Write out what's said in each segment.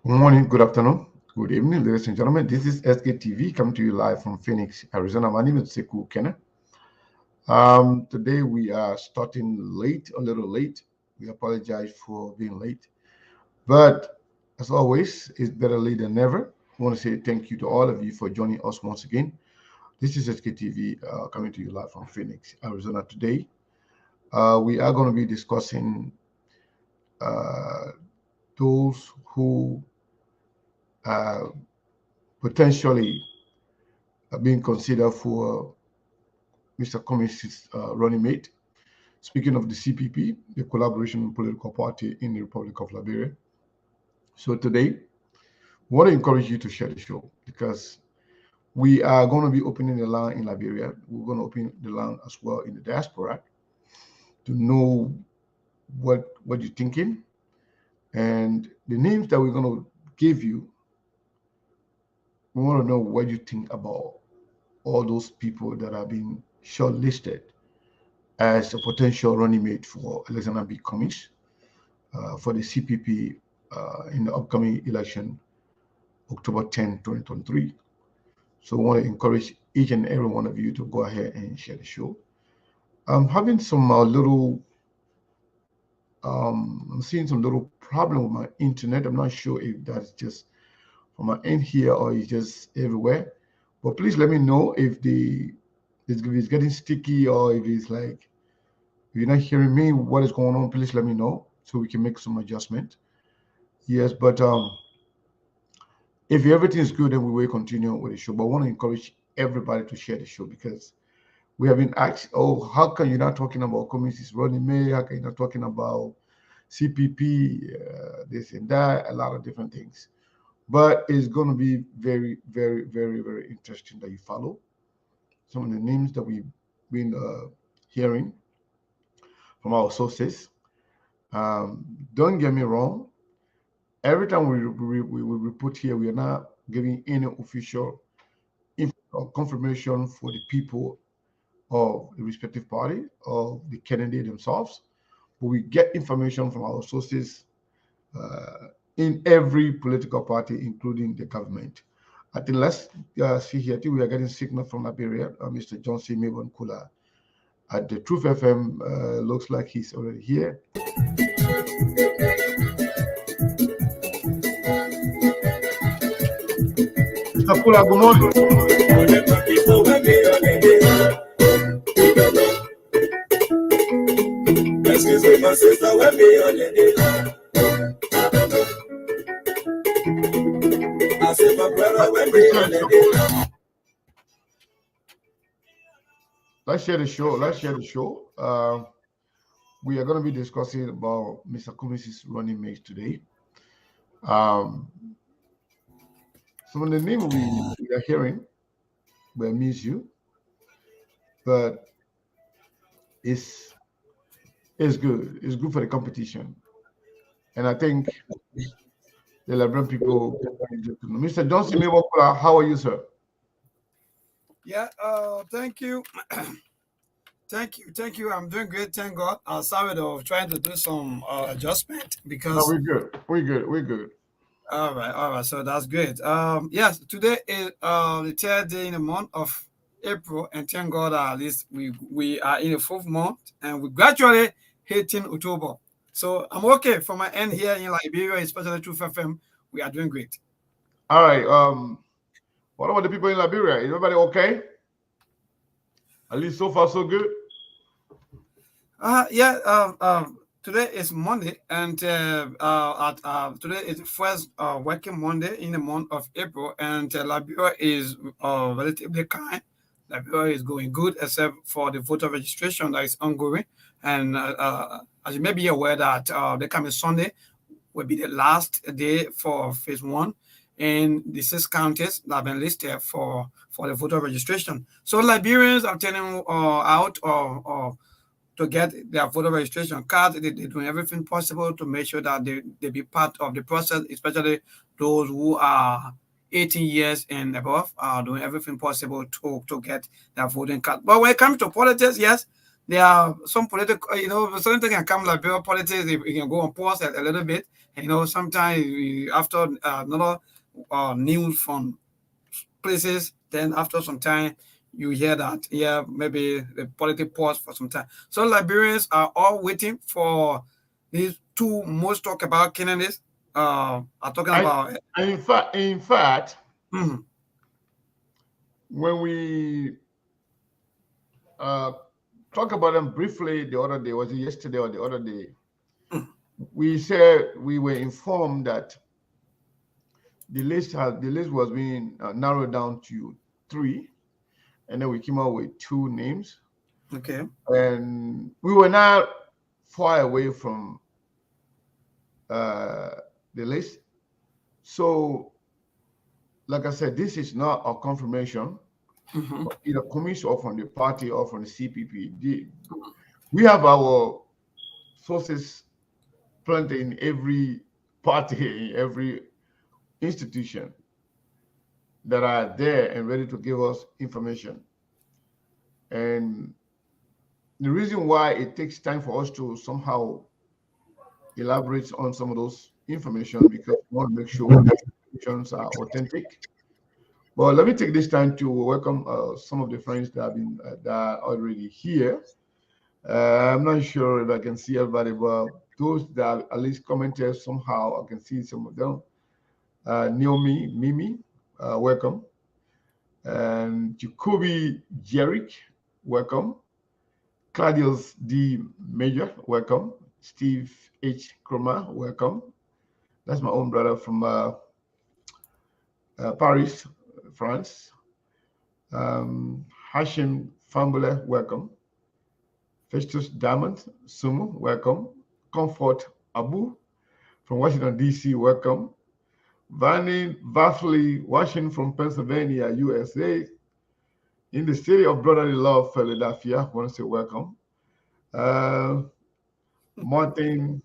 Good morning, good afternoon, good evening, ladies and gentlemen. This is SKTV coming to you live from Phoenix, Arizona. My name is Sekou Kenna. Today we are starting late, a little late. We apologize for being late, but as always, it's better late than never. I want to say thank you to all of you for joining us once again. This is SKTV coming to you live from Phoenix, Arizona. Today, we are going to be discussing uh, those who are potentially being considered for Mr. Cummings' running mate. Speaking of the CPP, the Collaboration Political Party in the Republic of Liberia. So today, we want to encourage you to share the show because we are going to be opening the line in Liberia. We're going to open the line as well in the diaspora to know what you're thinking, and the names that we're going to give you. We want to know what you think about all those people that have been shortlisted as a potential running mate for Alexander B. Cummings for the CPP in the upcoming election, October 10, 2023. So I want to encourage each and every one of you to go ahead and share the show. I'm having some I'm seeing some little problem with my internet. I'm not sure if that's just from my end here or it's just everywhere. But please let me know if it's getting sticky or if it's like if you're not hearing me, what is going on, please let me know so we can make some adjustment. Yes, but if everything is good, then we will continue with the show. But I want to encourage everybody to share the show because we have been asked, oh, how can you not talking about communities running May? How can you not talking about CPP, this and that, a lot of different things. But it's going to be very, very, very, very interesting that you follow some of the names that we've been hearing from our sources. Don't get me wrong. Every time we put here, we are not giving any official or confirmation for the people of the respective party or the candidate themselves, but we get information from our sources in every political party, including the government. I think let's see here. I think we are getting signal from Liberia. Mr. John C. Mabon Kula at the Truth FM. Looks like he's already here. Mr. Kula, good morning. Excuse me, my sister, when me on the day. I said, my brother, when me on the day. Let's share the show. Let's share the show. We are going to be discussing about Mr. Cummings' running mates today. Some of the names we are hearing will miss you, but it's good. It's good for the competition, and I think the Liberian people. Mr. Johnson, how are you, sir? Yeah. Thank you. Thank you. I'm doing great. Thank God. Sorry though, trying to do some adjustment because. No, we're good. We're good. All right. So that's great. Yes. Today is the third day in the month of April, and thank God at least we are in the fourth month, and we gradually hitting October. So I'm okay for my end here in Liberia, especially Truth FM. We are doing great. All right. What about the people in Liberia? Is everybody okay? At least so far so good. Yeah. Today is Monday, and today is the first working Monday in the month of April, and Liberia is relatively kind. Liberia is going good, except for the voter registration that is ongoing. And as you may be aware, that the coming Sunday will be the last day for phase one in the 6 counties that have been listed for the voter registration. So Liberians are turning out to get their voter registration card. They're doing everything possible to make sure that they be part of the process, especially those who are 18 years and above, are doing everything possible to get their voting card. But when it comes to politics, yes, there are some political, something can come like Liberia politics. You can go on pause a little bit. Sometimes after another news from places, then after some time you hear that maybe the politics pause for some time. So Liberians are all waiting for these two most talked about candidates. Are talking I, about. in fact, Mhm. when we uh, talk about them briefly the other day, was it yesterday or the other day? We said we were informed that the list was being narrowed down to three, and then we came out with two names, Okay. and we were not far away from uh, the list. So, like I said, this is not a confirmation, Hmm. either commission or from the party or from the CPP. We have our sources planted in every party, in every institution that are there and ready to give us information. And the reason why it takes time for us to somehow elaborate on some of those information because we want to make sure those informations are authentic. But let me take this time to welcome some of the friends that have been that are already here. I'm not sure if I can see everybody, but those that at least commented somehow, I can see some of them. Naomi, Mimi, welcome. And Jacoby Jerick, welcome. Claudius D. Major, welcome. Steve H. Kroma, welcome. That's my own brother from Paris, France. Hashim Fambule, welcome. Festus Diamond, Sumu, welcome. Comfort Abu from Washington, D.C., welcome. Vanny Vafley, watching from Pennsylvania, USA, in the city of brotherly love, Philadelphia, I want to say welcome. Uh, Martin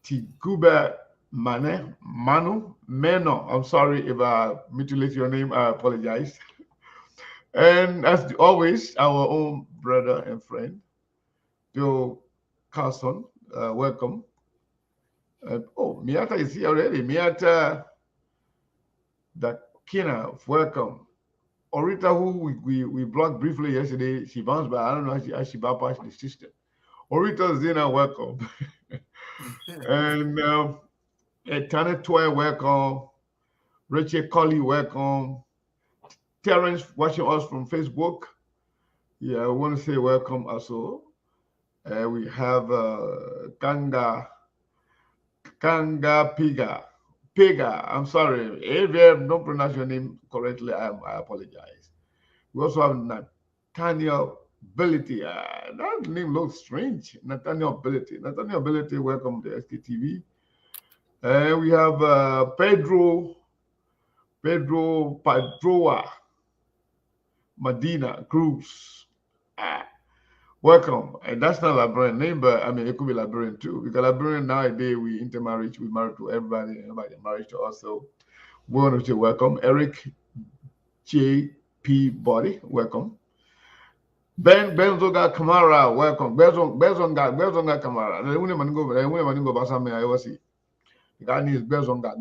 Tiguba Manu, Meno, I'm sorry if I mutilate your name, I apologize. And as always, our own brother and friend, Joe Carson, welcome. Oh, Miata is here already. Miata Dakina, welcome. Orita, who we blocked briefly yesterday, she bounced back. I don't know how she bypassed the system. Orita Zena, welcome. And Tana Toy, welcome. Richard Colley, welcome. Terrence watching us from Facebook. Yeah, I want to say welcome also. We have Kanga Piga. Piga, I'm sorry. If I don't pronounce your name correctly, I apologize. We also have Nathaniel Ability. That name looks strange. Nathaniel Ability. Nathaniel Ability, welcome to SKTV. And we have Pedro Padroa Medina Cruz. Ah, welcome. And that's not Liberian name, but I mean, it could be Liberian too. Because Liberian nowadays, we intermarriage, we marry to everybody, everybody married to us. So we want to say welcome. Eric J.P. Body, welcome. Benzoga Kamara, welcome. Benzonga Kamara. The woman go Basa me I ever see. The guy needs Benzonga.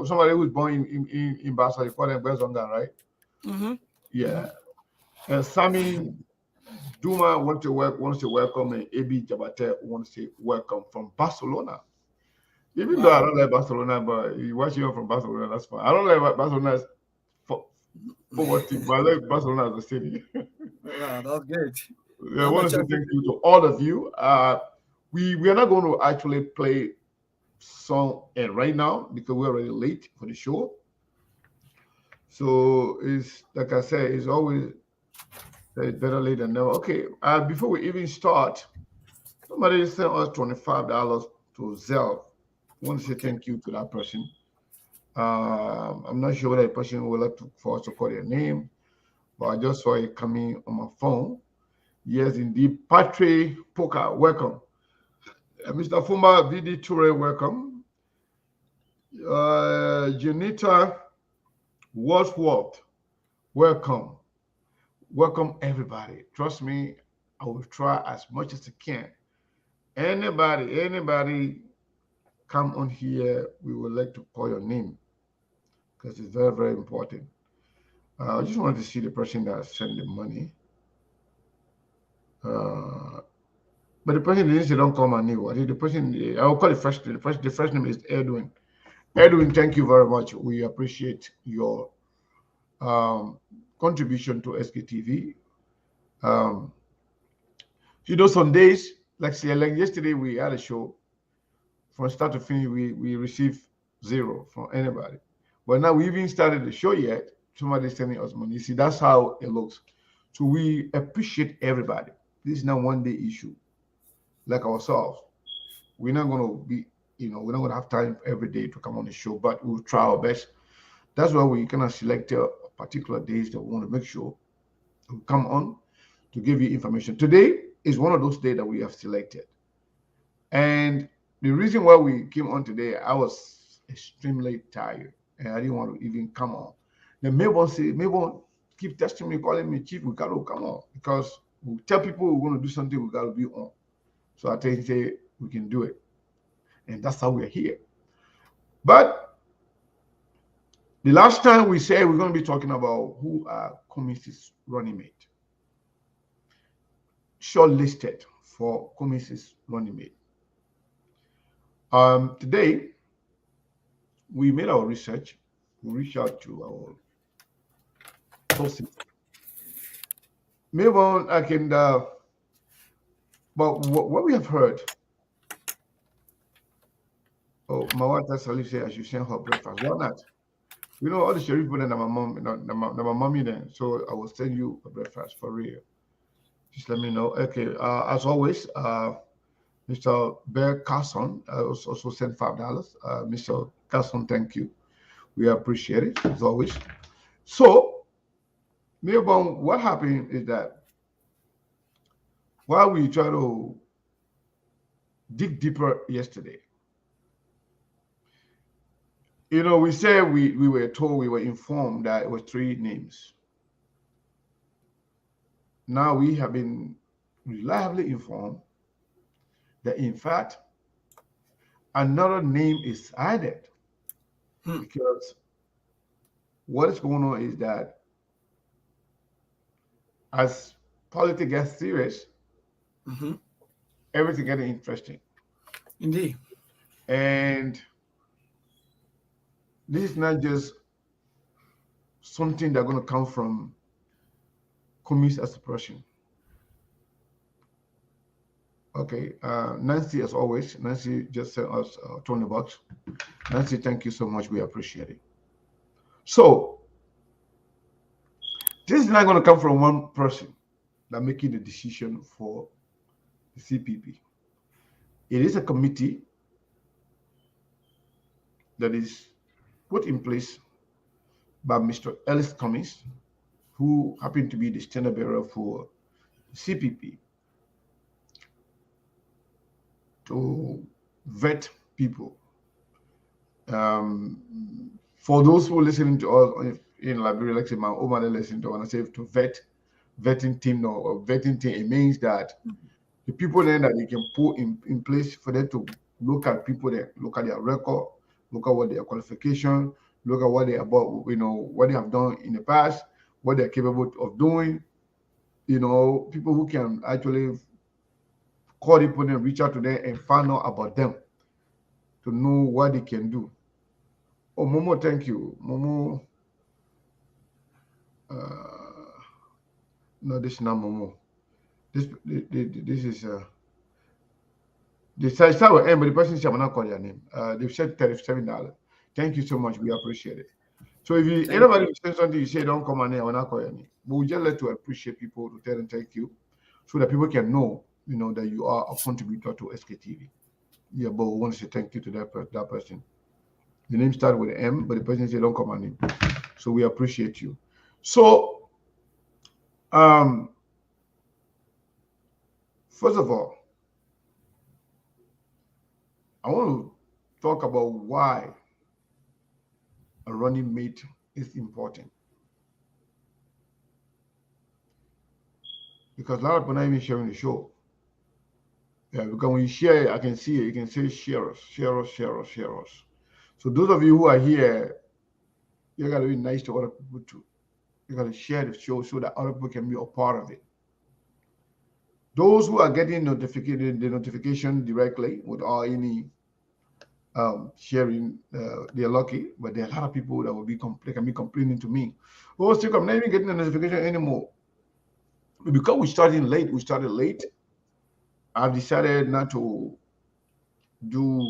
Somebody who's born in Basa, you call them Benzonga, right? Hmm. Yeah. And Sammy Duma wants to welcome, and AB Jabate wants to say welcome from Barcelona. Even though I Wow. don't like Barcelona, but you watch you from Barcelona, that's fine. I don't like Barcelona for what team, but I like Barcelona as a city. Wow, that's great. I I'm a want to say Chelsea. thank you to all of you. We are not going to actually play song right now because we're already late for the show. So it's like I said, it's always better late than never. Okay, before we even start, somebody sent us $25 to Zelle. I want to say thank you to that person. I'm not sure whether the person would like for us to call their name, but I just saw it coming on my phone. Yes, indeed. Patrick Poker, welcome. Mr. Fuma VD Toure, welcome. Janita Wadsworth, welcome. Welcome, everybody. Trust me, I will try as much as I can. Anybody come on here, we would like to call your name because it's very, very important. I just wanted to see the person that sent the money. But the person didn't say don't call my name. I think the person, I will call the first name. The first name is Edwin. Edwin, thank you very much. We appreciate your contribution to SKTV. Um, some days, like yesterday, we had a show from start to finish. We received zero from anybody. But now we even started the show yet. Somebody's sending us money. You see, that's how it looks. So we appreciate everybody. This is not one day issue. Like ourselves, we're not going to be, we're not going to have time every day to come on the show, but we'll try our best. That's why we kind of select particular days that we want to make sure we come on to give you information. Today is one of those days that we have selected. And the reason why we came on today, I was extremely tired and I didn't want to even come on. Then Mabel keep testing me, calling me, Chief, we got to come on because we tell people we want to do something, we got to be on. So I tell you, say we can do it. And that's how we're here. But the last time we said we're going to be talking about who are Cummins' running mate. Shortlisted for Cummins' running mate. Today, we made our research. We reached out to our sources. Maybe I can, but what we have heard, my wife Salif said I should send her breakfast. Why not? All the sheriff people and my mom, my mommy then. So I will send you a breakfast for real. Just let me know. Okay. As always, Mr. Bear Carson also sent $5. Mr. Carson, thank you. We appreciate it as always. So, Milburn, what happened is that while we try to dig deeper yesterday, we said we were told, we were informed that it was 3 names. Now we have been reliably informed that in fact another name is added because what is going on is that as politics gets serious, everything getting interesting. Indeed. And this is not just something that's going to come from Cummins as a person. Okay, Nancy, as always, Nancy just sent us $20. Nancy, thank you so much. We appreciate it. So, this is not going to come from one person that making the decision for the CPP. It is a committee that is put in place by Mr. Ellis Cummins, who happened to be the standard bearer for the CPP, to vet people. For those who are listening to us in Liberia, like say my Oma listening to, when I say to vetting team or vetting team, it means that the people then that they can put in place for them to look at people, that look at their record, look at what their qualification, look at what they about, what they have done in the past, what they're capable of doing. People who can actually call people and reach out to them and find out about them to know what they can do. Oh, Momo, thank you. Momo. No, this is not Momo. This is the start with M, but the person said I'm not call your name. They've said $37. Thank you so much. We appreciate it. So if anybody says something, you say don't come on here, I will not call your name. But we just like to appreciate people to tell them thank you, so that people can know, that you are a contributor to SKTV. Yeah, but we want to say thank you to that person. The name started with M, but the person said don't come on in. So we appreciate you. So, first of all, I want to talk about why a running mate is important. because a lot of people not even sharing the show. Yeah, because when you share it, I can see it. You can say share us, share us, share us, share us. So those of you who are here, you gotta be nice to other people too. You gotta share the show so that other people can be a part of it. Those who are getting the notification directly without any sharing, they're lucky. But there are a lot of people that will be they can be complaining to me. Oh, still, I'm not even getting the notification anymore because we started late. We started late. I've decided not to do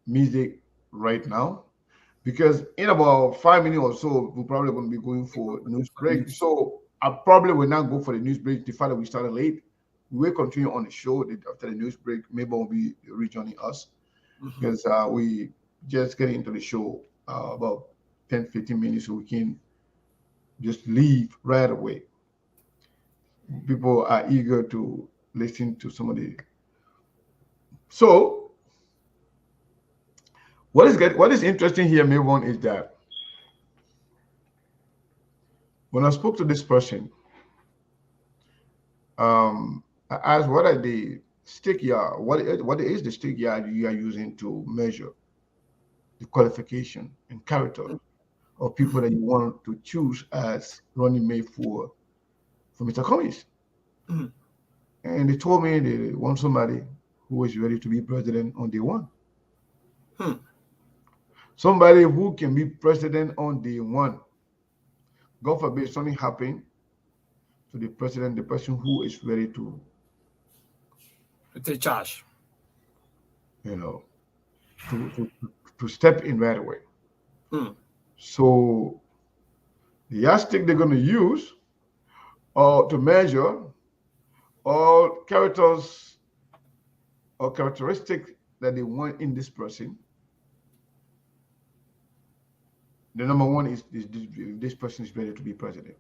music right now because in about 5 minutes or so, we're probably going to be going for news break. So I probably will not go for the news break. The fact that we started late, we will continue on the show after the news break. Maybe will be rejoining us because we just getting into the show about 10, 15 minutes so we can just leave right away. People are eager to listen to some of the. So what is interesting here, Mayvon, is that when I spoke to this person, I asked what are the stick yard, what is the stick yard you are using to measure the qualification and character of people that you want to choose as running mate for Mr. Cummings. Mhm. And they told me they want somebody who is ready to be president on day one. Hmm. Somebody who can be president on day one. God forbid something happen to the president, the person who is ready To take charge. you know, to to, to step in right away. Hmm. So the yardstick they're going to use or to measure all characters or characteristics that they want in this person. The number one is this person is ready to be president.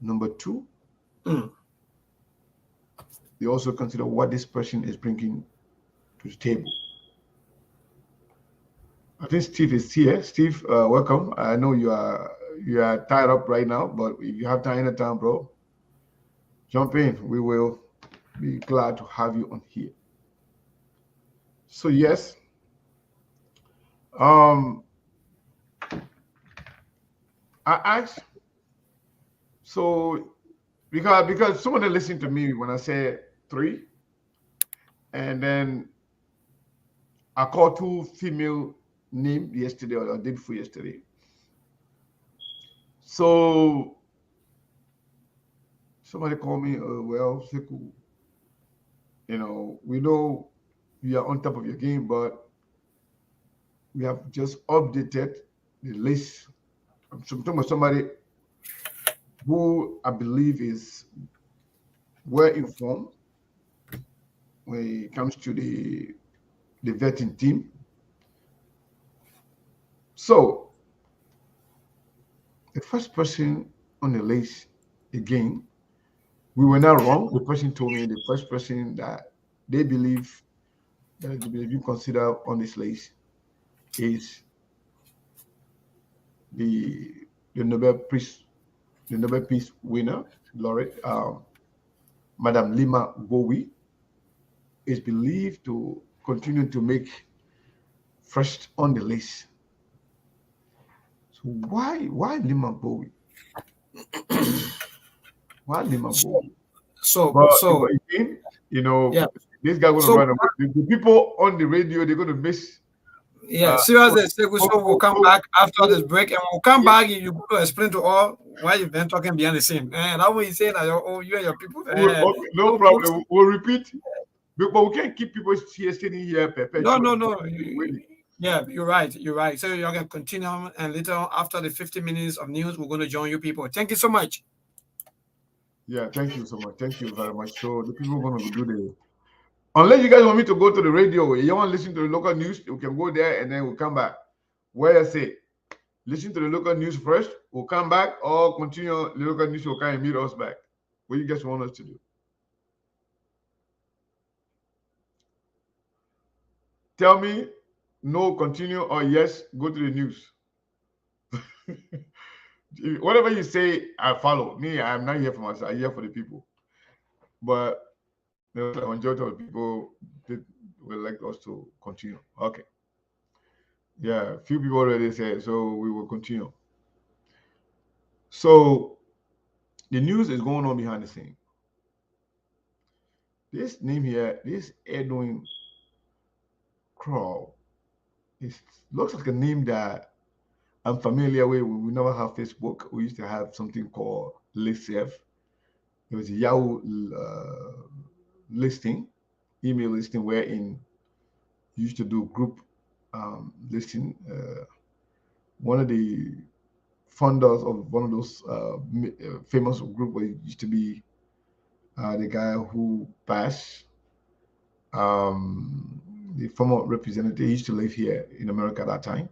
Number two, Hmm. they also consider what this person is bringing to the table. I think Steve is here. Steve, welcome. I know you are tied up right now, but if you have time anytime, bro, jump in. We will be glad to have you on here. So yes, um, I asked so because someone listened to me when I said three, and then I called two female names yesterday or day before yesterday. So somebody called me, well, Sekou, we know you are on top of your game, but we have just updated the list. I'm talking about somebody who I believe is well informed when it comes to the vetting team. So the first person on the list, again, we were not wrong. The person told me the first person that they believe that they been considered on this list is the the Nobel Peace the Nobel Peace winner, laureate, Madame Lima Gbowee, is believed to continue to make first on the list. So why Lima Gbowee? Why Lima So, Gbowee? so, But so, again, yeah. this guy gonna So, run away. The people on the radio, they're gonna miss. yeah, seriously, Sekou, so we'll come back after this So, break and we'll come back. You go to explain to all why you've been talking behind the scene. And that way you say that you and your people. okay, no problem. We'll repeat. But we can't keep people here sitting here No, perpetually no, no. waiting. Yeah, you're right. You're right. So you're going to continue on, and later on, after the 50 minutes of news, we're going to join you people. Thank you so much. Yeah, thank you so much. Thank you very much. So the people are gonna do the unless you guys want me to go to the radio, you want to listen to the local news, you can go there and then we'll come back. Where I say, listen to the local news first, we'll come back, or continue the local news will come and meet us back. What you guys want us to do? Tell me no, continue, or yes, go to the news. Whatever you say, I follow. Me, I'm not here for myself. I'm here for the people. But the majority of the people did would like us to continue. Okay. Yeah, a few people already said so. We will continue. So the news is going on behind the scene. This name here, this Edwin Crow, it looks like a name that I'm familiar with. We never have Facebook. We used to have something called Listserv. It was a Yahoo listing, email listing, wherein you used to do group listing. One of the founders of one of those famous group used to be the guy who passed, the former representative. He used to live here in America at that time.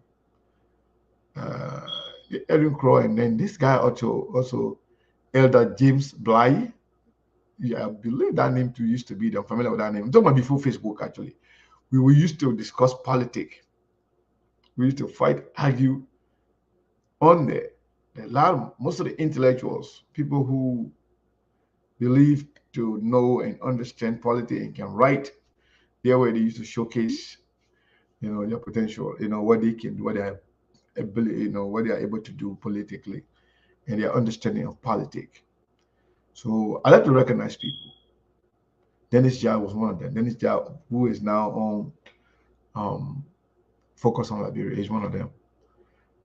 Edwin Crow, and then this guy also Elder James Bly. Yeah, I believe that name too used to be. I'm familiar with that name. I'm talking about before Facebook actually. We used to discuss politics. We used to fight, argue on there. Most of the intellectuals, people who believe to know and understand politics and can write, their way they used to showcase, their potential, what they can do, what they have ability, what they are able to do politically, and their understanding of politics. So I like to recognize people. Dennis Jai was one of them. Dennis Jai, who is now on Focus on Liberia, is one of them.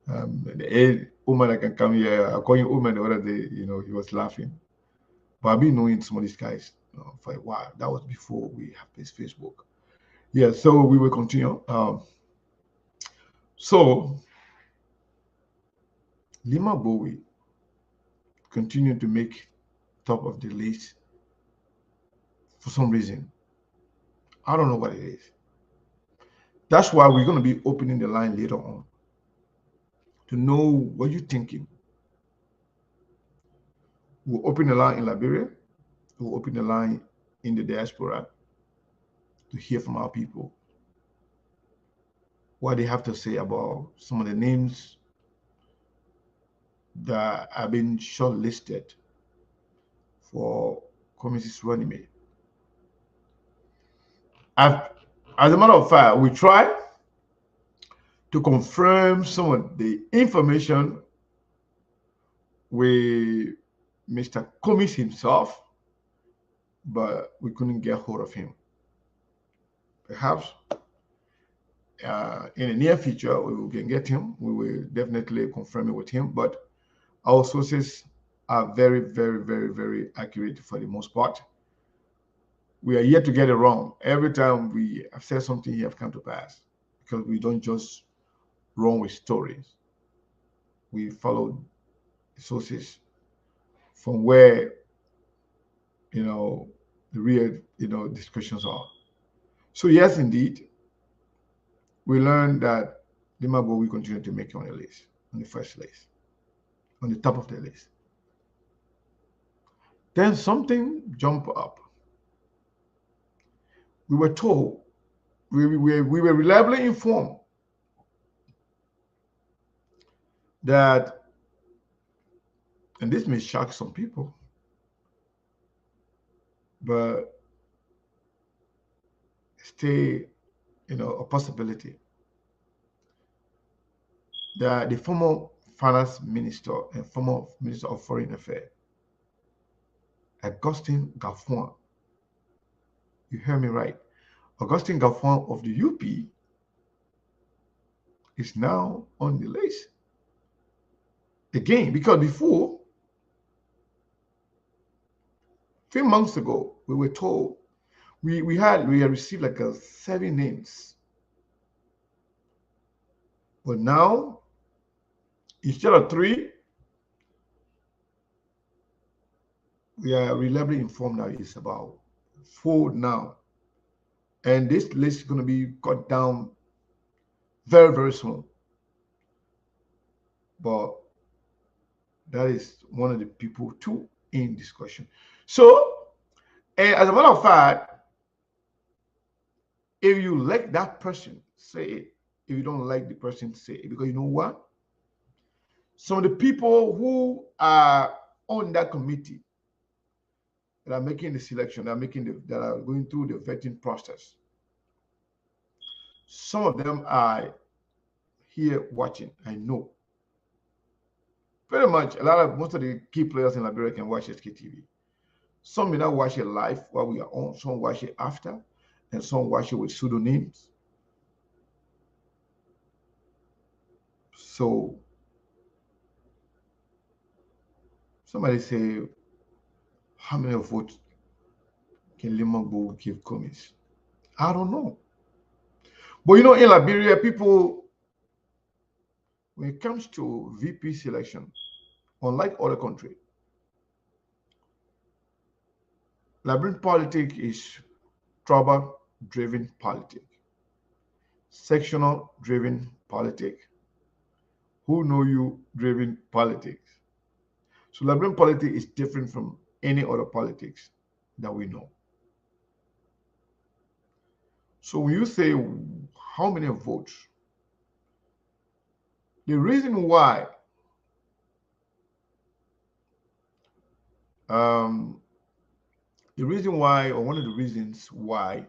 The woman that can come here, I call him woman the other day, he was laughing. But I've been knowing some of these guys for a while. That was before we have this Facebook. Yeah, so we will continue. So Lima Gbowee continued to make top of the list for some reason. I don't know what it is. That's why we're going to be opening the line later on to know what you're thinking. We'll open the line in Liberia. We'll open the line in the diaspora to hear from our people what they have to say about some of the names that have been shortlisted for committee's running mate. As a matter of fact, we try to confirm some of the information with Mr. Cummings himself, but we couldn't get hold of him. Perhaps in the near future, we can get him. We will definitely confirm it with him, but our sources are very, very, very, very accurate for the most part. We are yet to get it wrong. Every time we have said something, he have come to pass, because we don't just run with stories. We follow the sources from where the real discussions are. So yes, indeed, we learned that Lima Gbowee continue to make it on the list, on the first list, on the top of the list. Then something jumped up. We were told, we were reliably informed that, and this may shock some people, but stay, a possibility that the former finance minister and former minister of foreign affairs, Augustin Ngafuan, you hear me right, Augustin Ngafuan of the UP is now on the list again, because before, a few months ago, we were told we had received like 7 names, but now instead of 3, we are reliably informed that it's about 4 now, and this list is going to be cut down very, very soon. But that is one of the people too in discussion. So, and as a matter of fact, if you like that person, say it. If you don't like the person, say it. Because you know what? some of the people who are on that committee that are making the selection, that are going through the vetting process, some of them are here watching. I know. Pretty much, most of the key players in Liberia can watch SKTV. Some may not watch it live while we are on. Some watch it after, and some watch it with pseudonyms. So somebody say, how many votes can Gbowee give Cummings? I don't know. But you know, in Liberia, people, when it comes to VP selection, unlike other countries, Liberian politics is tribal-driven politics, sectional-driven politics, who know you driven politics. So Liberian politics is different from any other politics that we know. So when you say how many votes, the reason why or one of the reasons why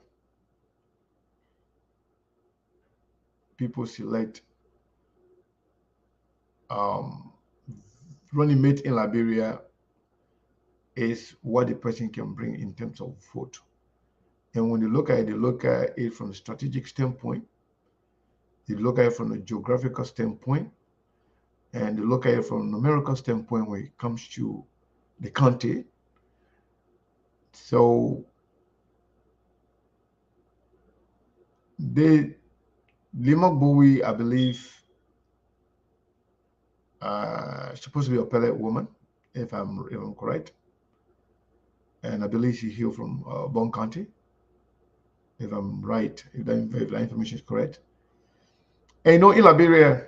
people select running mate in Liberia is what the person can bring in terms of vote. And when they look at it from a strategic standpoint, they look at it from a geographical standpoint, and they look at it from a numerical standpoint when it comes to the county. So Gbowee, I believe, supposed to be a pellet woman, if I'm correct. And I believe she hailed from Bon County, if I'm right, if that information is correct. And you know, in Liberia,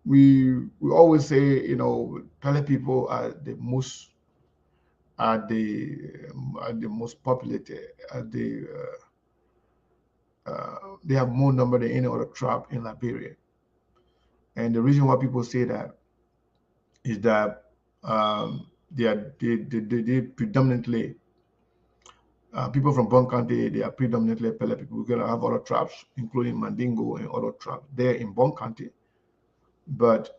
we always say, you know, pellet people are the most populated, they have more number than any other tribe in Liberia. And the reason why people say that is that they predominantly people from Bon County, they are predominantly Pele people. We're gonna have other tribes, including Mandingo and other tribes there in Bon County, but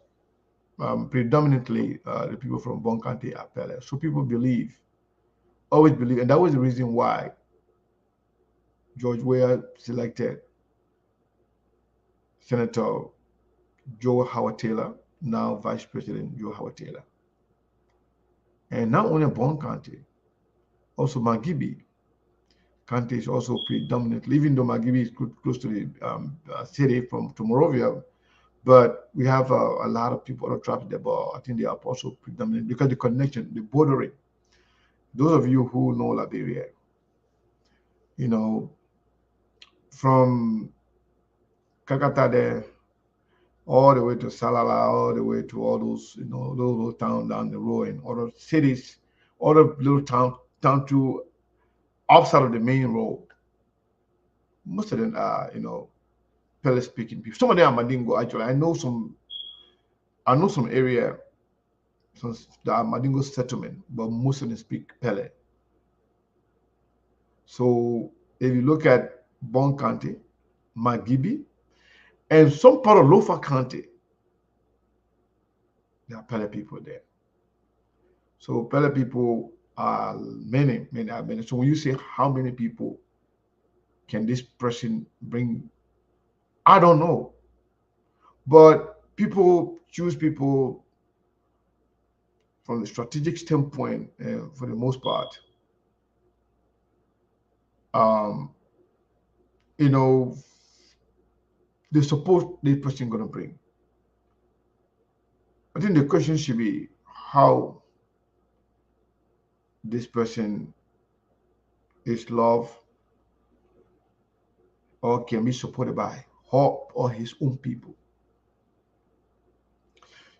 predominantly the people from Bon County are Pele. So people always believe, and that was the reason why George Weah selected Senator Joe Howard Taylor, now Vice President Joe Howard Taylor. And not only Bon County, also Magibie County is also predominantly, even though Magibie is close to the city from Monrovia, but we have a lot of people, other tribes there, but I think they are also predominant because the connection, the bordering. Those of you who know Liberia, you know, from Kakata there, all the way to Salala, all the way to all those, you know, those little towns down the road and other cities, other little town to outside of the main road. Most of them are, you know, Pele speaking people. Some of them are Mandingo actually. I know some area, some that are Mandingo settlement, but most of them speak Pele. So if you look at Bon County, Magibie, and some part of Lofa County, there are Pele people there. So Pele people are many. So when you say how many people can this person bring, I don't know. But people choose people from the strategic standpoint for the most part. You know, the support this person gonna bring. I think the question should be how this person is loved or can be supported by her or his own people.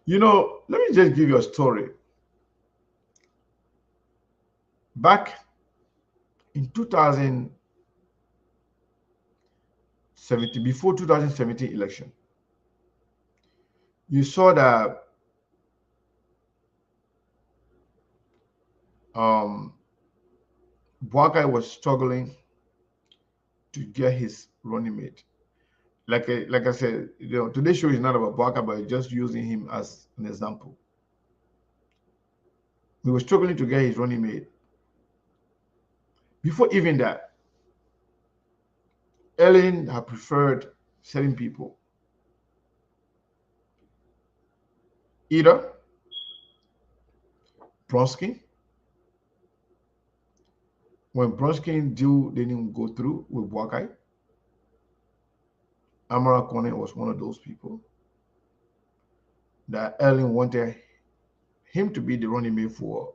You know, let me just give you a story. Back in 2017, before 2017 election, you saw that Boakai was struggling to get his running mate. Like I said, today's show is not about Boakai, but just using him as an example. We were struggling to get his running mate. Before even that, Ellen had preferred certain people. Either Bronsky, when Bronsky deal didn't go through with Boakai, Amara Kone was one of those people that Ellen wanted him to be the running mate for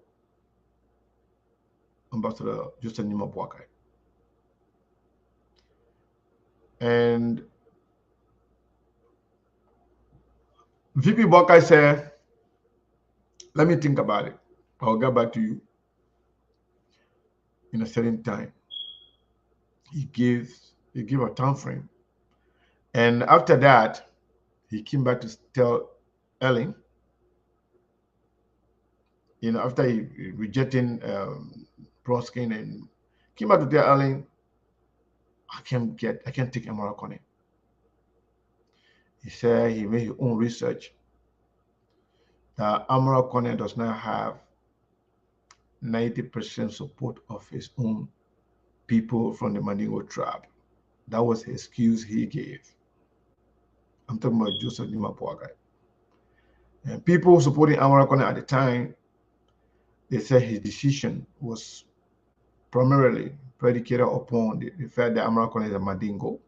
Ambassador Justin Nima Boakai. And VP Boakai said, let me think about it. I'll get back to you in a certain time. He gave a time frame. And after that, he came back to tell Ellen, after he rejecting Bronskin, and came back to tell Ellen, I can't take Amara Kone. He said he made his own research that Amara Kone does not have 90% support of his own people from the Mandingo tribe. That was the excuse he gave. I'm talking about Joseph Nima Boakai. And people supporting Amara Kone at the time, they said his decision was primarily predicated upon the fact that Amara Kone is a Mandingo,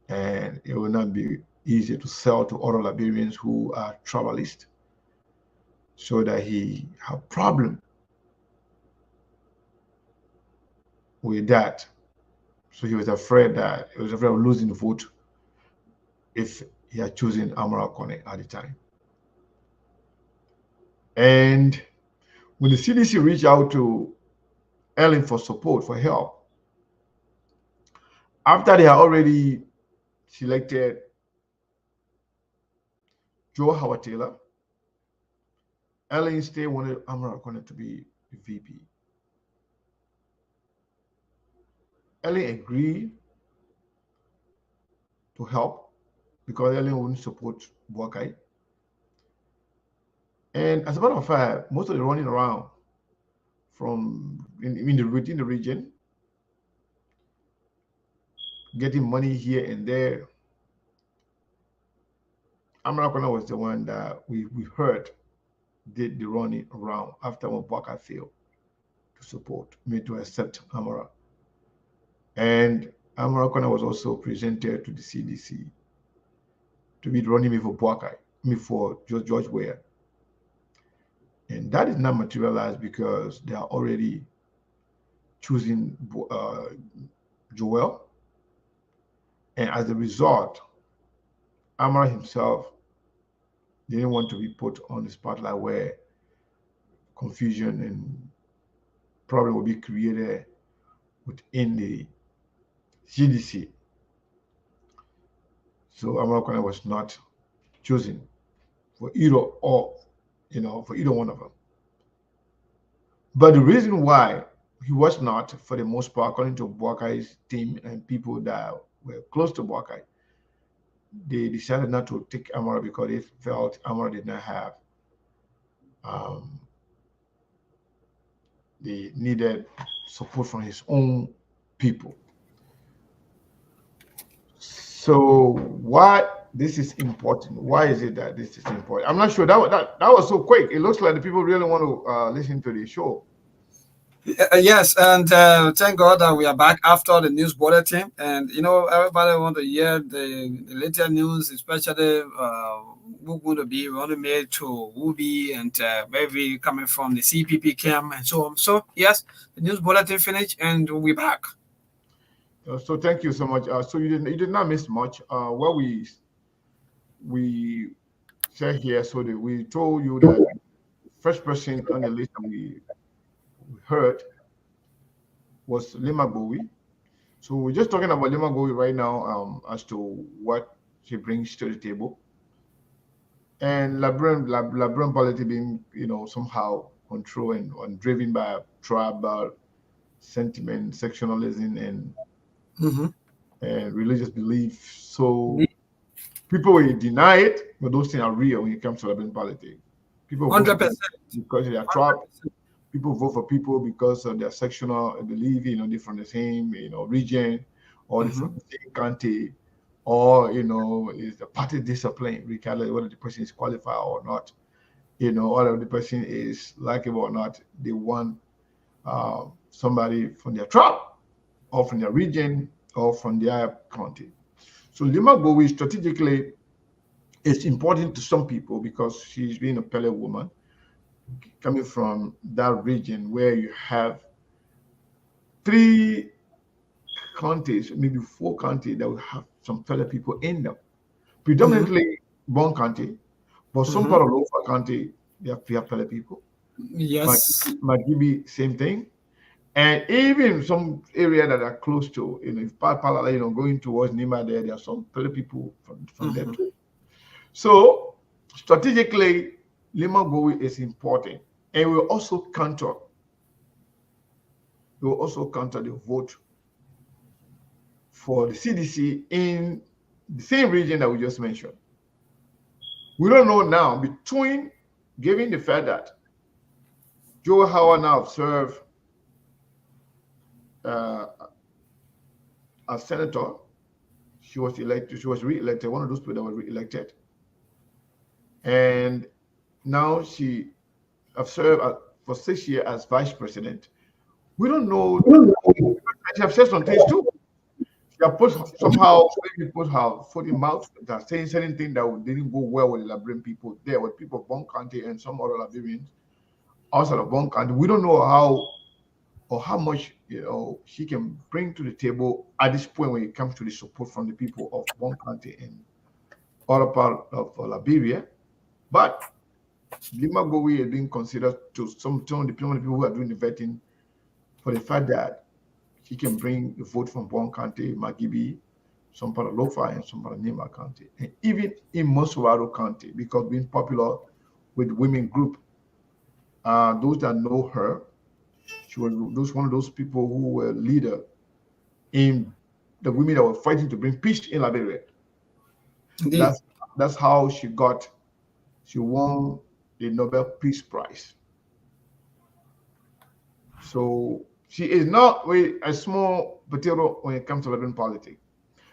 and it will not be easy to sell to other Liberians who are tribalists, so that he had problem with that. So he was afraid of losing the vote if he had chosen Amara Kone at the time. And when the CDC reached out to Ellen for support, for help, after they had already selected Joe Howard Taylor, Ellen still wanted Amara Kone to be the VP. Ellen agreed to help because Ellen wouldn't support Boakai. And as a matter of fact, most of the running around within the region, getting money here and there, Amara Kone was the one that we heard did the running around after when Boakai failed to accept Amara. And Amara Kone was also presented to the CDC to be running mate for Boakai, for George Weah. And that did not materialize because they are already choosing Joel. And as a result, Amara himself didn't want to be put on the spotlight where confusion and problem will be created within the CDC. So Amara Kone was not chosen for either one of them. But the reason why he was not, for the most part, according to Boakai's team and people that were close to Boakai, they decided not to take Amara because they felt Amara did not have the needed support from his own people. So why this is important? Why is it that this is important? I'm not sure. That was so quick. It looks like the people really want to listen to the show. Yes, and thank God that we are back after the news bulletin. And everybody want to hear the latest news, especially who's going to be running mate to Ubi and maybe coming from the CPP camp and so on. So yes, the news bulletin finished, and we're back. So thank you so much. So you did not miss much. What we said here, so that we told you that first person on the list that we heard was Gbowee. So we're just talking about Gbowee right now as to what she brings to the table. and Liberian polity being, somehow controlled and driven by tribal sentiment, sectionalism, Mm-hmm. and religious belief. So people will deny it, but those things are real when it comes to Liberian politics. People vote for people 100%. because of their tribe. People vote for people because of their sectional belief, they're from the same, region, or they're Mm-hmm. from the same county, or, is the party discipline, regardless whether the person is qualified or not, whether the person is likable or not. They want somebody from their tribe, or from their region, or from their county. So Lima Gbowee strategically is important to some people because she's been a Pele woman coming from that region where you have three counties, maybe four counties that will have some Pele people in them. Mm-hmm. Predominantly Bon County, but some Mm-hmm. part of Lofa County, they have Pele people. Yes. Magibi, same thing. And even some area that are close to, if Palala, going towards Nima there are some Pele people from there Mm-hmm. too. So strategically, Lima Gbowee is important. And we will also counter the vote for the CDC in the same region that we just mentioned. We don't know now, between given the fact that Joe Howard now served uh, as senator. She was elected. She was re-elected. One of those people that was re-elected, and now she have served for 6 years as vice president. We don't know. She have said some things too. She have put somehow maybe put her foot in mouth that saying certain things that didn't go well with the Liberian people there, with people of Bon County and some other Liberians outside of Bon County. We don't know how or how much she can bring to the table at this point when it comes to the support from the people of Bon County and other part of Liberia. But Lima Gbowee is being considered to some of the people who are doing the vetting for the fact that she can bring the vote from Bon County, Magibi, some part of Lofa, and some part of Nima County, and even in Moswaro County, because being popular with women group, those that know her, she was one of those people who were leader in the women that were fighting to bring peace in Liberia. Indeed. That's how she won the Nobel Peace Prize. So she is not a small potato when it comes to Liberian politics.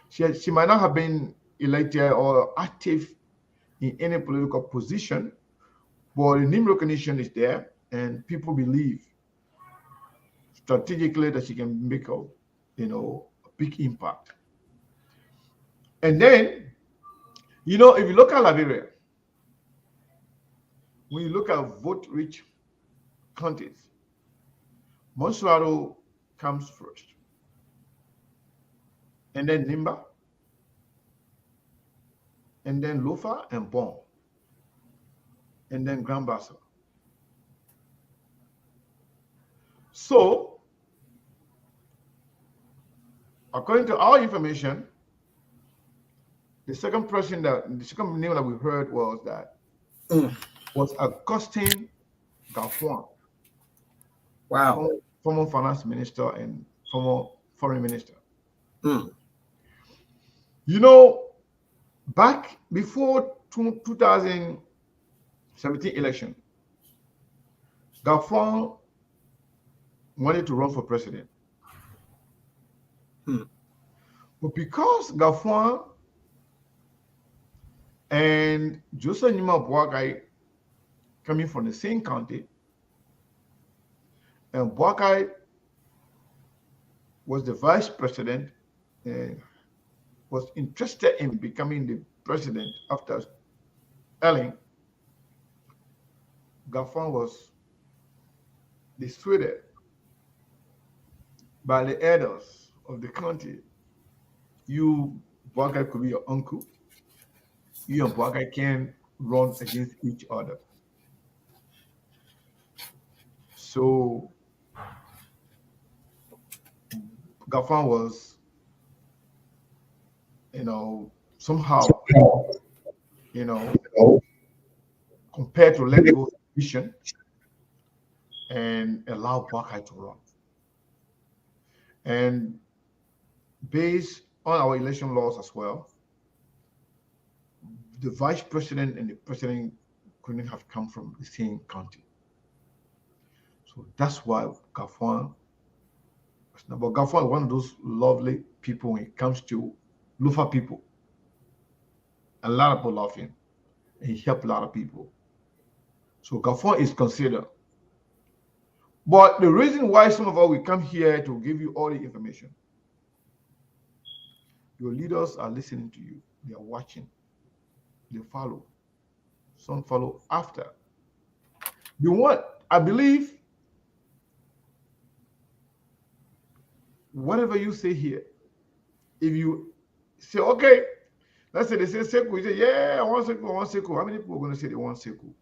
She might not have been elected or active in any political position, but the name recognition is there, and people believe strategically that she can make a big impact. And then, if you look at Liberia, when you look at vote-rich counties, Monswaro comes first, and then Nimba, and then Lofa and Bon, and then Grand Bassa. So, according to our information, the second name that we heard was Augustine Ngafuan, Wow. former finance minister and former foreign minister. Mm. Back before 2017 election, Ngafuan wanted to run for president. Hmm. But because Ngafuan and Joseph Nima Boakai coming from the same county, and Boakai was the vice president and was interested in becoming the president after Ellen, Ngafuan was dissuaded by the elders of the county. You, Boakai, could be your uncle. You and Boakai can run against each other. So Ngafuan was, somehow, compared to let go of vision and allow Buckeye to run. And based on our election laws as well, the vice president and the president couldn't have come from the same county. So that's why Ngafuan, but Ngafuan is one of those lovely people when it comes to Lufa people. A lot of people love him, and he helped a lot of people. So Ngafuan is considered. But the reason why some of us we come here to give you all the information, your leaders are listening to you, they are watching, they follow. Some follow after. You want, I believe, whatever you say here, if you say, okay, let's say they say Seku, you say, yeah, I want Seku, I want Seku. How many people are going to say they want Seku?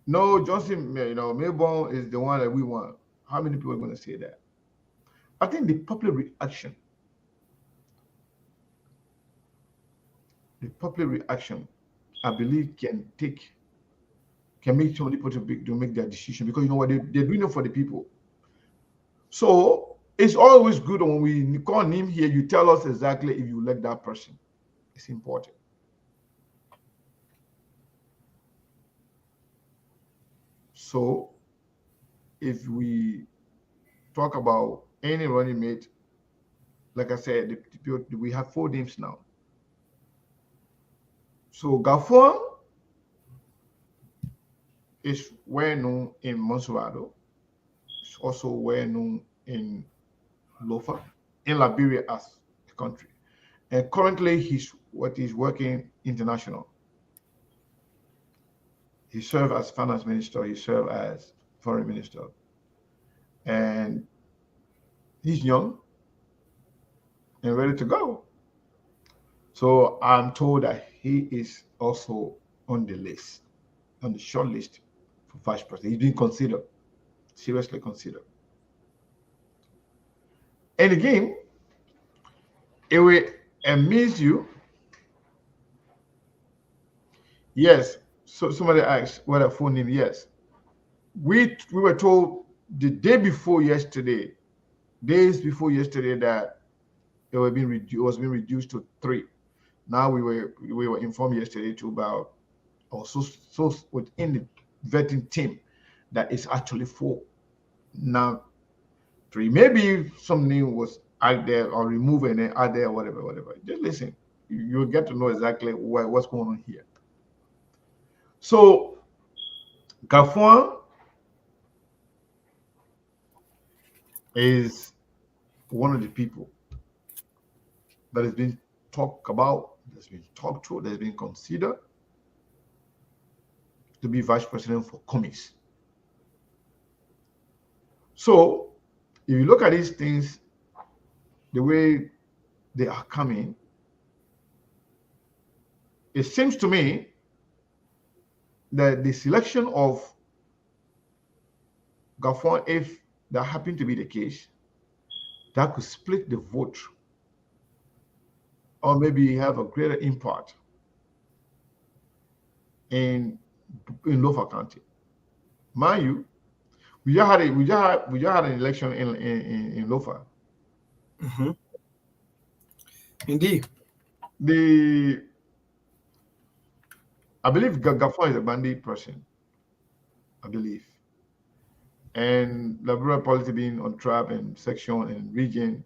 No, Johnson, Melbourne is the one that we want. How many people are going to say that? I think the popular reaction, I believe, can make some people to make their decision, because you know what, they're doing it for the people. So it's always good when we call him here, you tell us exactly if you elect that person. It's important. So if we talk about any running mate, like I said, we have 4 names now. So Ngafuan is well known in Monserrado. It's also well known in Lofa, in Liberia as a country. And currently he's working international. He served as finance minister, he served as foreign minister. And he's young and ready to go. So I'm told that he is also on the list, on the short list for vice president. He's being considered, seriously considered. And again, it will amaze you. Yes, so somebody asked what a full name. Yes, we were told the day before yesterday, days before yesterday, that it was being reduced to 3. Now we were informed yesterday to about also so within the vetting team that it's actually 4. Now 3. Maybe something was out there or removed and then out there, whatever. Just listen. You'll get to know exactly what's going on here. So Ngafuan is one of the people that has been talked about, that's been talked to, that's been considered to be vice president for Komis. So if you look at these things, the way they are coming, it seems to me that the selection of Ngafuan, if that happened to be the case, that could split the vote or maybe have a greater impact in Lofa County. Mind you, we just had an election in Lofa. Mm-hmm. Indeed. I believe Ngafuan is a bandit person. I believe. And Liberia policy being on tribe and section and region,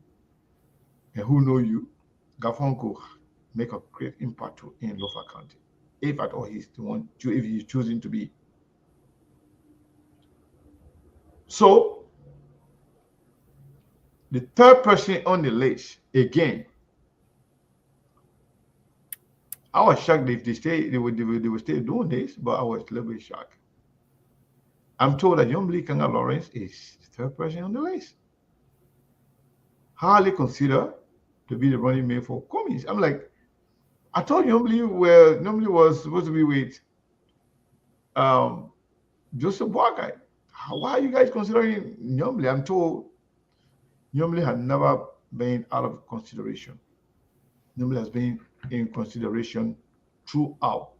and who know you, Ngafuan could make a great impact in Lofa County, if at all he's the one, if he's choosing to be. So the third person on the list, again, I was shocked if they would stay doing this, but I was a little bit shocked. I'm told that Yombli Kanga Lawrence is the third person on the list, highly considered to be the running mate for Komis. I'm like, I thought Yombli was supposed to be with Joseph Boakai. Why are you guys considering Yombli? I'm told Yombli had never been out of consideration. Yombli has been in consideration throughout.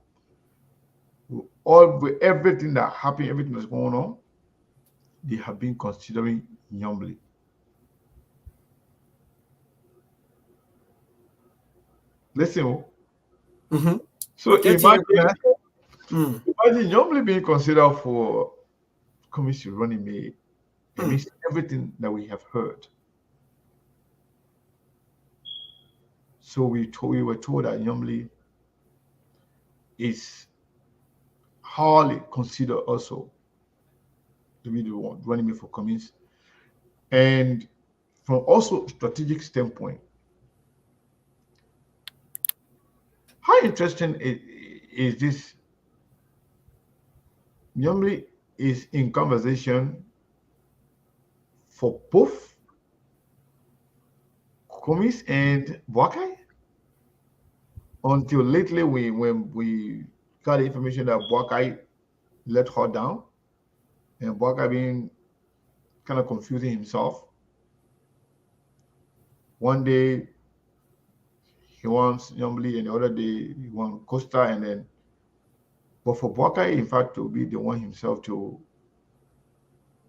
all with everything that happened, everything that's going on, they have been considering Nyomli. Listen, Mm-hmm. so Getting you imagine, there. Mm. imagine Nyomli being considered for commission running mate. It Mm. means everything that we have heard. So we were told that Nyomli is hardly considered also to be the one running mate for commission. And from also strategic standpoint, how interesting is this? Nyomli is in conversation for both Kumis and Bwakai until lately when we got the information that Bwakai let her down and Bwakai being kind of confusing himself. One day he wants Nyomli and the other day he wants Costa and then but for Bwakai in fact to be the one himself to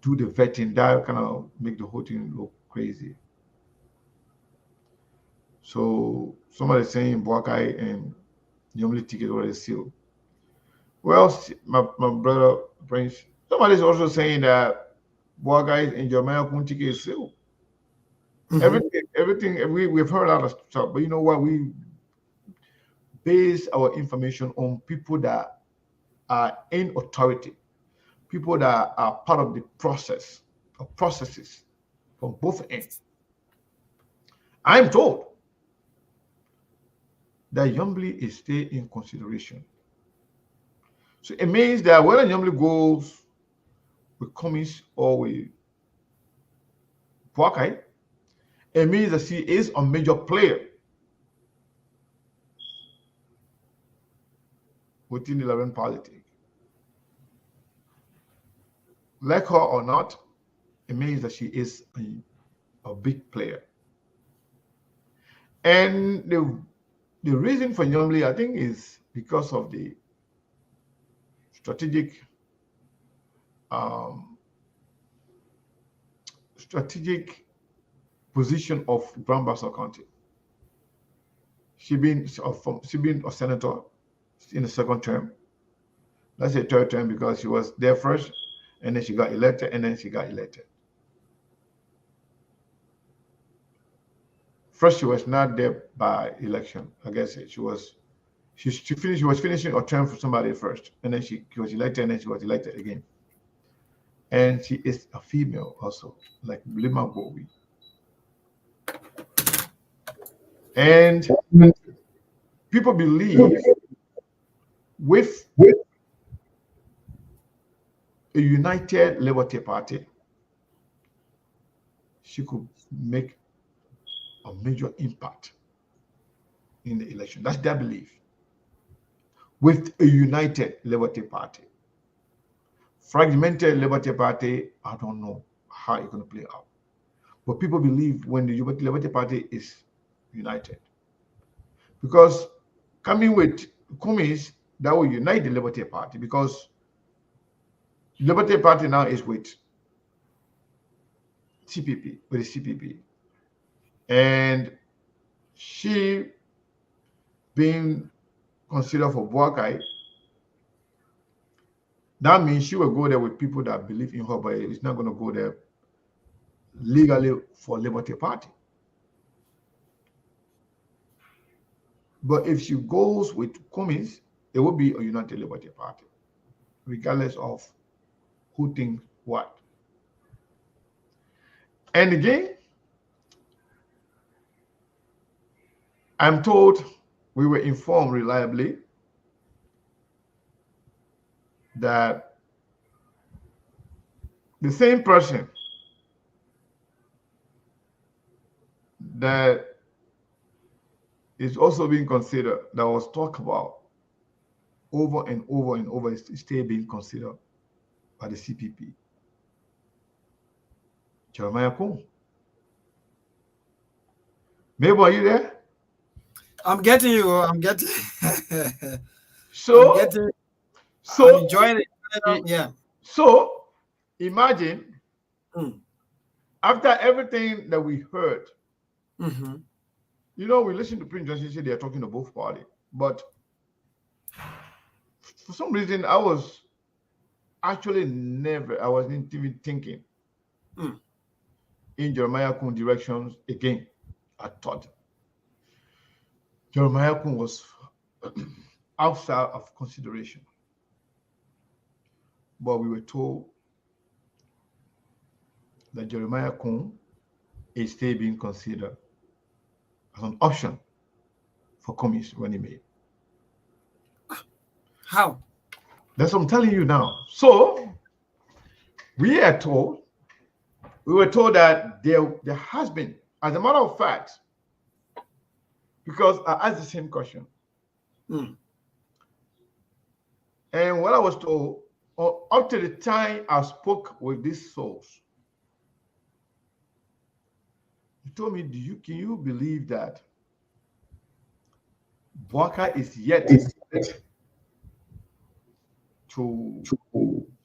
do the vetting that kind of make the whole thing look crazy. So somebody saying Bwakai and Nyomli ticket already sealed. Well, my brother Prince, somebody's also saying that Bwakai and Jeremiah Kuntike is sealed. Mm-hmm. Everything we've heard a lot of stuff, but you know what? We base our information on people that are in authority, people that are part of the process of processes from both ends. I'm told that Yombly is still in consideration. So it means that whether Yombly goes with Cummins or with Bwakai, it means that she is a major player within the Liberian politics. Like her or not, it means that she is a big player. And the reason for Nyomli, I think, is because of the strategic um, strategic position of Grand Bassa County. She been a senator in the second term. Let's say third term because she was there first, and then she got elected, and then she got elected. First, she was not there by election. I guess she finished. She was finishing a term for somebody first, and then she was elected, and then she was elected again. And she is a female also, like Lima Gbowee. And people believe with a united Liberty Party, she could make a major impact in the election. That's their belief. With a united Liberty Party. Fragmented Liberty Party, I don't know how it's going to play out. But people believe when the Liberty Party is united. Because coming with Cummins, that will unite the Liberty Party because Liberty Party now is with CPP, with the CPP. And she being considered for Bwakai, that means she will go there with people that believe in her, but it's not going to go there legally for Liberty Party. But if she goes with Cummins, it will be a united Liberty Party, regardless of who thinks what. And again, I'm told we were informed reliably that the same person that is also being considered, that was talked about over and over and over, is still being considered by the CPP. Jeremiah Koung. Mabel, are you there? I'm getting you. I'm getting. I'm So, getting. I'm So, enjoying it. i- Yeah. so imagine Mm. after everything that we heard, Mm-hmm. we listen to Prince Johnson say they are talking to both parties. But for some reason, I was actually never, I wasn't even thinking Mm. in Jeremiah Koung directions again. I thought Jeremiah Koung was outside of consideration. But we were told that Jeremiah Koung is still being considered as an option for commies when he made. How? That's what I'm telling you now. So we are told, we were told that there has been, as a matter of fact, because I asked the same question. Mm. And what I was told, up to the time I spoke with this source, he told me, can you believe that Bwaka is yet to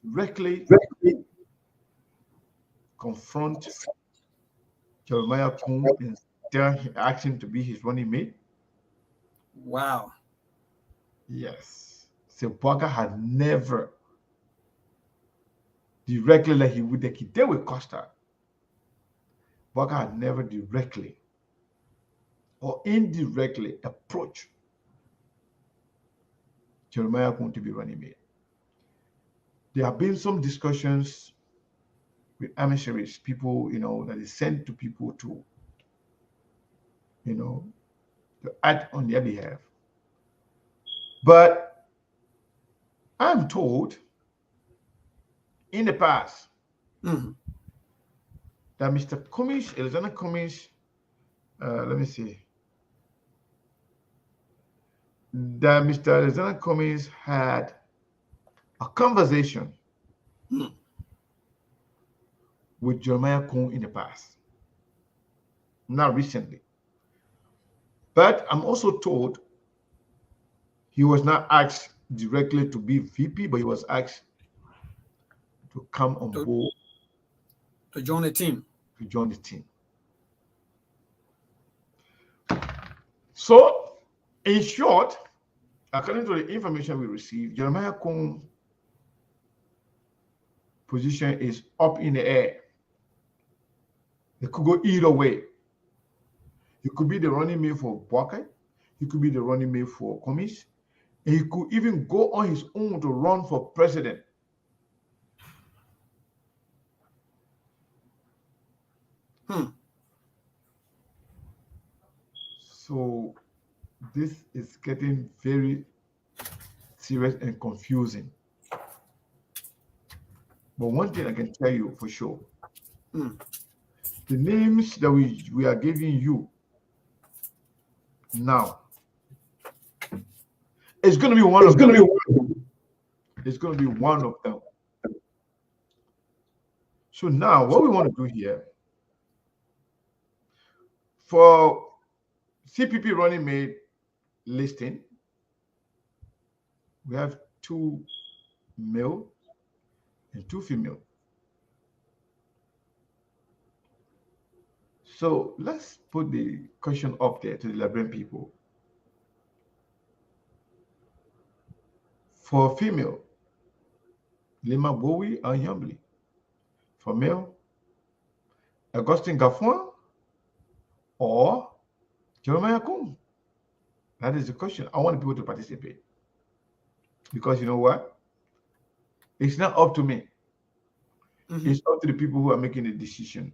directly confront Jeremiah Koung and ask him to be his running mate? Wow. Yes. So Bwaka had never directly like he did with Costa. Bwaka had never directly or indirectly approached Jeremiah Koung to be running mate. There have been some discussions with emissaries, people, that is sent to people to, you know, to act on their behalf. But I'm told in the past Mm-hmm. that Mr. Cummings, Alexander Cummings, let me see, that Mr. Alexander Cummings had a conversation Mm. with Jeremiah Koung in the past, not recently. But I'm also told he was not asked directly to be VP, but he was asked to come on To, board to join the team. to join the team. So, in short, according to the information we received, Jeremiah Koung's position is up in the air. It could go either way. He could be the running mate for Bwaka. He could be the running mate for Cummings. And he could even go on his own to run for president. Hmm. So this is getting very serious and confusing. But one thing I can tell you for sure, Mm. the names that we are giving you now, it's going to be one of them. It's going to be one of them. So now what we want to do here, for CPP running mate listing, we have 2 male and 2 female. So let's put the question up there to the Liberian people. For female, Gbowee and Ngafuan. For male, Gbowee and Ngafuan or Jeremiah Koung? That is the question. I want people to participate. Because you know what? It's not up to me. Mm-hmm. It's up to the people who are making the decision.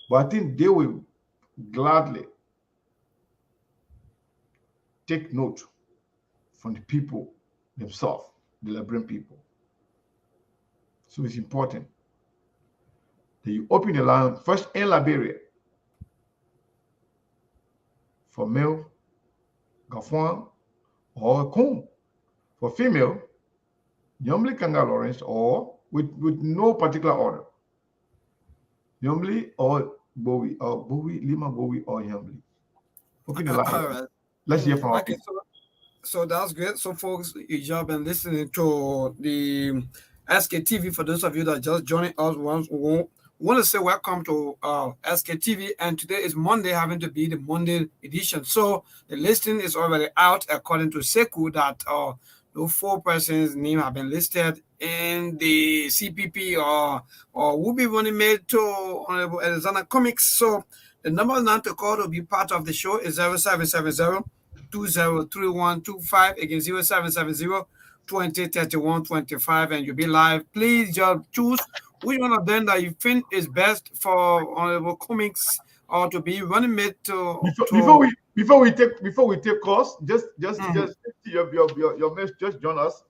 But I think they will gladly take note from the people themselves, the Liberian people. So it's important that you open the line first in Liberia for male, Ngafuan or Koung. For female, Nyomli Kanga Lawrence or with no particular order. Nyomli or Gbowee, Lima Gbowee or Nyomli. Open the line. All right. Let's hear from our Okay. people. So that's great. So, folks, you have been listening to the SKTV. For those of you that just joining us, want to say welcome to SKTV. And today is Monday, having to be the Monday edition. So the listing is already out, according to Seku, that those four persons' name have been listed in the CPP or will be running made to Honorable Alexander Comics. So the number now to call to be part of the show is 0770 203125, again 0770 203125, and you'll be live. Please just choose which one of them that you think is best for Honorable Comics or to be running mate before we take calls, just your mess, just join us.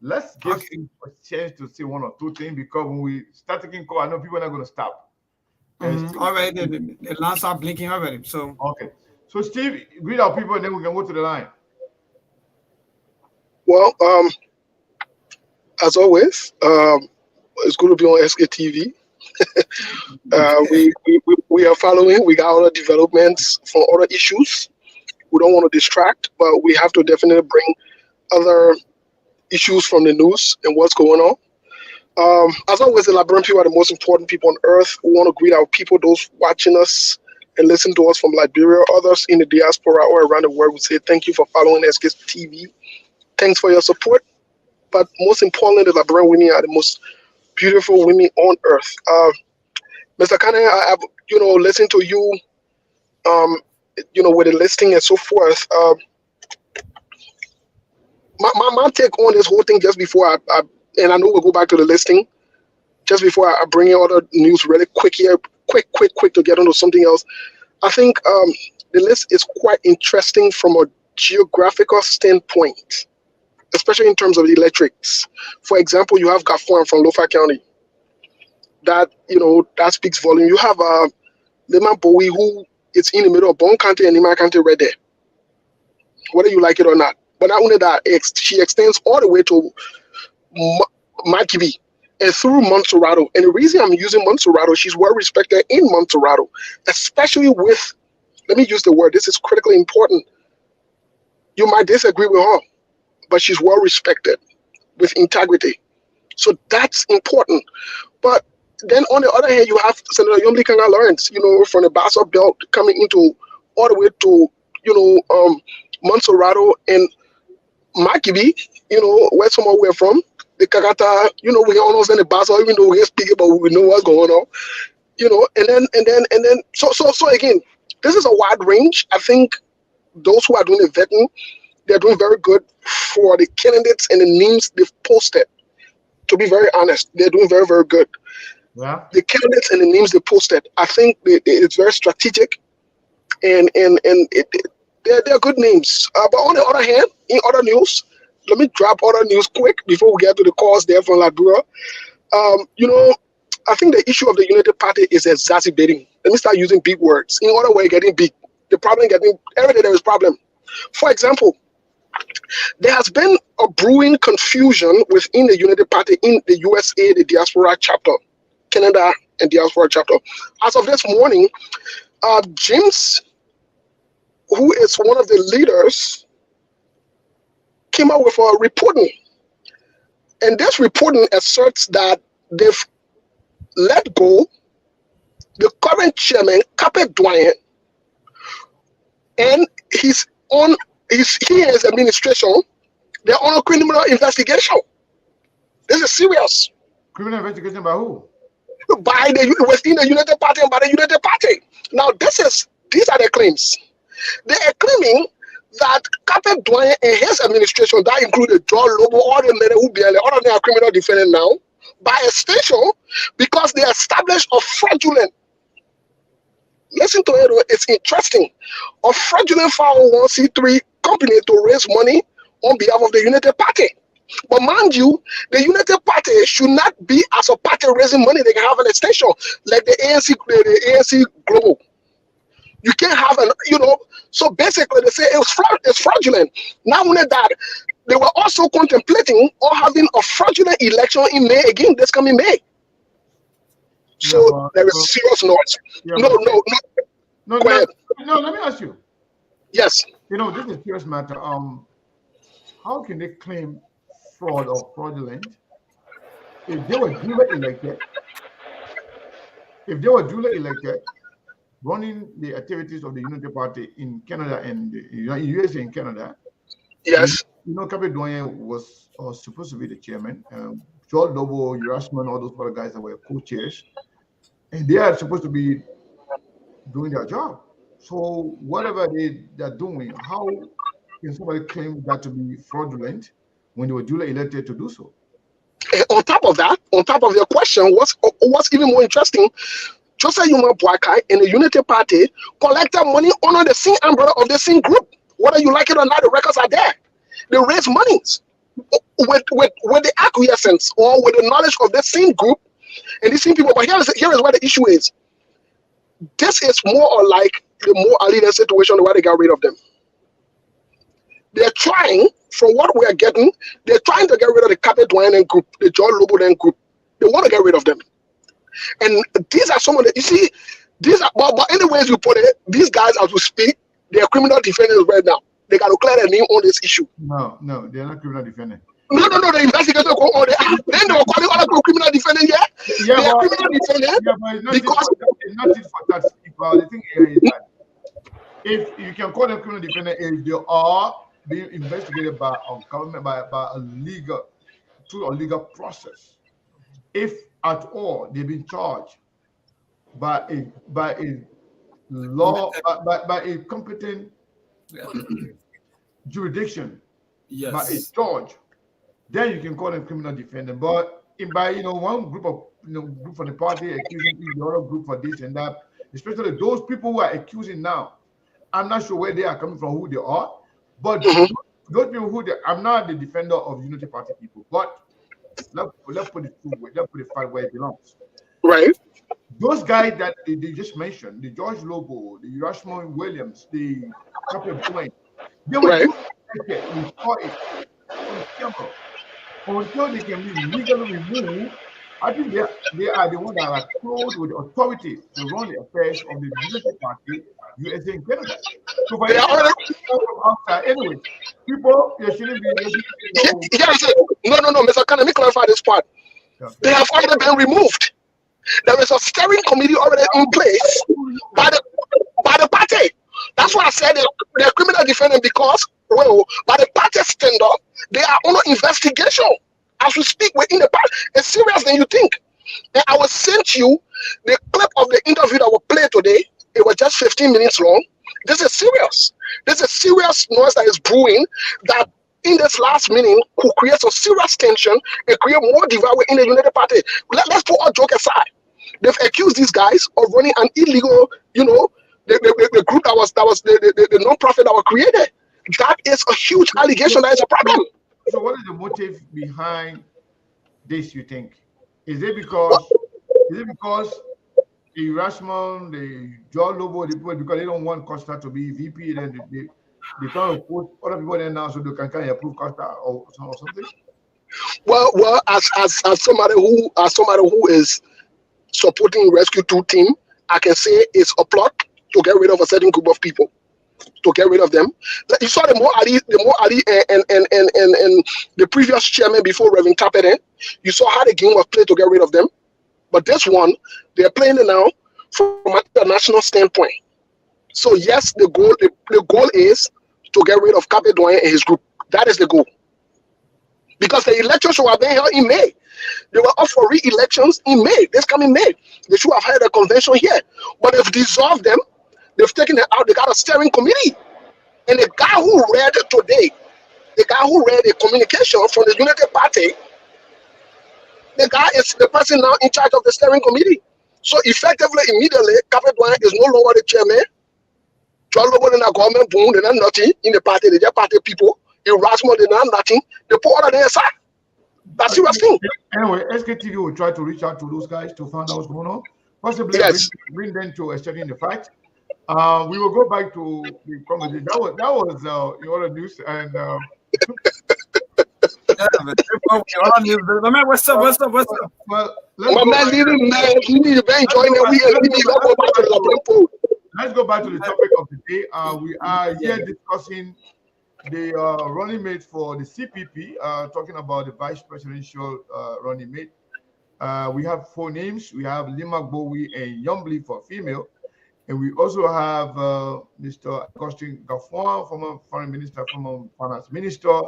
Let's give a chance to say one or two things, because when we start taking call, I know people are not going to stop. All right, the lamps are blinking already. So okay. So Steve, greet our people and then we can go to the line. Well, as always, it's going to be on SKTV. We are following. We got other developments for other issues. We don't want to distract, but we have to definitely bring other issues from the news and what's going on. As always, the Liberian people are the most important people on earth. We want to greet our people, those watching us and listen to us from Liberia, others in the diaspora or around the world. We say thank you for following SKTV. Thanks for your support. But most importantly, the Liberian women are the most beautiful women on earth. Mr. Kane, I've listened to you, with the listing and so forth. My take on this whole thing, just before I and I know we'll go back to the listing, just before I bring in other news really quick here, quick to get onto something else. I think the list is quite interesting from a geographical standpoint, especially in terms of the electrics. For example, you have Ngafuan from Lofa County. That speaks volume. You have Gbowee, who is in the middle of Bon County and Nima County right there, whether you like it or not. But not only that, she extends all the way to Makibi and through Montserrado. And the reason I'm using Montserrado, she's well respected in Montserrado, especially with, let me use the word, this is critically important. You might disagree with her, but she's well respected with integrity. So that's important. But then on the other hand, you have Senator Yomli Kanga Lawrence, from the Bassa Belt coming into all the way to, Montserrado and Makibi, where some of we're from. The Kagata, we all know in the Bassa, even though we speak about, we know what's going on, and then, so again, this is a wide range. I think those who are doing the vetting, they're doing very good for the candidates and the names they've posted. To be very honest, they're doing very, very good. Yeah. The candidates and the names they posted, I think it's very strategic, and they're good names. But on the other hand, in other news, let me drop other news quick before we get to the calls there from Liberia. I think the issue of the United Party is exacerbating. Let me start using big words. In other words, getting big. The problem every day there is problem. For example, there has been a brewing confusion within the United Party in the USA, the diaspora chapter, Canada and diaspora chapter. As of this morning, James, who is one of the leaders, came out with a reporting. And this reporting asserts that they've let go the current chairman, Capet Doyen, and he and his administration, they're on a criminal investigation. This is serious. Criminal investigation by who? Within the United Party and by the United Party. Now, these are the claims. They are claiming that Capet Doyen and his administration, that included John Lobo, all the men who all of them are criminal defendants now, by extension, because they established a fraudulent, listen to it, it's interesting, a fraudulent 501c3 company to raise money on behalf of the United Party. But mind you, the United Party should not be as a party raising money. They can have an extension like the ANC Global. You can't have so basically they say it's fraudulent. Not only that, they were also contemplating on having a fraudulent election in May, again, this coming May. So there is serious noise. No, Go ahead. No, let me ask you. Yes. This is a serious matter. how can they claim fraud or fraudulent if they were duly elected? If they were duly elected, running the activities of the Unity Party in Canada and in USA and Canada, Yes. Cape was supposed to be the chairman. George Lobo, Erasmus, all those other guys that were co-chairs, and they are supposed to be doing their job. So whatever they're doing, how can somebody claim that to be fraudulent when they were duly elected to do so? And on top of that, on top of your question, what's even more interesting, Joseph Yuma Boakai and the Unity Party collected money under the same umbrella of the same group. Whether you like it or not, the records are there. They raise monies with the acquiescence or with the knowledge of the same group and the same people. But here is where the issue is. This is more or like the more alien situation where they got rid of them. They're trying, from what we are getting, they're trying to get rid of the Cape Dwayne group, the John Loboden group. They want to get rid of them. And these are some of the, you see, these are, but anyways you put it, these guys as we speak, they are criminal defendants right now. They got to clear their name on this issue. No, they're not criminal defendants. No, the investigators go on there. Then they were calling other people criminal defendants, yeah? They are criminal defendants because... It's not just for that. Well, the thing here is that if you can call them criminal defendants, if they are being investigated by a government, by a legal, through a legal process, if at all they've been charged by a law, by a competent jurisdiction, Yes. by a judge, then you can call them criminal defendant. But by one group of group from the party accusing the other group for this and that, especially those people who are accusing now, I'm not sure where they are coming from, who they are, but those people who I'm not the defender of Unity Party people, but let's put it through, let's put it fight where it belongs. Right. Those guys that they just mentioned, the George Lobo, the Erasmus Williams, the Captain Koung, they were we saw it on camera. Until they can be legally removed, I think they are the ones that are clothed with authority to run the affairs of the Unity Party, USA and Canada. So for from outside, anyway, people they shouldn't be. No, Mr. Khan, let me clarify this part. Okay. They have already been removed. There is a steering committee already in place by the party. That's why I said they're criminal defendant because, well, by the party stand up, they are under investigation. As we speak, within the party, it's serious than you think. And I will send you the clip of the interview that will play today. It was just 15 minutes long. This is serious. This is serious noise that is brewing that in this last meeting could create some serious tension and create more divide within the United Party. Let's put all joke aside. They've accused these guys of running an illegal, the group that was the non-profit that was created. That is a huge allegation. That is a problem. So what is the motive behind this, you think? Is it because the Erasmus, the John Lobo, the people, because they don't want Costa to be VP, then they try to put other people there now so they can kind of approve Costa or something? Well, as somebody who is supporting Rescue 2 team, I can say it's a plot to get rid of a certain group of people, to get rid of them. You saw the Mo Ali and the previous chairman before Reverend Tapete. You saw how the game was played to get rid of them. But this one, they're playing it now from a national standpoint. So yes, the goal is to get rid of Cape Dwayne and his group. That is the goal. Because the elections were being held in May. They were up for re-elections in May. This coming May. They should have had a convention here. But they've dissolved them. They've taken it out. They got a steering committee. And the guy who read today, the guy who read a communication from the United Party, the guy is the person now in charge of the steering committee. So effectively, immediately, Cape Dwayne is no longer the chairman. John Lobo and the government, boom, they're not nothing in the party. They're just party people. Erasmus, they're not nothing. They put all of their aside. That's the serious thing. Anyway, SKTV will try to reach out to those guys to find out what's going on. Possibly bring them to a study in the fact. We will go back to the conversation. That was your other news and What's up? well, let's go back to the topic of the day. We are here discussing the running mate for the CPP, talking about the vice presidential running mate. We have 4 names. We have Gbowee and Ngafuan for female. And we also have Mr. Ngafuan, former foreign minister, former finance minister,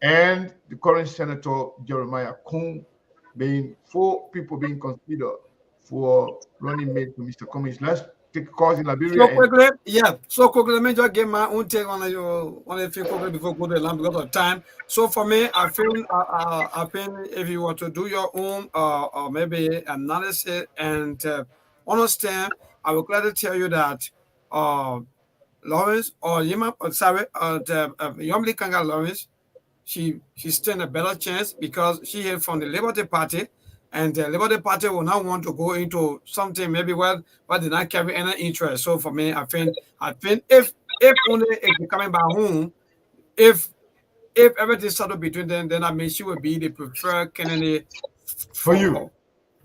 and the current senator, Jeremiah Koung, being 4 people being considered for running mate for Mr. Cummings. Let's take calls in Liberia. So quickly, yeah. So quickly, let me just give my own take on the few quickly before we go to the line because of time. So for me, I feel if you were to do your own or maybe analysis and understand, I will gladly tell you that Lawrence or Yima, sorry, Yomli Kanga Lawrence, she stand a better chance because she is from the Liberty Party, and the Liberty Party will not want to go into something maybe where did not carry any interest. So for me, I think if only if coming back home, if everything settled between them, then I mean she would be the preferred candidate for you.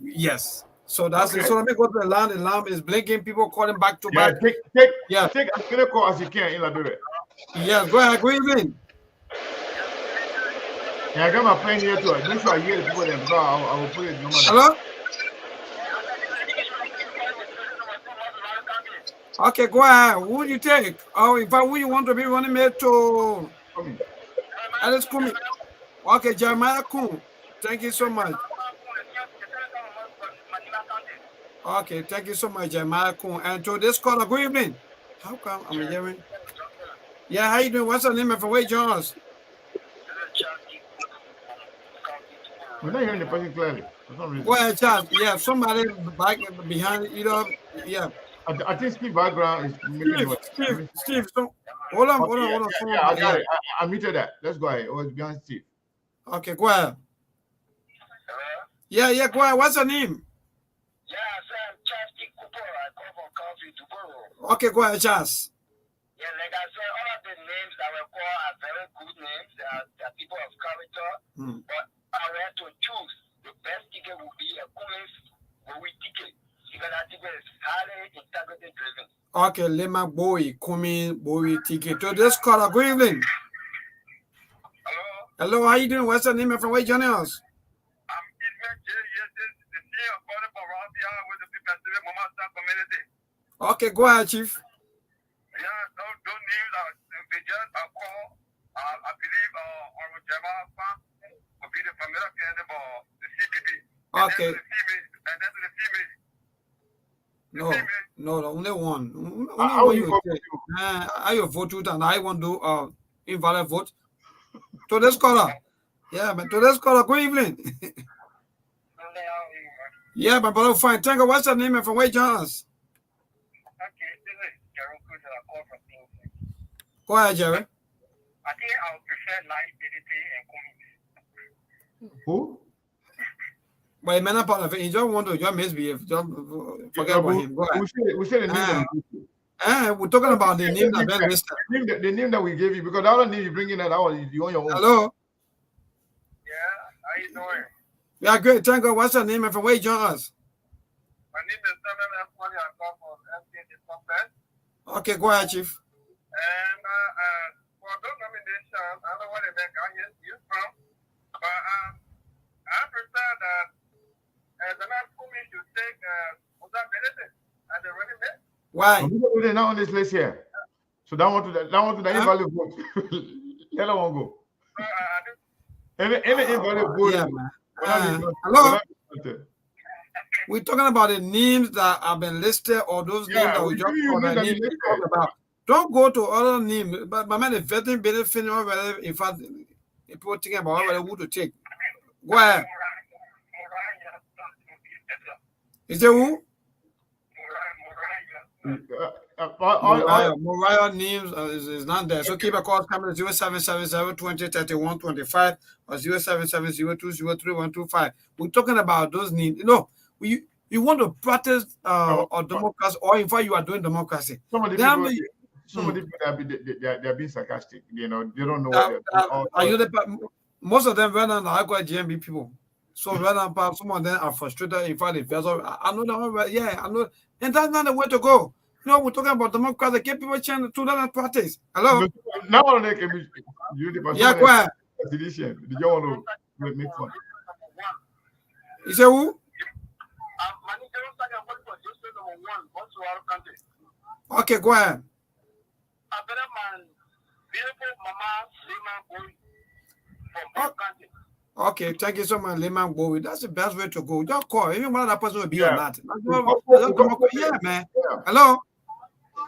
Yes. So that's Okay. it. So let me go to the line. The lamp is blinking. People calling back to Yeah, back. take as many calls as you can in Liberia. Yes, go ahead. Good evening. Yeah, I got my pen here too. Make sure I hear the people there because I will put it number. Hello? Okay, go ahead. Who would you take? Oh, in fact, who you want to be running mate to? Alice Kumi. Okay, Jeremiah Koung. Thank you so much. Okay, thank you so much, Jeremiah Koung. And to this caller, good evening. How come I'm hearing? Yeah, how you doing? What's your name and from where you join us? We're not hearing the person clearly. For some reason. Go ahead, Charles. Yeah, somebody back behind either. Yeah. I think Steve background is making noise. Steve. So, hold on. Yeah, I got it. I muted that. Let's go ahead. Oh, it's behind Steve. Okay, go ahead. Yeah, go ahead. What's your name? Okay, go ahead, Charles. Yeah, like I said, all of the names that were called are very good names. They are people of character. But I were to choose, the best ticket would be a Cummings Gbowee ticket. Because that ticket is highly integrity driven. Okay, Lema Gbowee, Cummings Gbowee ticket. To this caller, good evening. Hello, how you doing? What's your name and from where you joining us? I'm Ismail J. the CEO of Calling for Rabia with the people of the Mama community. Okay, go ahead, Chief. Yeah, those names are they just are called. I believe our Jama will be the familiar candidate for the CPP. Okay. And then to the female. No, only one. How Only you one vote? I vote to and I want to invalid vote. To this caller. Yeah, but to this caller, good evening. Yeah, my brother, fine. Thank you. What's your name and from where you join us? Go ahead, Jerry. I think I would prefer liability and community. Who? But man, part of it, you don't want to just misbehave. Don't forget about him. Go ahead. We said the name that we gave you. We're talking about the name that Ben listed. The name that we gave you because the other name you bring in that one you on your own. Hello. Yeah, how you doing? Yeah, great. Thank God. What's your name and from where you join us? My name is Samuel F. I come from FPN. Okay, go ahead, Chief. And for those nominations, I don't know what they make out here from, but I prefer that the man Cummings should take without benefit as a running mate. Why? They're not on this list here. So that one to the invalid vote. Let that one go. Any invalid vote. Yeah, man. Hello. We're talking about the names that have been listed or those names that we just talked about. Don't go to other names. But my man, the vetting benefit, in fact, people thinking about who to take. Go ahead. Is there who? Moriah names is not there. So keep a call coming to 0770 20 31 25 or 0770 203125. We're talking about those names. You know, you want to practice or democracy, or in fact, you are doing democracy. Some of the people they're being sarcastic. You know, they don't know most of them rather than GMB people. So rather than some of them are frustrated. In fact, I know that. Yeah, I know, and that's not the way to go. No, we're talking about democracy. Give people a chance to learn and practice. Hello? Now they can be you Yeah, go ahead. Did you want to make fun? You say who? Okay, go ahead. Okay, thank you so much, Lehman Gbowee. That's the best way to go. Just call. Even one other person will be on that. Yeah, man. Hello?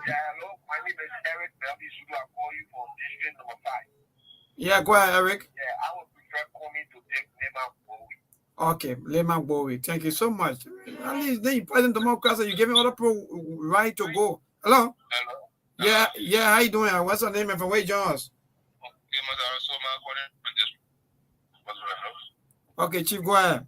Yeah, hello. My name is Eric Belby. Should I call you from district number 5? Yeah, go ahead, Eric. Yeah, I would prefer coming to take Lehman Gbowee. Okay, Lehman Gbowee. Thank you so much. At least then you present democracy, you giving other people right to go. Hello? Hello? Yeah, how you doing? What's your name and from where you join us? Okay, Chief, go ahead.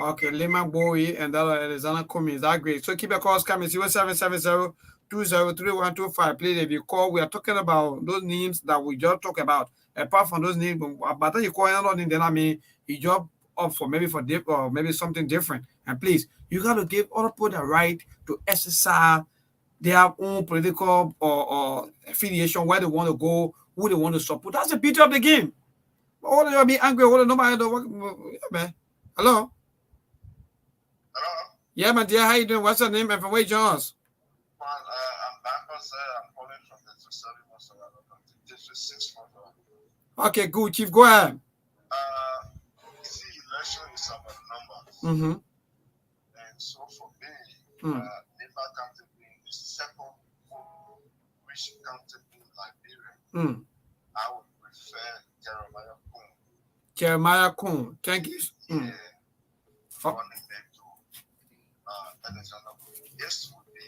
Okay, Lehman Gbowee and that Alexander Koung. Is that great? So keep your calls coming. 0770-203125. Please, if you call, we are talking about those names that we just talked about. Apart from those names, but then you call another name, then I mean, you job up for maybe or maybe something different. And please, you got to give other people the right to exercise their own political or affiliation, where they want to go, who they want to support. That's the beauty of the game. All of you be angry, all of nobody know what, man. Hello? Hello? Yeah, man, dear, how you doing? What's your name and from where you join us? I'm back on I'm calling from the District 6. Okay, good, Chief, go ahead. See, election is about numbers. Mm-hmm. And so for me, Never County being the second which county in Liberia, I would prefer Jeremiah Koung. Jeremiah Koung, thank you. Running back to Alexander. This would be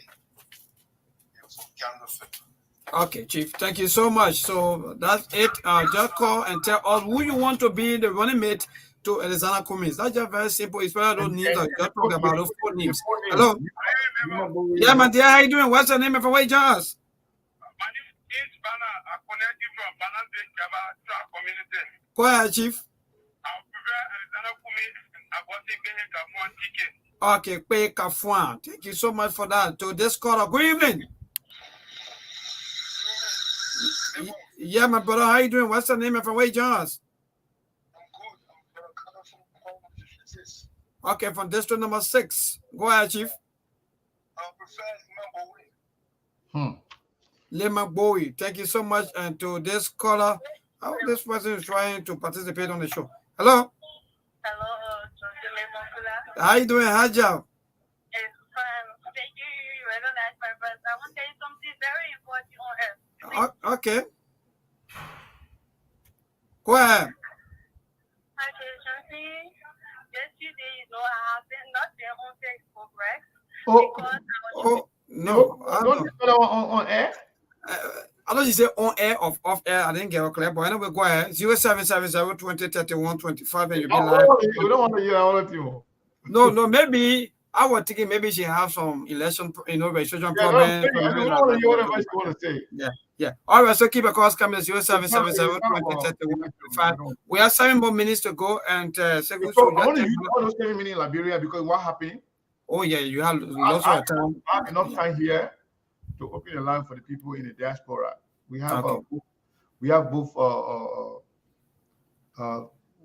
for Canada. Okay, Chief, thank you so much. So that's it. Just call and tell us who you want to be the running mate to Alexander Cummings. That's just very simple. It's one of those names that just talk about those 4 names. Hello? Yeah, man, dear, how you doing? What's your name and from where you join us? My name is Bana. I connect you from Banana community. Go ahead, Chief. I prefer Alexander Cummings. I want to get Ngafuan ticket. Okay, Gbowee and Ngafuan. Thank you so much for that. To this caller, good evening. Yeah, my brother, how you doing? What's your name and from where you join us? I'm good. I'm coming from District 6. Okay, from district number 6. Go ahead, Chief. I prefer Lehman Gbowee. Lehman Gbowee. Thank you so much. And to this caller, this person is trying to participate on the show. Hello? Hello, how you doing, Haja? It's fun. Thank you. You recognize my voice. I want to tell you something very important on earth. Okay. Go ahead. Okay, something. Yesterday, I have been not there on Facebook, right? No. Don't you put on air? I know you say on air or off air. I didn't get it clear, but anyway, go ahead. 0770-203125 and you'll be live. You don't want to hear all of you. No, maybe I was thinking maybe she have some election, registration problem. I don't want to hear whatever you want to say. Yeah. All right, so keep a call coming 0770-203125. We have 7 more minutes to go, and I want to use all those 7 minutes in Liberia because what happened? Oh yeah, you have lots of time. I have enough time here to open the line for the people in the diaspora. We have both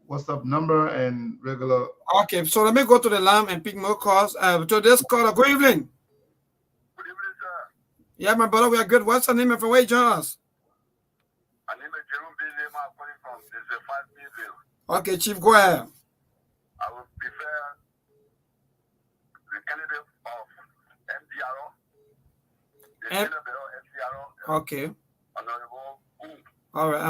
WhatsApp number and regular. Okay, so let me go to the line and pick more calls. To this caller, good evening. Good evening, sir. Yeah, my brother, we are good. What's your name and from where you join us? My name is Jerome B. Lema, calling from the 5 Okay, Chief, go ahead. I would prefer the candidate of MDRO. Okay. Honorable Koung. All right.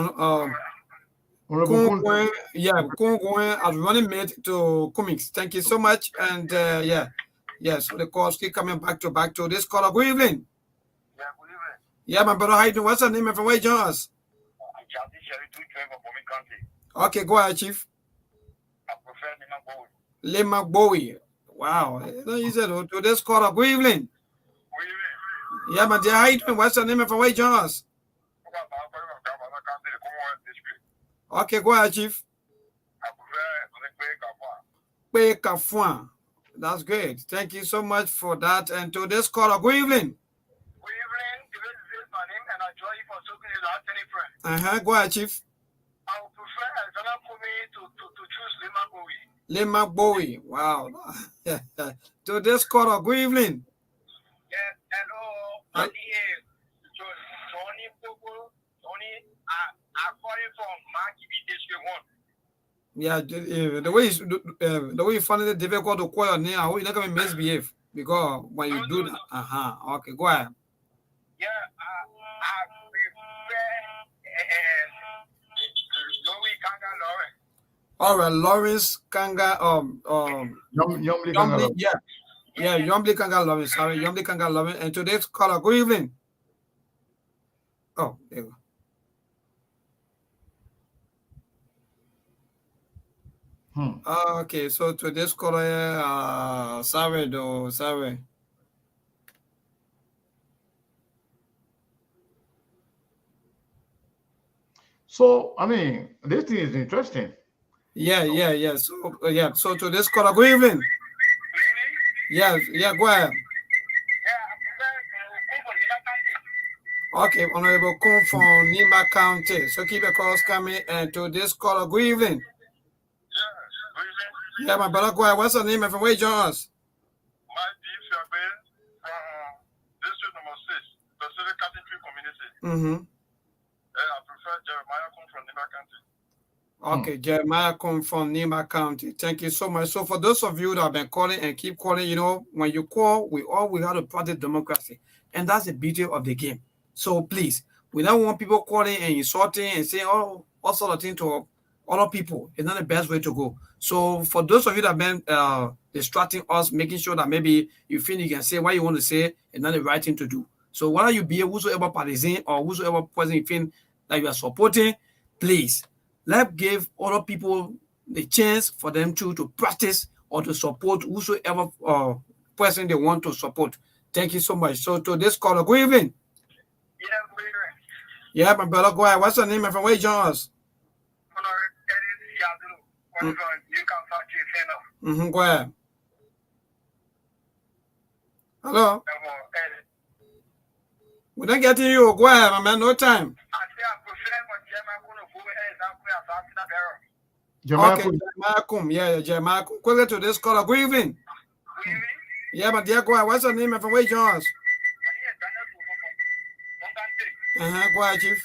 Koung as running mate to Cummings. Thank you so much. And yes, the calls keep coming back to this caller. Good evening. Yeah, good evening. Yeah, my brother, how you doing? What's your name and from where you join us? I'm Charlie Sherry, 212 of Bomi County. Okay, go ahead, Chief. I prefer Lehman Gbowee. Lehman Gbowee. Wow. You said to this caller. Good evening. Good evening. Yeah, my dear, how you doing? What's your name and from where you join us? Okay, go ahead, Chief. I prefer Gbowee and Ngafuan. That's great. Thank you so much for that. And to this caller, good evening. Good evening. This is my name, and I join you for talking without any friend. Go ahead, Chief. I would prefer Alexander Kumi to choose Lima Gbowee. Lima Gbowee. Wow. To this caller, good evening. Yes, hello. Tony Pogo, Tony, I'm calling from Makibi District 1. Yeah, the way you find it difficult to call your name, I hope you're not going to misbehave because when you do that, okay, go ahead. Yeah, I prefer Louis Kanga Lawrence. All right, Lawrence Kanga, Yombly Kanga. Yeah, Yombly Kanga Lawrence. Sorry, Yombly Kanga Lawrence. And today's caller, good evening. Oh, there you go. Okay, so today's caller, sorry. So, I mean, this thing is interesting. Yeah. So today's caller, good evening. Yeah, go ahead. Okay, Honorable Koung from Nima County. So keep your calls coming. And to this caller, good evening. Yeah, my brother, go ahead. What's your name and from where you join us? My name is from District number 6, Pacific Catholic Community. I prefer Jeremiah Koung from Nima County. Okay, Jeremiah Koung from Nima County. Thank you so much. So for those of you that have been calling and keep calling, when you call, we have to practice democracy. And that's the beauty of the game. So please, we don't want people calling and insulting and saying all sort of things to other people. It's not the best way to go. So for those of you that have been distracting us, making sure that maybe you feel you can say what you want to say, it's not the right thing to do. So whether you be whosoever partisan or whosoever person you feel that you are supporting, please, let's give other people the chance for them to practice or to support whosoever person they want to support. Thank you so much. So to this caller, good evening. Yeah, my brother, go ahead. What's your name and from where you join us? Go ahead. Hello? We're not getting you. Go ahead, my man. No time. Okay, Jeremiah Koung. Yeah, Jeremiah Koung. Quickly to this caller. Good evening. Yeah, but dear, go ahead. What's your name and from where you join us? Go ahead, Chief.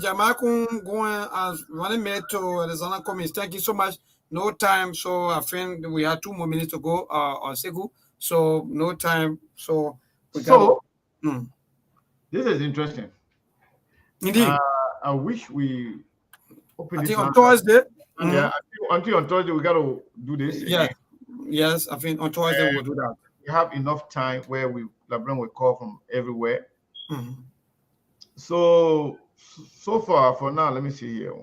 Jeremiah Koung going as running mate to Arizona Commies. Thank you so much. No time, so I think we have 2 more minutes to go on Segu. So no time. So we this is interesting. Indeed. I wish we open I this think on Thursday. Yeah, until on Thursday we got to do this. Yeah. Yes, I think on Thursday we'll do that. We have enough time where Liberian will call from everywhere. So far, for now, let me see here.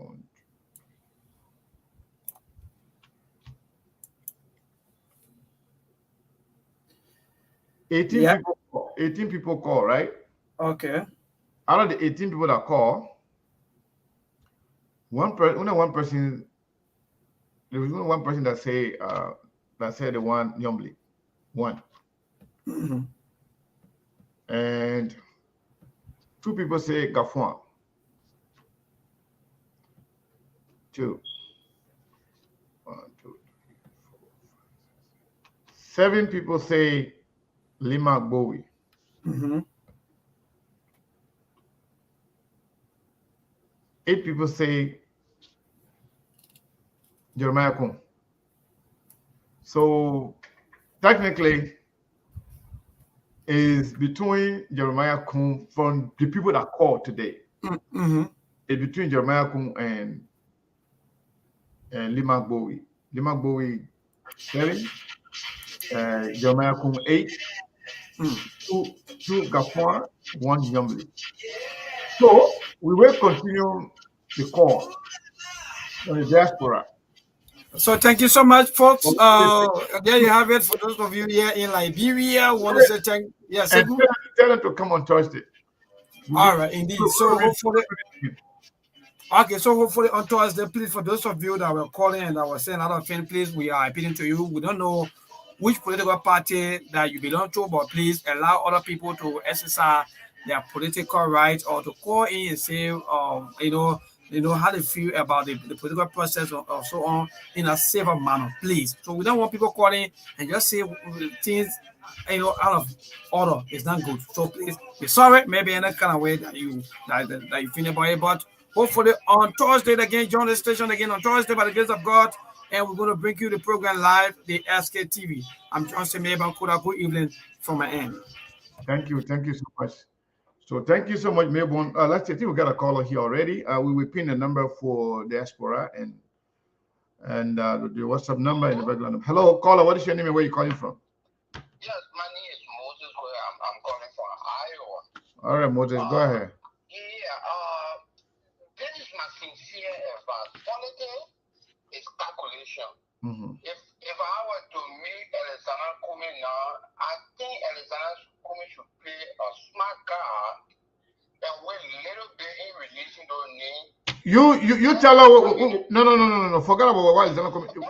18 people call, right? Okay. Out of the 18 people that call, only one person. There was only one person that said the one Yombly, one, and 2 people say Ngafuan. 2. 1, 2, 3, 4, 5, 6. 7 people say Lima Gbowee. 8 people say Jeremiah Koung. So technically, is between Jeremiah Koung from the people that called today. It's between Jeremiah Koung and Lima Gbowee. Lima Gbowee 7, Jeremiah Koung 8, 2 Ngafuan, 1 Yombly. So we will continue the call on the diaspora. So thank you so much, folks. There you have it for those of you here in Liberia. Want to say thank yes. And tell them to come on Thursday. All right, indeed. So hopefully, Okay, so hopefully on Thursday, please, for those of you that were calling and that were saying a lot of things, please, we are appealing to you. We don't know which political party that you belong to, but please allow other people to exercise their political rights or to call in and say, how they feel about the political process or so on in a safer manner, please. So we don't want people calling and just say things, out of order. It's not good. So please, we're sorry, maybe in that kind of way that you feel about it, but hopefully on Thursday again, join the station again on Thursday by the grace of God, and we're going to bring you the program live, the SKTV. I'm Johnson Mayban Kuda. Good evening from my end. Thank you so much. So thank you so much, Melbourne. Let's see, I think we got a caller here already. We will pin the number for diaspora and the WhatsApp number and the regular number. Hello, caller. What is your name and where are you calling from? Yes, my name is Moses, where I'm calling from Iowa. All right, Moses, go ahead. This is my sincere advice. Politics is calculation. If I were to meet Alexander Koung now, I think Alexander Koung should pay a smart guy and wait a little bit in releasing those names. You tell her. No. Forget about what Alexander Koung. Okay.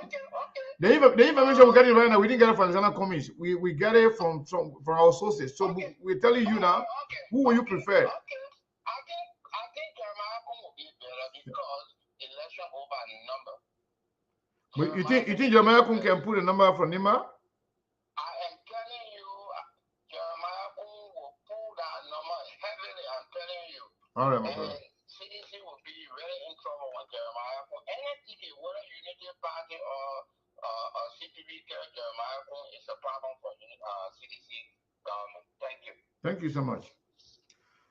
The information we're getting right now, we didn't get it from Alexander Koung. We get it from our sources. So we're telling you now. Who will you prefer? Okay. I think Jeremiah Koung will be better because election over number. But you think Jeremiah Koung can put a number from Nima? I am telling you, Jeremiah Koung will pull that number heavily. I'm telling you. All right, my brother. CDC will be really in trouble with Jeremiah Koung. Any ticket, whether Unity Party or CPP, Jeremiah Koung is a problem for CDC government. Thank you. Thank you so much.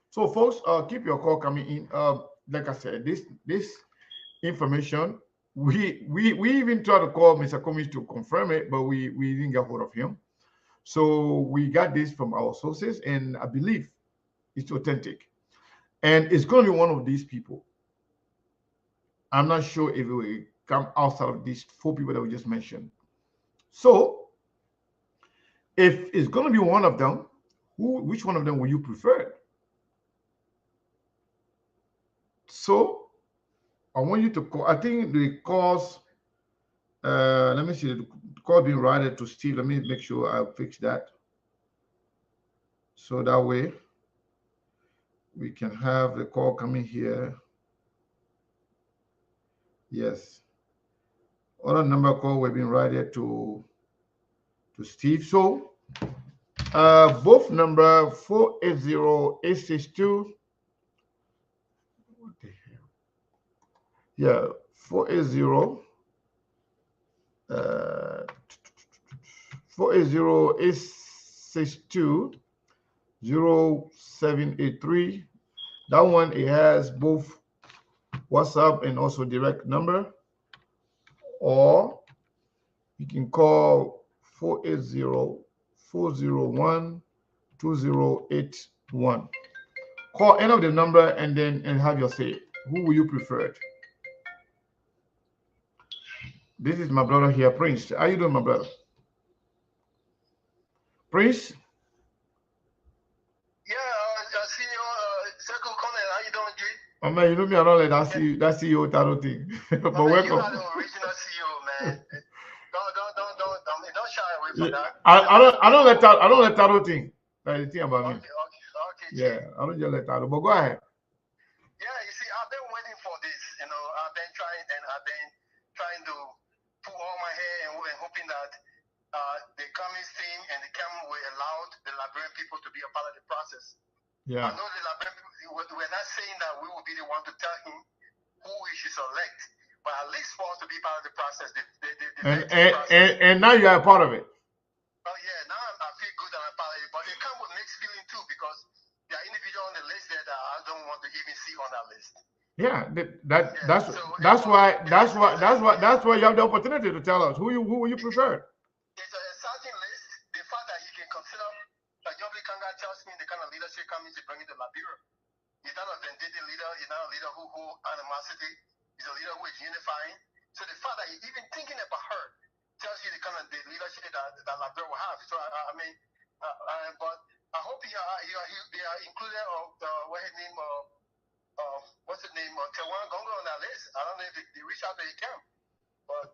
So, folks, keep your call coming in. Like I said, this information, we even tried to call Mr. Cummings to confirm it, but we didn't get hold of him. So we got this from our sources, and I believe it's authentic. And it's going to be one of these people. I'm not sure if it will come outside of these 4 people that we just mentioned. So, if it's going to be one of them, which one of them will you prefer? So, I want you to call. I think the calls, let me see, the call being routed to Steve. Let me make sure I fix that. So that way, we can have the call coming here. Yes. Other number call will be routed to Steve. So, both number 480-862. What the hell? Yeah, 480. 480-862-0783. That one, it has both WhatsApp and also direct number. Or you can call 480-401-2081. Call any of the number and have your say. Who will you prefer? This is my brother here, Prince. How you doing, my brother? Prince? Yeah, I see you. Second comment. How you doing, G? Oh man, you know me, I don't let that CEO Taro thing. But welcome. You are the original CEO, man. Don't shy away from that. I don't let Taro think. That's the thing about me. Okay. Yeah, I don't just let Taro. But go ahead. Yeah, you see, I've been waiting for this. I've been trying to pull all my hair and hoping that the Cummings team and the Cam will allow the Liberian people to be a part of the process. Yeah. I know the Liberian people, we're not saying that we will be the one to tell him who we should select, but at least for us to be part of the process. And now you are a part of it. Oh yeah, now I feel good that I'm part of it, but it comes with mixed feeling too because there are individuals on the list that I don't want to even see on that list. Yeah, that's why you have the opportunity to tell us who you prefer. It's a exciting list. The fact that he can consider Gbowee Kanga tells me the kind of leadership coming to bring to Liberia. He's not a vindictive leader. He's not a leader who animosity. He's a leader who is unifying. So the fact that he's even thinking about her tells you the kind of the leadership that Liberia will have. So but I hope they are included of what's his name? What's what's the name? Tewan Gongo on that list. I don't know if they reach out to him, but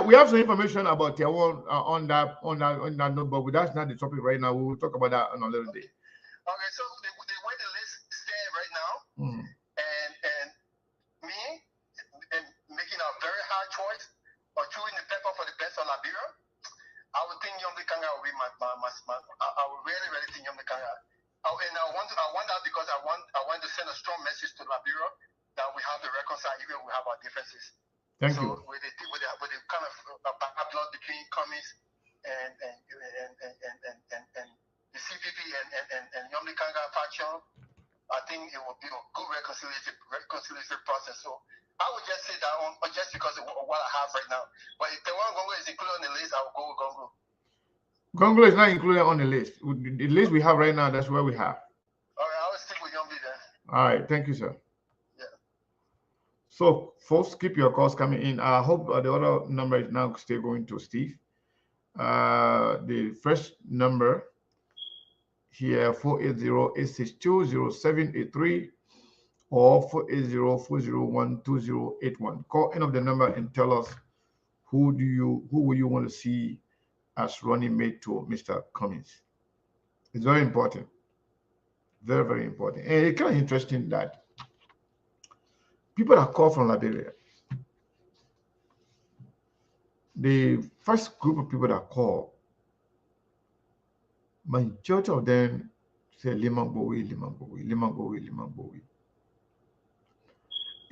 we have some information about Tiawan on that note, but that's not the topic right now. We will talk about that on a little day. Okay, so the way the list stand right now, and me and making a very hard choice or chewing the pepper for the best of Liberia, I would think Yomli Kanga would be my I would really think Yomli Kanga. And I want that because I want to send a strong message to Liberia that we have to reconcile even we have our differences. Thank you. So with the kind of blood between Cummings and the CPP and Yomli Kanga faction, I think it will be a good reconciliation process. So I would just say that on just because of what I have right now. But if the one Gongo is included on the list, I will go with Gongo. Gongo is not included on the list. The list we have right now, that's where we have. All right, I will stick with Yombi then. All right, thank you, sir. Yeah. So, folks, keep your calls coming in. I hope the other number is now still going to Steve. The first number here, 480-862-0783 or 480-401-2081. Call any of the number and tell us who will you want to see as running mate to Mr. Cummings. It's very important. Very, very important. And it's kind of interesting that people that call from Liberia, the first group of people that call, majority of them say Gbowee.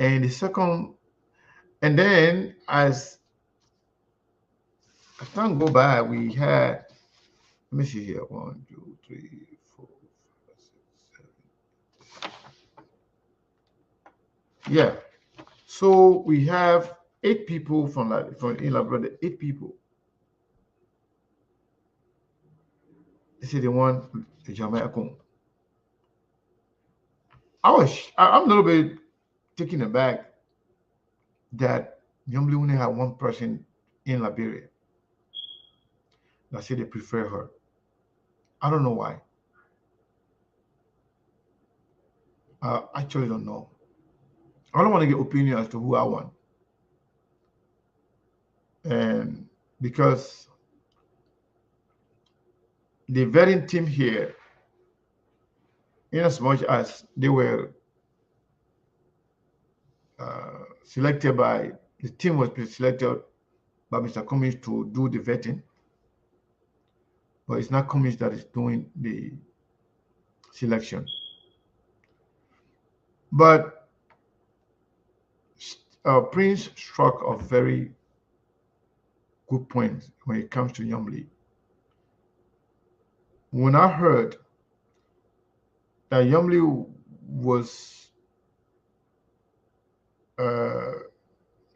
And the second, and then as time go by, we had, let me see here, 1, 2, 3, 4, 5, 6, 7. Yeah. So we have 8 people from in Liberia, 8 people. They say they want the Jamaica Koung. I'm a little bit taken aback that Yomli only had one person in Liberia that said they prefer her. I don't know why. I actually don't know. I don't want to get opinion as to who I want. And because the vetting team here, in as much as they were selected by, the team was selected by Mr. Cummings to do the vetting, but it's not Cummings that is doing the selection. But Prince struck a very good point when it comes to Yomli. When I heard that Yomli was that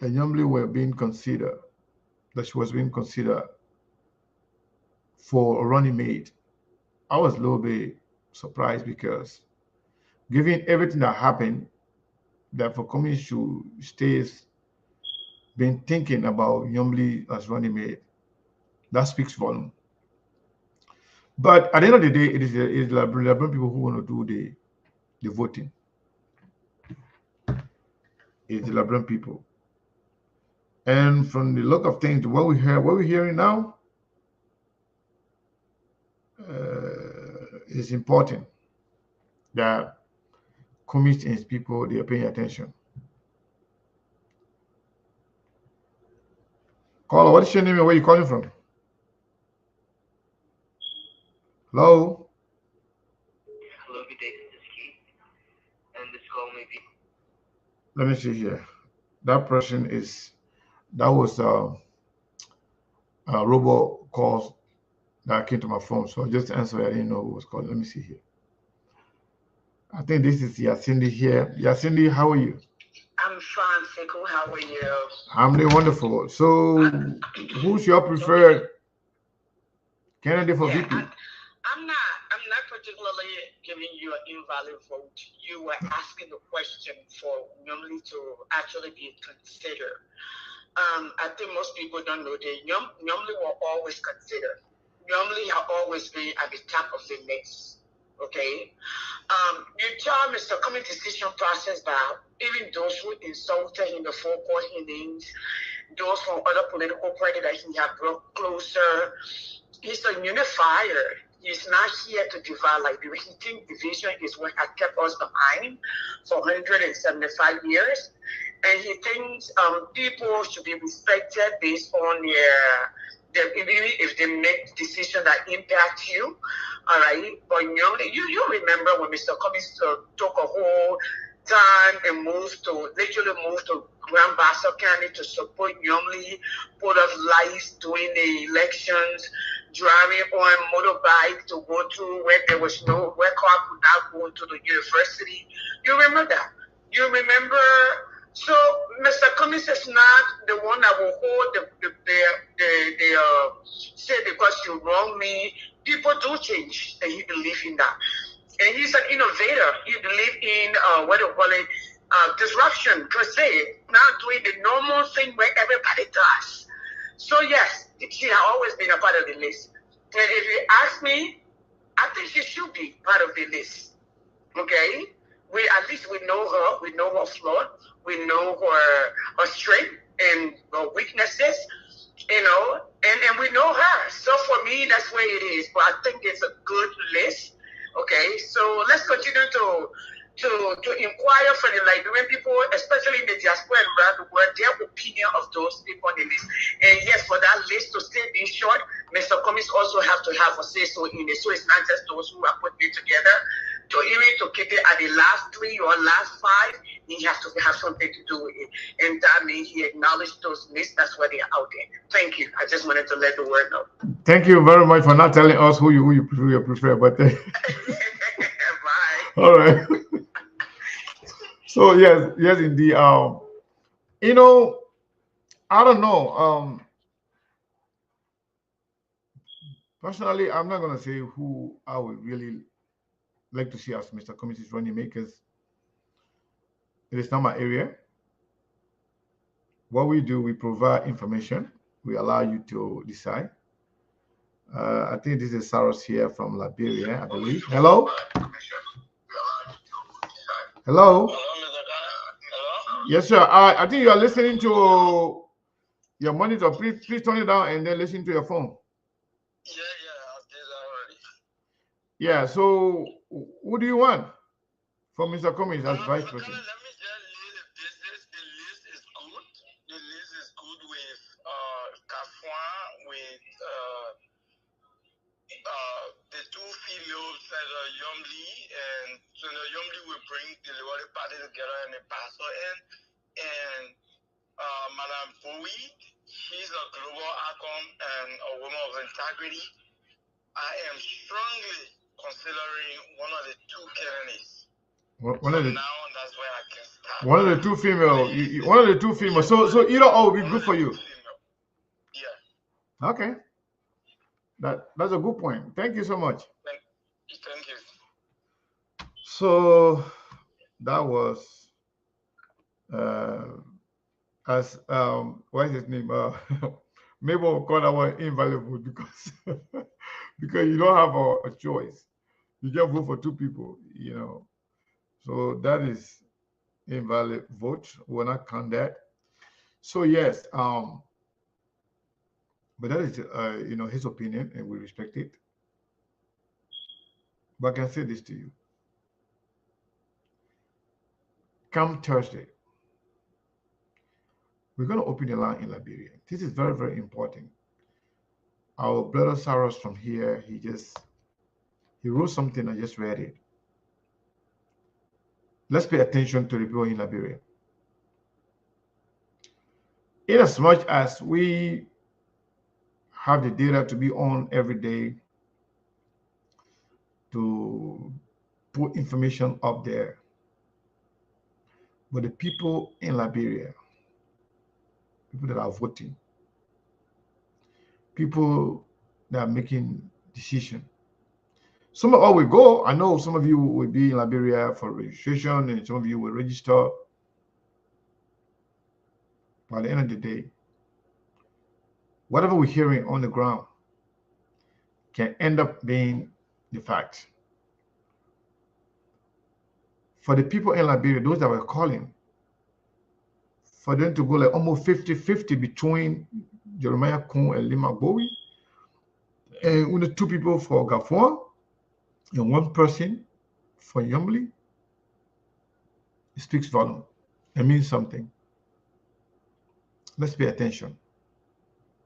Yomli were being considered, that she was being considered for a running mate, I was a little bit surprised because given everything that happened, that for Cummings to stay been thinking about Yomli as running mate, that speaks volume. But at the end of the day, it is Liberian people who want to do the voting. It's the Liberian people. And from the look of things, what we're hearing now is important that Cummings and his people, they are paying attention. Caller, what is your name and where are you calling from? Hello? Hello, good day. This is Keith. And this call may be. Let me see here. That person that was a robo call that came to my phone. So I just answered. I didn't know who was calling. Let me see here. I think this is Yacindi here. Yacindi, how are you? I'm fine, Sekou. How are you? I'm doing wonderful. So who's your preferred candidate for VP? I'm not particularly giving you an invalid vote. You were asking the question for Yomli to actually be considered. I think most people don't know that Yomli will always consider. Yomli have always been at the top of the list. Okay? You tell Mr. Cummings' decision process that even those who insulted in the four-court hearings, those from other political parties that he had brought closer, he's a unifier. He's not here to divide Liberia. He thinks division is what has kept us behind for 175 years. And he thinks people should be respected based on their even if they make decisions that impact you. All right. But you remember when Mr. Cummings took a whole time and literally moved to Grand Bassa County to support Yumli, put up lights during the elections, driving on motorbike to go to where there was where car could not go into the university. You remember that? You remember? So Mr. Cummings is not the one that will hold say because you wrong me. People do change, and he believes in that. And he's an innovator. He believes in what do you call it? Disruption per se, not doing the normal thing where everybody does. So yes, she has always been a part of the list. And if you ask me, I think she should be part of the list. Okay? At least we know her. We know her flaw. We know her strength and her weaknesses. You know, and we know her. So for me, that's where it is. But I think it's a good list. Okay, so let's continue to inquire from the Liberian people, especially in the diaspora and around the world, their opinion of those people on the list. And yes, for that list to stay being short, Mr. Cummings also have to have a say so in it. So it's not just those who are putting it together. To even to keep it at the last 3 or last 5, he has to have something to do with it. And that means he acknowledged those lists. That's why they're out there. Thank you. I just wanted to let the word know. Thank you very much for not telling us who you prefer, but Bye. All right. So yes, indeed. You know, I don't know. Personally, I'm not gonna say who I would really like to see as Mr. Cummings' running makers. It is not my area. What we do, we provide information. We allow you to decide. I think this is Saros here from Liberia, I believe. Hello? Hello? Yes, sir. I think you are listening to your monitor. Please turn it down and then listen to your phone. Yeah, I did already. Yeah, so who do you want from Mr. Cummings as vice president? Let me just leave the business. The list is good. The list is good with Ngafuan, with the two females, Senator Yumli, and Senator Yumli will bring the Liberal Party together in the pastor and Madame Gbowee, she's a global icon and a woman of integrity. I am strongly considering one of the two candidates. One of the, now that's where I can start. One of the two female. One of the two female. So either or will be good for you. Yeah. Okay. That's a good point. Thank you so much. Thank you. So that was what is his name? Mabel called that one invaluable because because you don't have a choice. You just vote for two people, you know. So that is invalid vote. We're not count that. So yes, but that is you know, his opinion and we respect it. But I can say this to you. Come Thursday, we're going to open the line in Liberia. This is very, very important. Our brother Saros from here, he wrote something. I just read it. Let's pay attention to the people in Liberia. In as much as we have the data to be on every day to put information up there, but the people in Liberia, people that are voting, people that are making decisions. Some of all will go. I know some of you will be in Liberia for registration and some of you will register. By the end of the day, whatever we're hearing on the ground can end up being the fact. for the people in Liberia, those that were calling, for them to go like almost 50-50 between Jeremiah Koung and Gbowee, and with the 2 people for Ngafuan and 1 person for Yumli, it speaks volume. It means something. Let's pay attention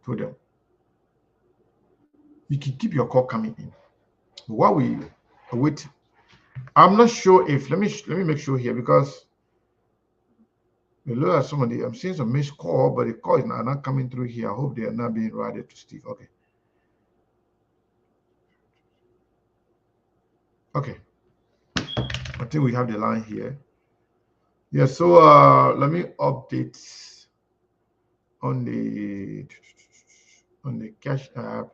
to them. You can keep your call coming in. While we wait, I'm not sure if let me make sure here, because we look at somebody. I'm seeing some missed call, but the call is not coming through here. I hope they are not being routed to Steve. Okay. Okay. I think we have the line here. Yeah, so let me update on the Cash App.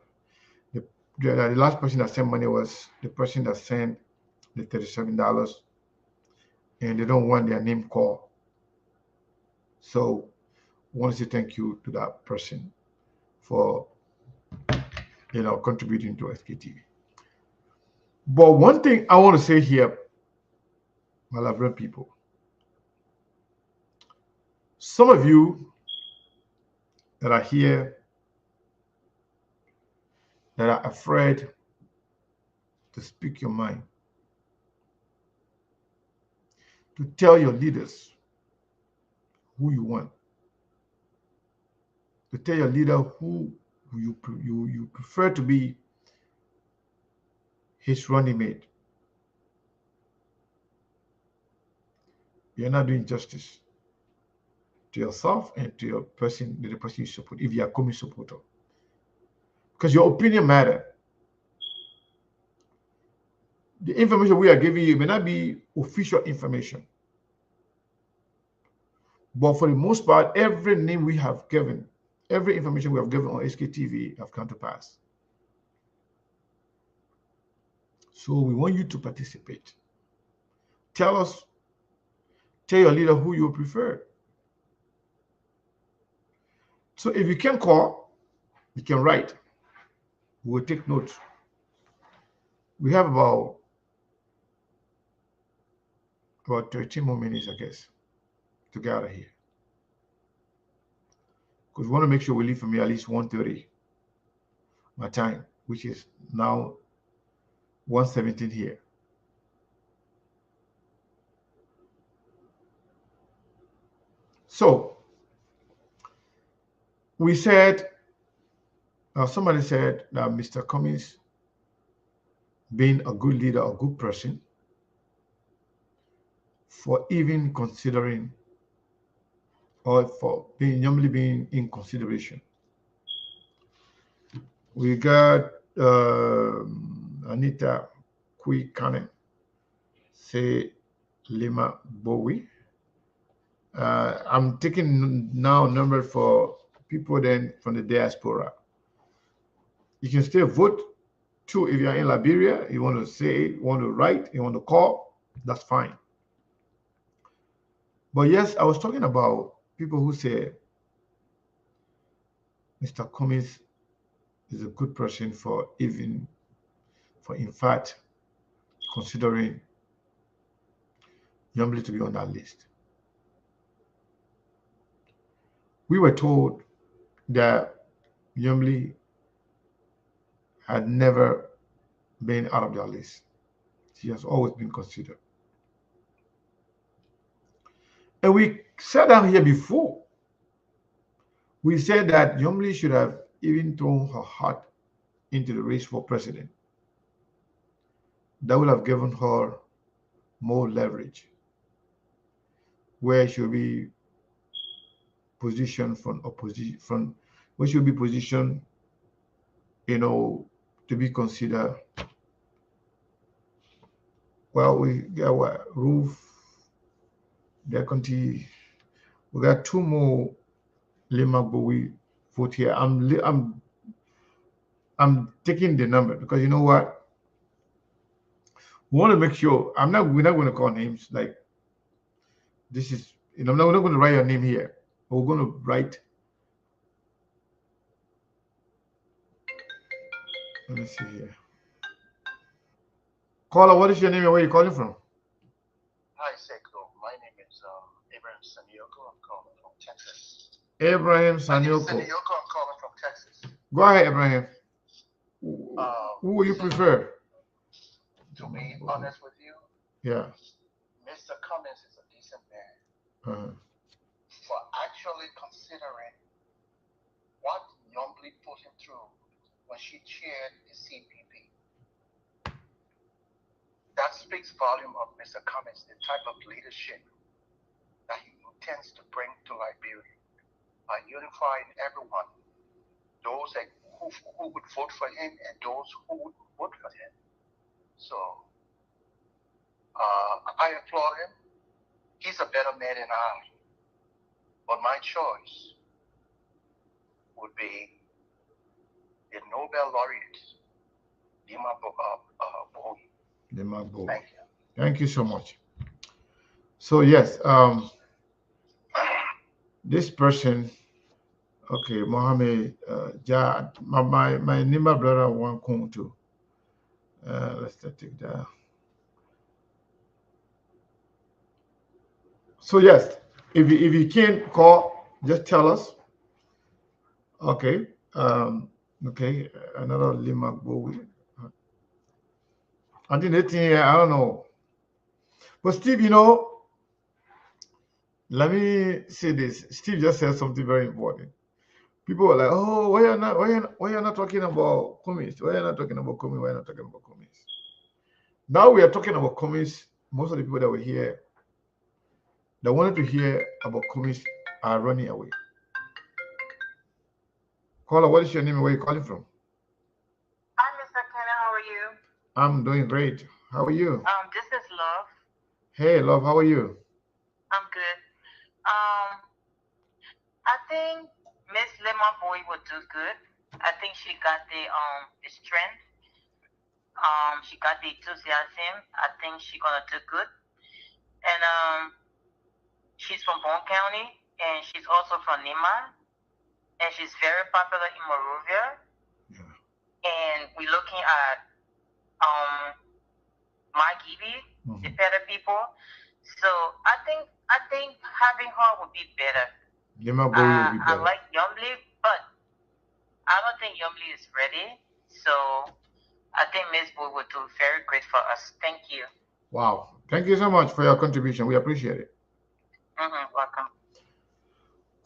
The last person that sent money was the person that sent the $37, and they don't want their name called. So I want to say thank you to that person for contributing to SKTV. But one thing I want to say here, my Liberian people, some of you that are here that are afraid to speak your mind, to tell your leaders who you want, to tell your leader who you prefer to be his running mate. You're not doing justice to yourself and to the person you support, if you are a Koung supporter. Because your opinion matters. The information we are giving you may not be official information. But for the most part, every name we have given, every information we have given on SKTV have come to pass. So we want you to participate. Tell your leader who you prefer. So if you can call, you can write. We will take notes. We have about 13 more minutes, I guess, to get out of here. Because we want to make sure we leave from here at least 1:30 my time, which is now 1:17 here. So we said, somebody said that Mr. Cummings being a good leader, a good person, for even considering, or for normally being in consideration. We got Anita Kui-Kanen, say Lima Gbowee. I'm taking now number for people then from the diaspora. You can still vote too if you're in Liberia. You want to say, you want to write, you want to call, that's fine. But yes, I was talking about people who say Mr. Cummings is a good person for in fact considering Yumli to be on that list. We were told that Yumli had never been out of their list. She has always been considered. And we said that here before. We said that Yumli should have even thrown her heart into the race for president. That would have given her more leverage, where she'll be positioned from opposition, where she'll be positioned, to be considered. Well, we got what? Roof, Deputy. We got 2 more Lima Gbowee vote here. I'm taking the number because you know what? We want to make sure we're not going to call names like this is, we're not going to write your name here. We're going to write. Let me see here. Caller, what is your name and where are you calling from? Hi, Seiko. My name is Abraham Sanioko. I'm calling from Texas. Abraham My name is Sanioko. Sanioko. I'm calling from Texas. Go ahead, Abraham. Who will you prefer? To be honest with you, Yeah. Mr. Cummins is a decent man for actually considering what Youngly put him through when she chaired the CPP. That speaks volume of Mr. Cummins, the type of leadership that he intends to bring to Liberia by unifying everyone, those who would vote for him and those who would vote for him. So I applaud him. He's a better man than I. But my choice would be the Nobel laureate, Gbowee. Thank you. Thank you so much. So yes, this person, okay, Mohammed, my neighbor brother one Koung too. Let's take that. So yes, if you can't call, just tell us. Okay. Okay. Another Lima Gbowee. I think I don't know. But Steve, let me say this. Steve just said something very important. People were like, "Oh, why you're not talking about communists? Why you're not talking about communists? Why you're not talking about communists?" Now we are talking about communists. Most of the people that were here that wanted to hear about communists are running away. Caller, what is your name and where are you calling from? Hi, Mr. Kenna. How are you? I'm doing great. How are you? This is Love. Hey, Love. How are you? I'm good. I think Miss Lemon Boy would do good. I think she got the strength. She got the enthusiasm. I think she's gonna do good. And she's from Bone County, and she's also from Nima, and she's very popular in Monrovia. Yeah. And we're looking at my Gbowee, the better people. So I think having her would be better. I like Youngly, but I don't think Youngly is ready. So I think Miss Boy would do very great for us. Thank you. Wow. Thank you so much for your contribution. We appreciate it. Welcome.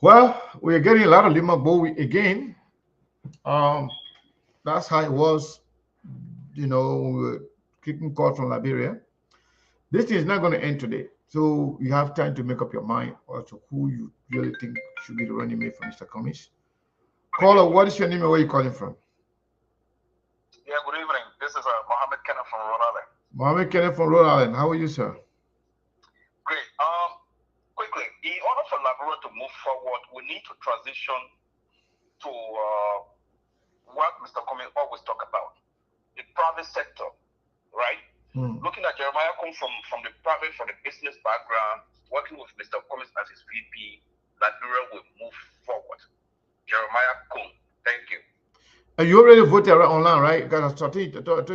Well, we're getting a lot of Lima Gbowee again. That's how it was, we were kicking calls from Liberia. This thing is not going to end today. So you have time to make up your mind as to who you really think should be the running mate for Mr. Cummins. Caller, what is your name and where are you calling from? Yeah, good evening. This is Mohammed Kenneth from Rhode Island. Mohammed Kenneth from Rhode Island. How are you, sir? Great. Quickly, in order for Liberia to move forward, we need to transition to what Mr. Cummings always talk about, the private sector, right? Looking at Jeremiah Koung from the private, from the business background, working with Mr. Cummings as his VP, Liberia will move forward. Jeremiah Koung, thank you. And you already voted online, right? Because I told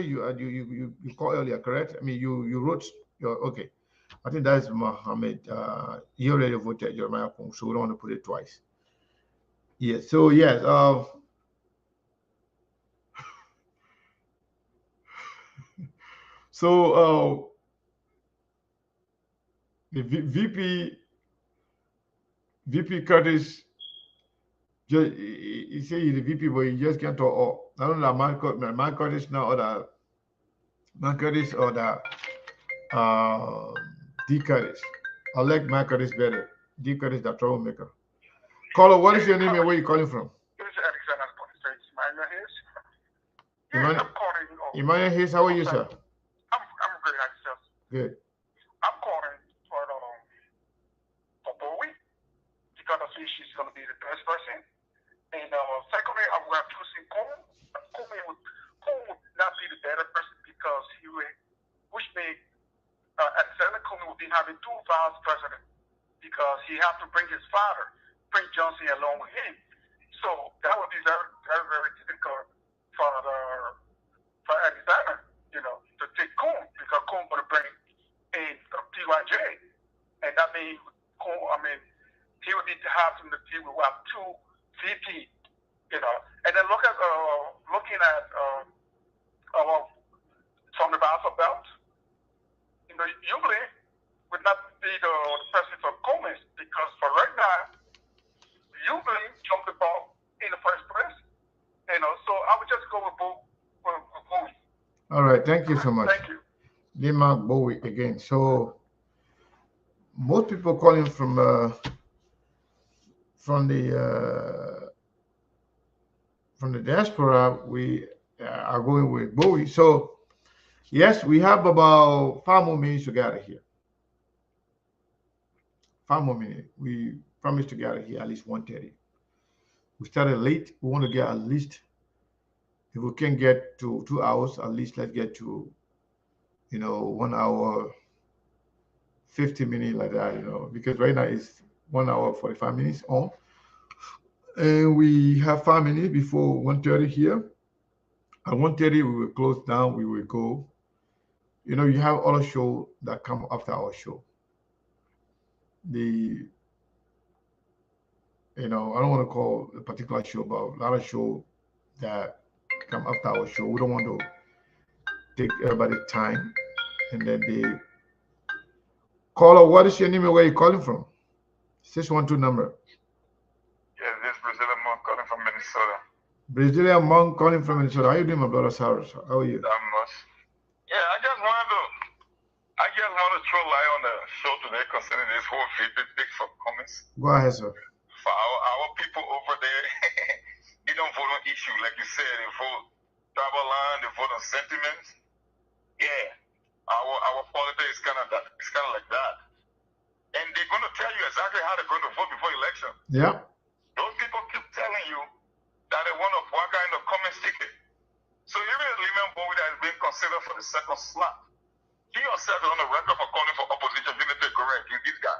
you, you called earlier, correct? I mean, you wrote your, okay. I think that's Mohammed. He already voted Jeremiah Koung, so we don't want to put it twice. Yeah, so yes. So the VP Curtis, just he say he's the VP, but he just can't talk. I don't know that Mark Curtis now or the Mark Curtis or the D Curtis. I like Mark Curtis better. D Curtis, the troublemaker. Caller, what is your name and where are you calling from? This is Alexander States. Emmanuel Hayes. Emmanuel Hayes, how are you, sir? I'm great, myself. Good. I'm calling for Gbowee because I think she's going to be the best person. And secondly, I would have chosen Koung. Koung would not be the better person because which made Alexander Koung would be having two vice presidents because he had to bring his father, Prince Johnson, along with him. So that would be very, very, very difficult for Alexander, to take Koung because Koung going to bring in PYJ. to VP, you know, and then looking at from the Bassa belt, you know, usually would not be the person for Gomez because for right now, usually jump the ball in the first place, you know. So I would just go with Gbowee. All right, thank you so much. Thank you. Gbowee again. So most people calling from the diaspora, we are going with Gbowee. So yes, we have about 5 more minutes to get out of here. 5 more minutes. We promised to get out of here at least 1:30. We started late. We want to get at least, if we can get to 2 hours, at least let's get to, 1 hour 50 minutes like that, because right now it's 1 hour 45 minutes on. And we have 5 minutes before 1:30 here. At 1:30, we will close down. We will go. You have other shows that come after our show. I don't want to call a particular show, but a lot of shows that come after our show. We don't want to take everybody's time. And then caller, what is your name and where are you calling from? 612 number. Yes, this is Brazilian monk calling from Minnesota. Brazilian monk calling from Minnesota. How are you doing, my brother Cyrus? How are you? Not much. Yeah, I just want to throw light on the show today concerning this whole VP pick for comments. Go ahead, sir. For our people over there, they don't vote on issue. Like you said, they vote travel line, they vote on sentiment. Yeah. Our politics is kind of like that. And they're going to tell you exactly how they're going to vote before election. Yeah. Those people keep telling you that they want to walk out in the comments ticket. So even the Liberian boy that is being considered for the second slot, he yourself is on the record for calling for opposition unity correct. You this guy.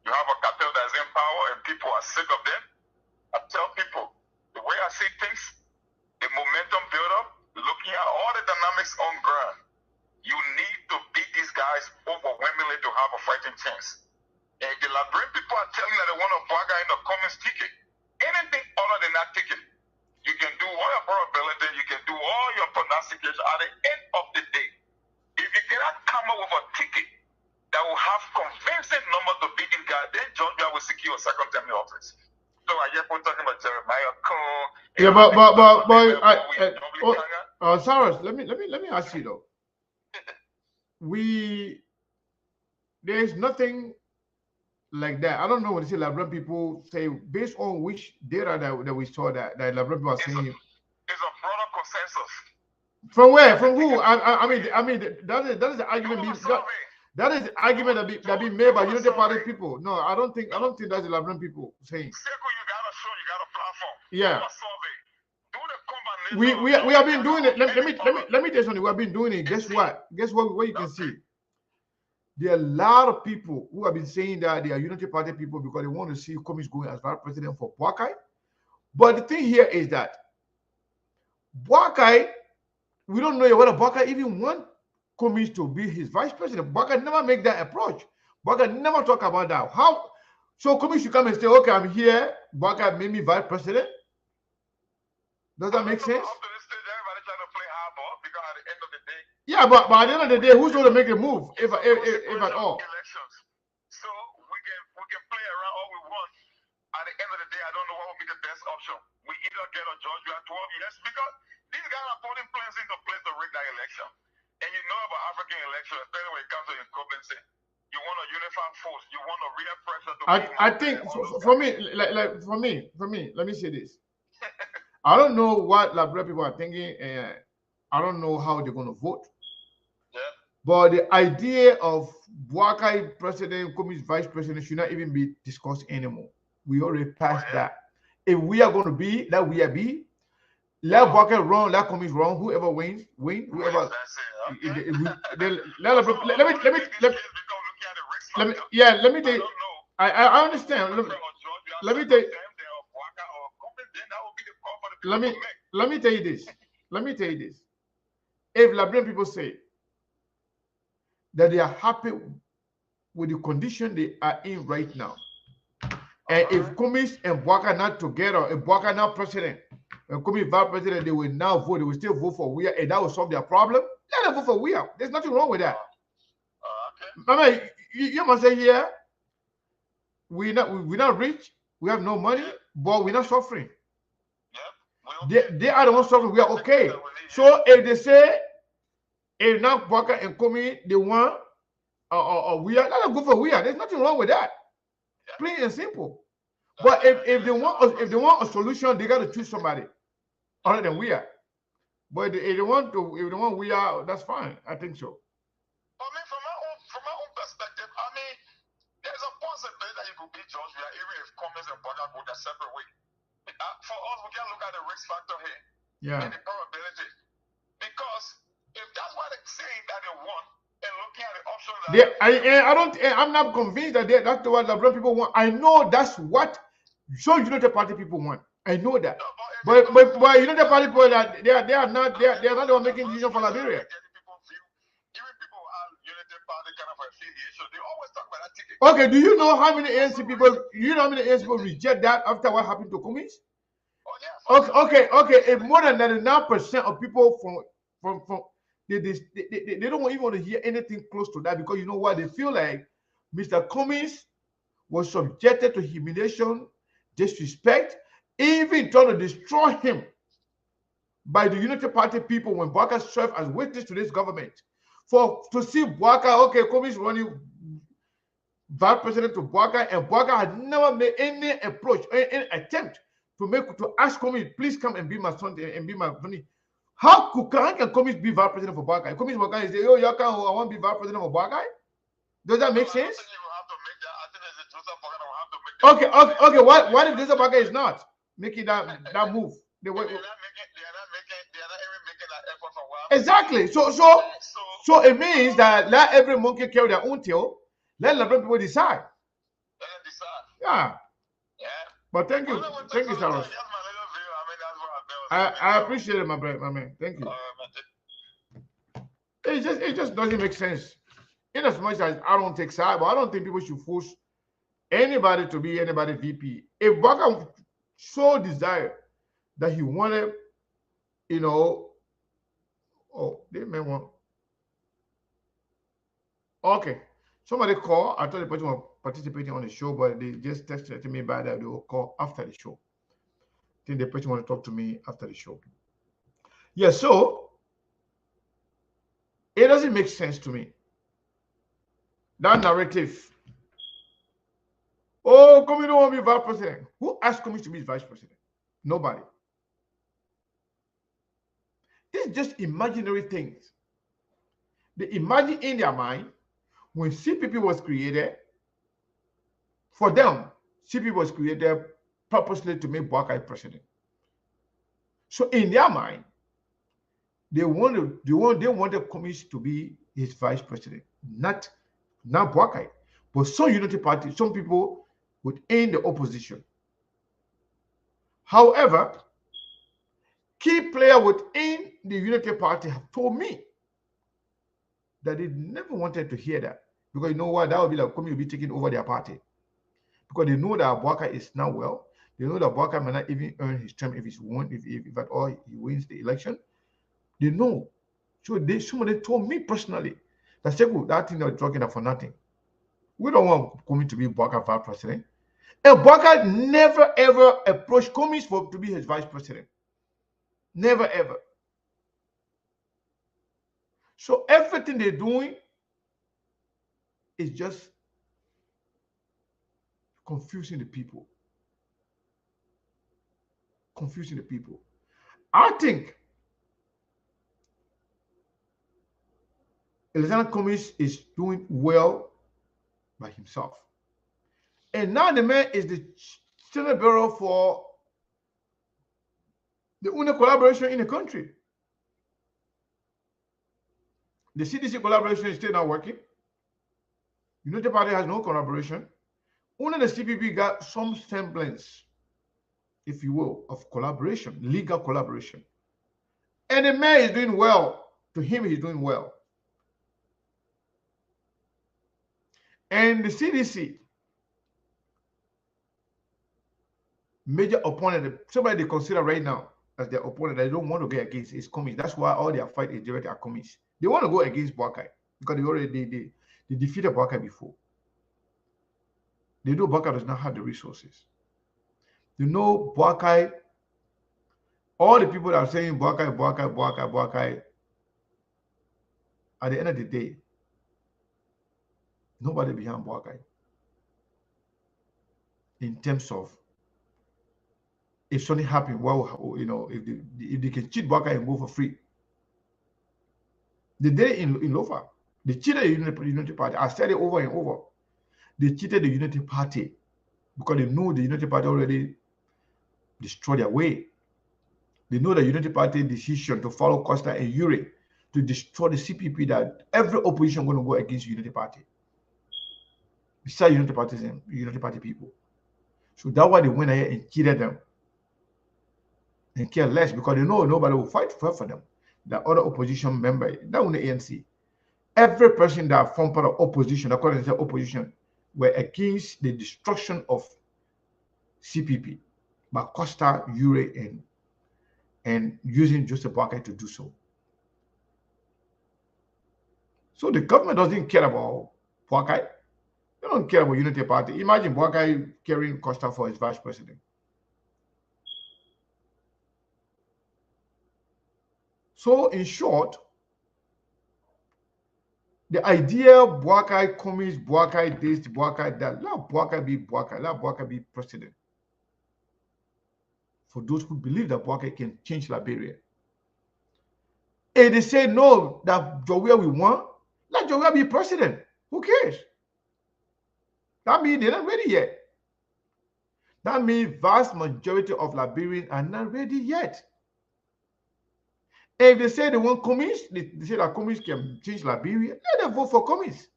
You have a cartel that's in power and people are sick of them. I tell people, the way I see things, the momentum build up, looking at all the dynamics on ground, you need to beat these guys overwhelmingly to have a fighting chance. And the Liberian people are telling that they want to walk out in the comments ticket. Anything other than that ticket, you can do all your probability, you can do all your pronunciation. At the end of the day, if you cannot come up with a ticket that will have convincing number to beat this guy, then Georgia will secure a second term in office. So I just want talking about Jeremiah Koung. Yeah, but Cyrus, let me ask you though. There's nothing like that. I don't know what you say. Liberian people say based on which data that we saw that Liberian people are saying. It's a broader consensus. From where? From who? I mean that is the argument. That is the argument that be made by Unity Party people. No, I don't think that's the Liberian people saying. You got a show, you got a platform. Yeah. Do the combination. We have been doing it. Let me tell you something. We have been doing it. Guess what? What you can see. There are a lot of people who have been saying that they are Unity Party people because they want to see Koung going as vice president for Boakai. But the thing here is that Boakai, we don't know whether Boakai even want Koung to be his vice president. Boakai never make that approach. Boakai never talk about that. How? So Koung should come and say, okay, I'm here. Boakai made me vice president. Does that make sense? Yeah, but at the end of the day, who's going to make a move, if at all? So we can play around all we want. At the end of the day, I don't know what would be the best option. We either get a judge at 12 years because these guys are putting plans into place to rig that election. And you know about African elections, especially when it comes to incumbency. You want a unified force. You want a real pressure to. I think for me, let me say this. I don't know what Liberian people are thinking, and I don't know how they're going to vote. But the idea of Boakai president, Koung's vice president should not even be discussed anymore. We already passed that. If we are going to be that we are be, let Boakai run, let Koung run. Whoever wins. Whoever. Let me tell you. I understand. Let me tell you. Let me tell you this. If Liberian people say that they are happy with the condition they are in right now, And if Kumis and Bwaka not together, if Bwaka not president, and Kumis vice president, they will now vote. They will still vote for Weah, and that will solve their problem. Let them vote for Weah. There's nothing wrong with that. I mean, you must say here, we're not rich, we have no money, but we're not suffering. They are the ones suffering. We are okay. So if they say, if now Bwaka and Kumi they want, Weah, let them go for Weah. There's nothing wrong with that. Plain and simple. But if they want a solution, they got to choose somebody other than Weah. But if they want Weah, that's fine. I think so. I mean, from my own perspective, I mean, there's a possibility that you could beat George Weah even if Cummins and Bwaka go their separate way. For us, we can look at the risk factor here. Yeah. And the probability. Because if that's what they're saying that they want, and looking at the option that I'm not convinced that that's what the people want. I know that's what United Party people want. I know that. But United Party people that they are not the one making decision for Liberia. Okay, do you know how many ANC people reject that after what happened to Cummins? Okay. If more than 99% of people from they don't even want to hear anything close to that, because you know what? They feel like Mr. Cummins was subjected to humiliation, disrespect, even trying to destroy him by the Unity Party people when Bwaka served as witness to this government. To see Bwaka, okay, Cummins running vice president to Bwaka, and Bwaka had never made any approach, any attempt to ask Cummins, please come and be my son and be my funny. How can Cummins be vice president for Bwaka? Cummins Bwaka say, oh, I want to be vice president for Bwaka? Does that make sense? Okay. What if Joseph Bwaka is not making that move? They are not even making that effort for a while. Exactly. So it means that let every monkey carry their own tail. Let Liberian people decide. Let them decide. Yeah. But thank you, Saros. I appreciate it, my man. Thank you. It just doesn't make sense. In as much as I don't take side, but I don't think people should force anybody to be anybody VP. If Bwaka so desire that he wanted, they may want. Okay. Somebody call. I thought the person was participating on the show, but they just texted me by that they will call after the show. I think the person want to talk to me after the show. Yeah, so it doesn't make sense to me. That narrative. Oh, Cummins don't want to be vice president. Who asked Cummins to be vice president? Nobody. This is just imaginary things. They imagine in their mind when CPP was created. For them, CPP was created purposely to make Bwaka president. So in their mind, they wanted Cummins to be his vice president, not Bwaka. But some Unity Party, some people within the opposition. However, key players within the Unity Party have told me that they never wanted to hear that, because you know what, that would be like Cummins will be taking over their party, because they know that Bwaka is not well. They know that Bwaka may not even earn his term if at all he wins the election. They know. So somebody told me personally that that thing they're talking about for nothing. We don't want Cummins to be Bwaka vice president. And Bwaka never ever approached Cummins to be his vice president. Never ever. So everything they're doing is just confusing the people. Confusing the people. I think Alexander Cummins is doing well by himself. And now the man is the Senate Bureau for the only collaboration in the country. The CDC collaboration is still not working. United Party has no collaboration. Only the CPP got some semblance, if you will, of collaboration, legal collaboration. And the man is doing well. To him, he's doing well. And the CDC major opponent, somebody they consider right now as their opponent, they don't want to go against is Komis. That's why all their fight is directed at Komis. They want to go against Boakai because they defeated Boakai before. They know Boakai does not have the resources. They know Boakai, all the people that are saying Boakai, at the end of the day, nobody behind Boakai in terms of if something happens, well, if they can cheat Boakai and go for free. They did it in Lofa. They cheated the Unity Party. I said it over and over. They cheated the Unity Party because they knew the Unity Party already destroyed their way. They know the Unity Party decision to follow Costa and Uri to destroy the CPP, that every opposition going to go against Unity Party. Besides Unity Party and Unity Party people. So that's why they went ahead and cheated them and care less because they know nobody will fight for them. The other opposition member, that was the ANC. Every person that formed part of opposition, according to the opposition, were against the destruction of CPP by Costa, Uri, and using Joseph Boakai to do so. So the government doesn't care about Boakai. They don't care about Unity Party. Imagine Boakai carrying Costa for his vice president. So in short, the idea Boakai Komis, Boakai this, Boakai that, let Boakai be Boakai, let Boakai be president. For those who believe that Boakai can change Liberia. And they say no, that Gbowee we want, let Gbowee be president. Who cares? That means they're not ready yet. That means vast majority of Liberians are not ready yet. If they say they want Komis, they say that Komis can change Liberia, let them vote for Komis.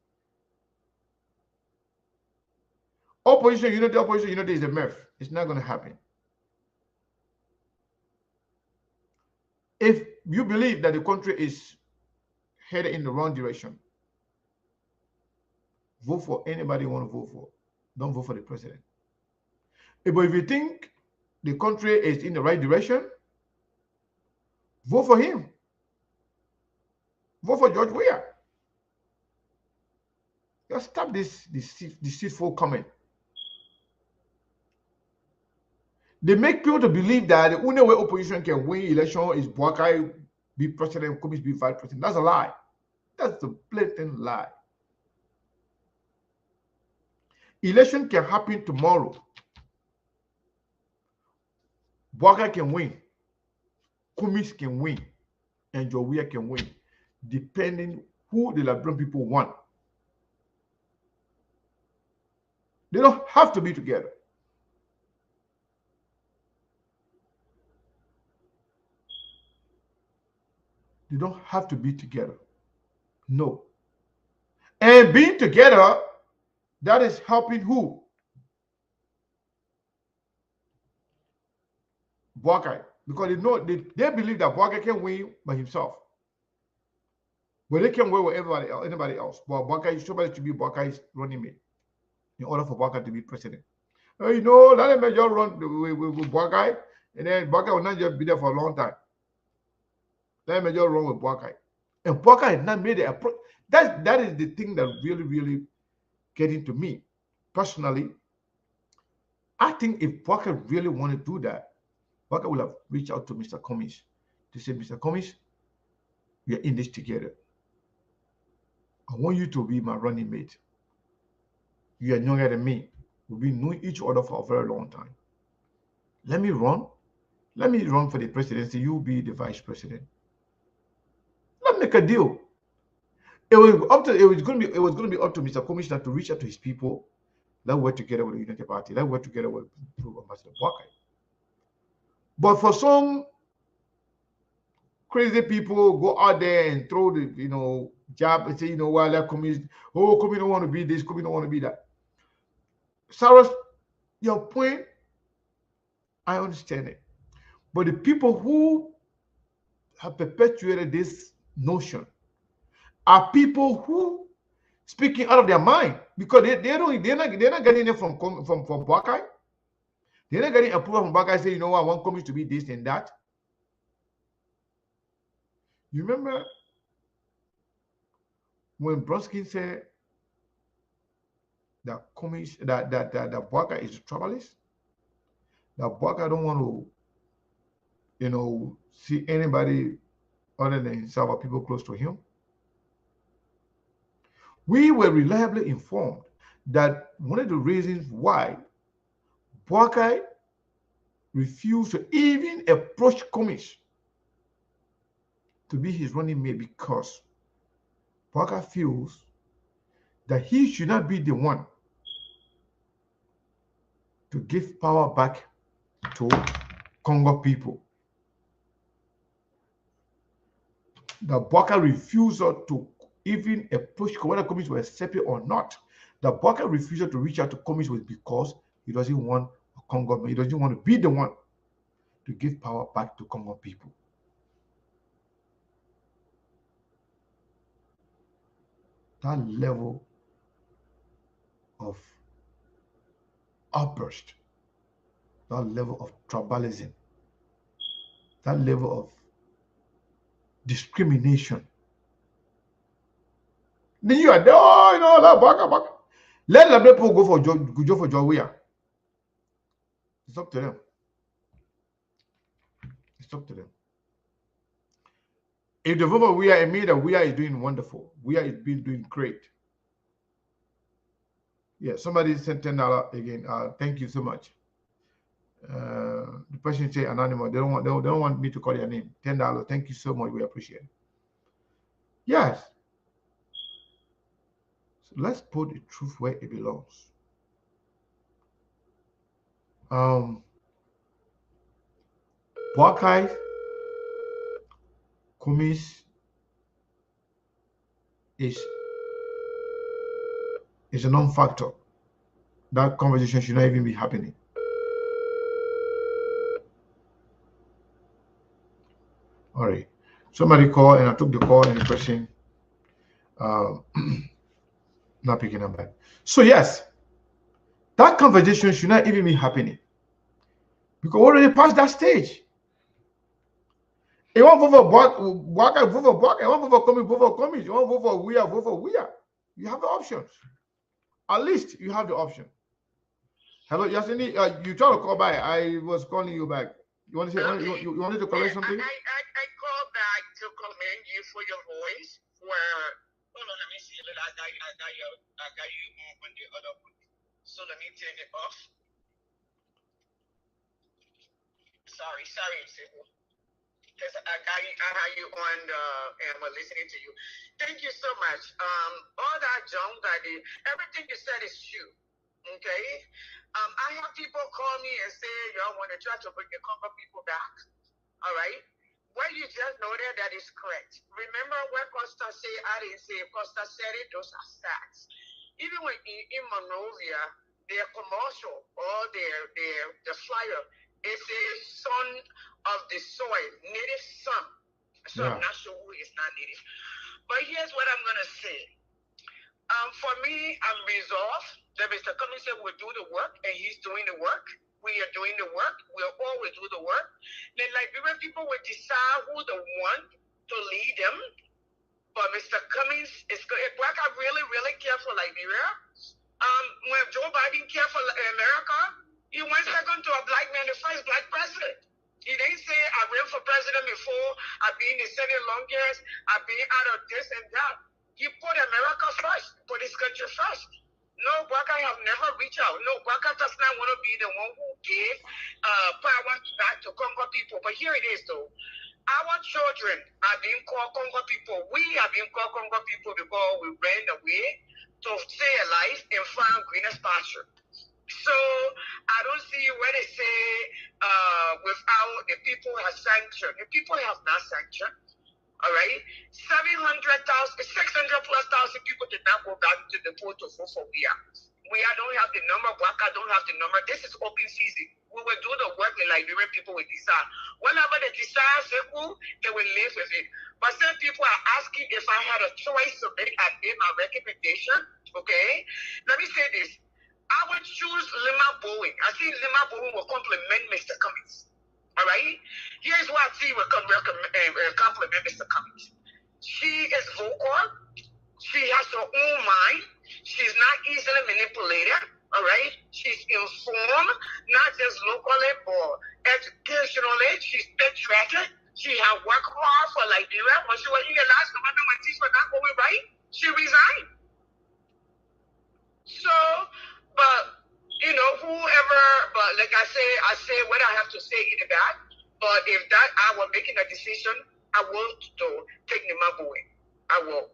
Opposition unity is a myth. It's not going to happen. If you believe that the country is headed in the wrong direction, vote for anybody you want to vote for. Don't vote for the president. But if you think the country is in the right direction, vote for him. Vote for George Weah. Just stop this deceitful comment. They make people to believe that the only way opposition can win election is Boakai be president, Komis be vice president. That's a lie. That's a blatant lie. Election can happen tomorrow. Boakai can win. Komis can win. And Gbowee can win. Depending who the Liberian people want. They don't have to be together. They don't have to be together. No. And being together, that is helping who? Boakai. Because they believe that Boakai can win by himself. But they can win with anybody else. But Boakai, somebody to be Boakai's running mate in order for Boakai to be president. Let him just run with Boakai, and then Boakai will not just be there for a long time. Let me just run with Boakai. And Boakai has not made it approach. That is the thing that really, really getting to me. Personally, I think if Boakai really want to do that, Boakai will have reached out to Mr. Komis to say, Mr. Komis, we are in this together. I want you to be my running mate. You are younger than me. We've been knowing each other for a very long time. Let me run. Let me run for the presidency. You be the vice president. Let's make a deal. It was going to be up to Mr. Commissioner to reach out to his people. Let's work together with the Unity Party. Let's work together with Ambassador Boakai. But for some crazy people go out there and throw the jab and say, let Komis, Komis don't want to be this, Komis don't want to be that. Cyrus, your point, I understand it. But the people who have perpetuated this notion are people who speaking out of their mind because they're not getting it from Boakai. They're not getting approval from Baka say, you know what, I want Commies to be this and that. You remember when Bronsky said that Commies, that Baka is a troublist, that Baka don't want to, you know, see anybody other than himself or people close to him. We were reliably informed that one of the reasons why Baka refused to even approach Commies to be his running mate because Baka feels that he should not be the one to give power back to Congo people. The Baka refusal to even approach whether Commies were separate or not. The Baka refusal to reach out to Commies was because he doesn't want a Congo, he doesn't want to be the one to give power back to Congo people. That level of outburst, that level of tribalism, that level of discrimination. Then you are there, oh, you know, Baka. Let the people go for Gbowee. It's up to them. It's up to them. If the vote for Wea, it means that Wea is doing wonderful. Wea is doing great. Yeah, somebody sent $10 again. Thank you so much. The person say anonymous. They don't want me to call your name. $10. Thank you so much. We appreciate it. Yes. So let's put the truth where it belongs. Baka, Commies is a non-factor. That conversation should not even be happening. All right. Somebody called and I took the call and the person not picking up back. So yes, that conversation should not even be happening because we already passed that stage. You want to vote for Baka, vote for Baka. You want to vote for Commies. You want to vote for Wea, vote for Wea. You have the options. At least you have the option. Hello, Yasini. You tried to call back. I was calling you back. You want to say you wanted to correct something? I called back to commend you for your voice. Hold on, let me see. I got you on the other one. So let me turn it off. Sorry, Sable. Because I had you on and I'm listening to you. Thank you so much. All that junk I did, everything you said is true. Okay? I have people call me and say, y'all want to try to bring the Congo people back. All right? What you just noted, that is correct. Remember what Costa said, I didn't say, Costa said it, those are facts. Even when in Monrovia, their commercial or the flyer, it says son of the soil, native son. So yeah. I'm not sure who is not native. But here's what I'm going to say. For me, I'm resolved that Mr. Cummings said we'll do the work, and he's doing the work. We are doing the work. We'll always do the work. Then Liberian people will decide who the one to lead them. But Mr. Cummings is good. If Black are really, really care for Liberia, when Joe Biden care for America, he went second to a black man, the first black president. He didn't say, I ran for president before, I've been in the Senate long years, I've been out of this and that. He put America first, put his country first. No, Baka have never reached out. No, Baka does not want to be the one who gave power back to Congo people. But here it is, though. Our children are being called Congo people. We are being called Congo people because we ran away to stay alive and find greener pasture. So I don't see where they say without the people have sanctioned. The people have not sanctioned. All right, 600,000 plus people did not go back to the poll to vote for Wea. Wea don't have the number. Baka don't have the number. This is open season. We will do the work. The Liberian people will decide. Whenever they decide, they will live with it. But some people are asking if I had a choice to make. I made my recommendation. Okay, let me say this. I would choose Gbowee. I think Gbowee will complement Mr. Cummings. All right? Here's what I see will compliment Mr. Cummings. She is vocal. She has her own mind. She's not easily manipulated. All right? She's informed, not just locally, but educationally. She's patriotic. She had worked hard for Liberia. When she was in the last government, when things were not going right, she resigned. So, but, you know, whoever, but like I say what I have to say in the back. But if that I were making a decision, I will take Gbowee. I will.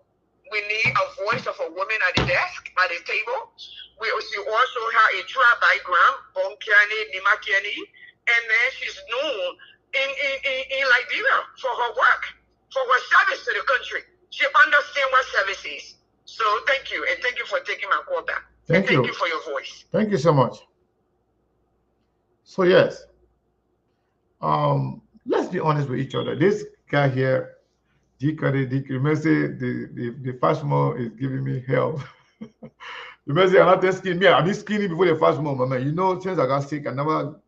We need a voice of a woman at the desk, at the table. We also have a tribe background, Nima Kiani, and then she's known in Liberia for her work, for her service to the country. She understands what service is. So thank you, and thank you for taking my call back. Thank you. Thank you for your voice. Thank you so much. So yes, let's be honest with each other. This guy here, the message, the Fashmo is giving me hell. The message, I'm not skinny. Me, I've been skinny before the Fashmo, man. You know, since I got sick, I never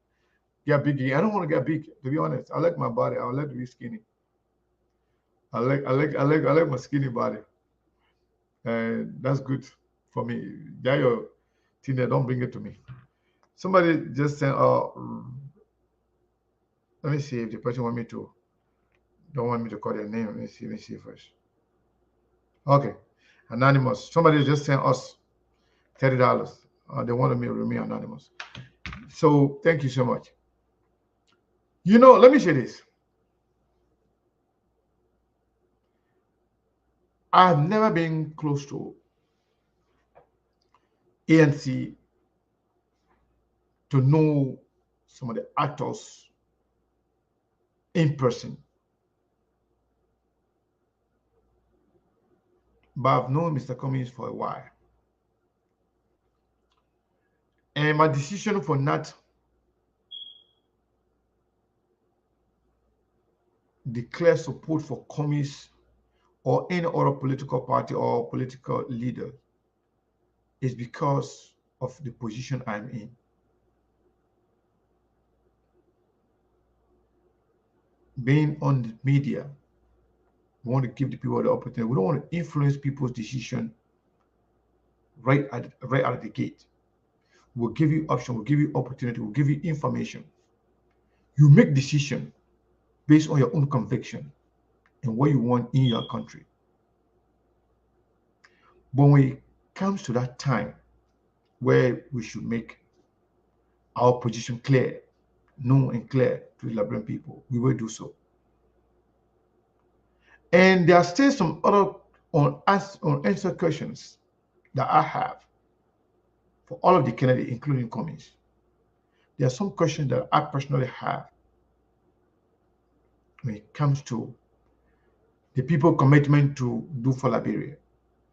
get big. I don't want to get big, to be honest. I like my body. I would like to be skinny. I like my skinny body, and that's good for me. That your thing there, don't bring it to me. Somebody just said, let me see if the person don't want me to call their name. Let me see first. Okay, anonymous. Somebody just sent us $30. They wanted me to remain anonymous. So thank you so much. You know, let me say this. I've never been close to ANC to know some of the actors in person. But I've known Mr. Cummings for a while. And my decision for not declare support for Cummings or any other political party or political leader is because of the position I'm in. Being on the media, we want to give the people the opportunity. We don't want to influence people's decision right out of the gate. We'll give you option, we'll give you opportunity, we'll give you information. You make decision based on your own conviction and what you want in your country. But when it comes to that time where we should make our position clear, known and clear to the Liberian people, we will do so. And there are still some other unanswered questions that I have for all of the candidates, including Cummings. There are some questions that I personally have when it comes to the people commitment to do for Liberia,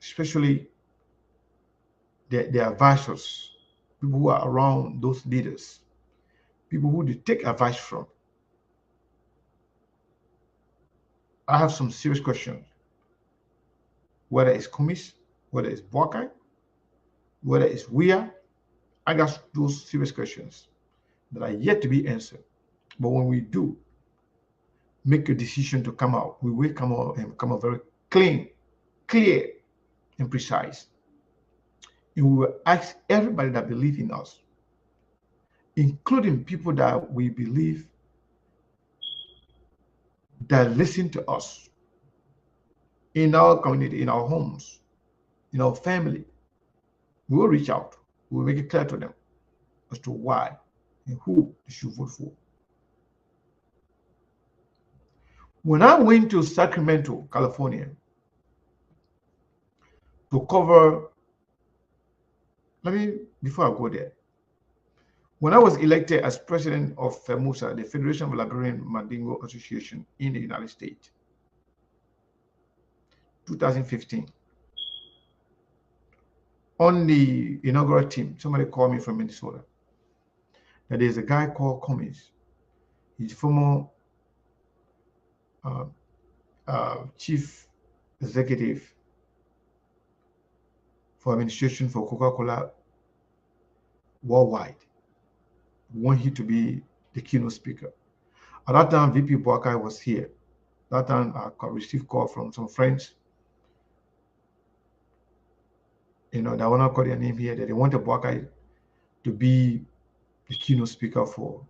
especially their advisors, people who are around those leaders, people who they take advice from. I have some serious questions, whether it's Cummings, whether it's Boakai, whether it's Wea. I got those serious questions that are yet to be answered. But when we do make a decision to come out, we will come out and come out very clean, clear, and precise. And we will ask everybody that believes in us, including people that we believe that listen to us in our community, in our homes, in our family. We will reach out. We will make it clear to them as to why and who they should vote for. When I went to Sacramento, California, to cover, before I go there, when I was elected as president of FEMUSA, the Federation of Liberian Mandingo Association in the United States, 2015, on the inaugural team, somebody called me from Minnesota, that there's a guy called Cummings. He's former chief executive for administration for Coca-Cola worldwide. We want him to be the keynote speaker. At that time, VP Boakai was here. That time, I received call from some friends. You know, that will not call their name here, that they wanted Boakai to be the keynote speaker for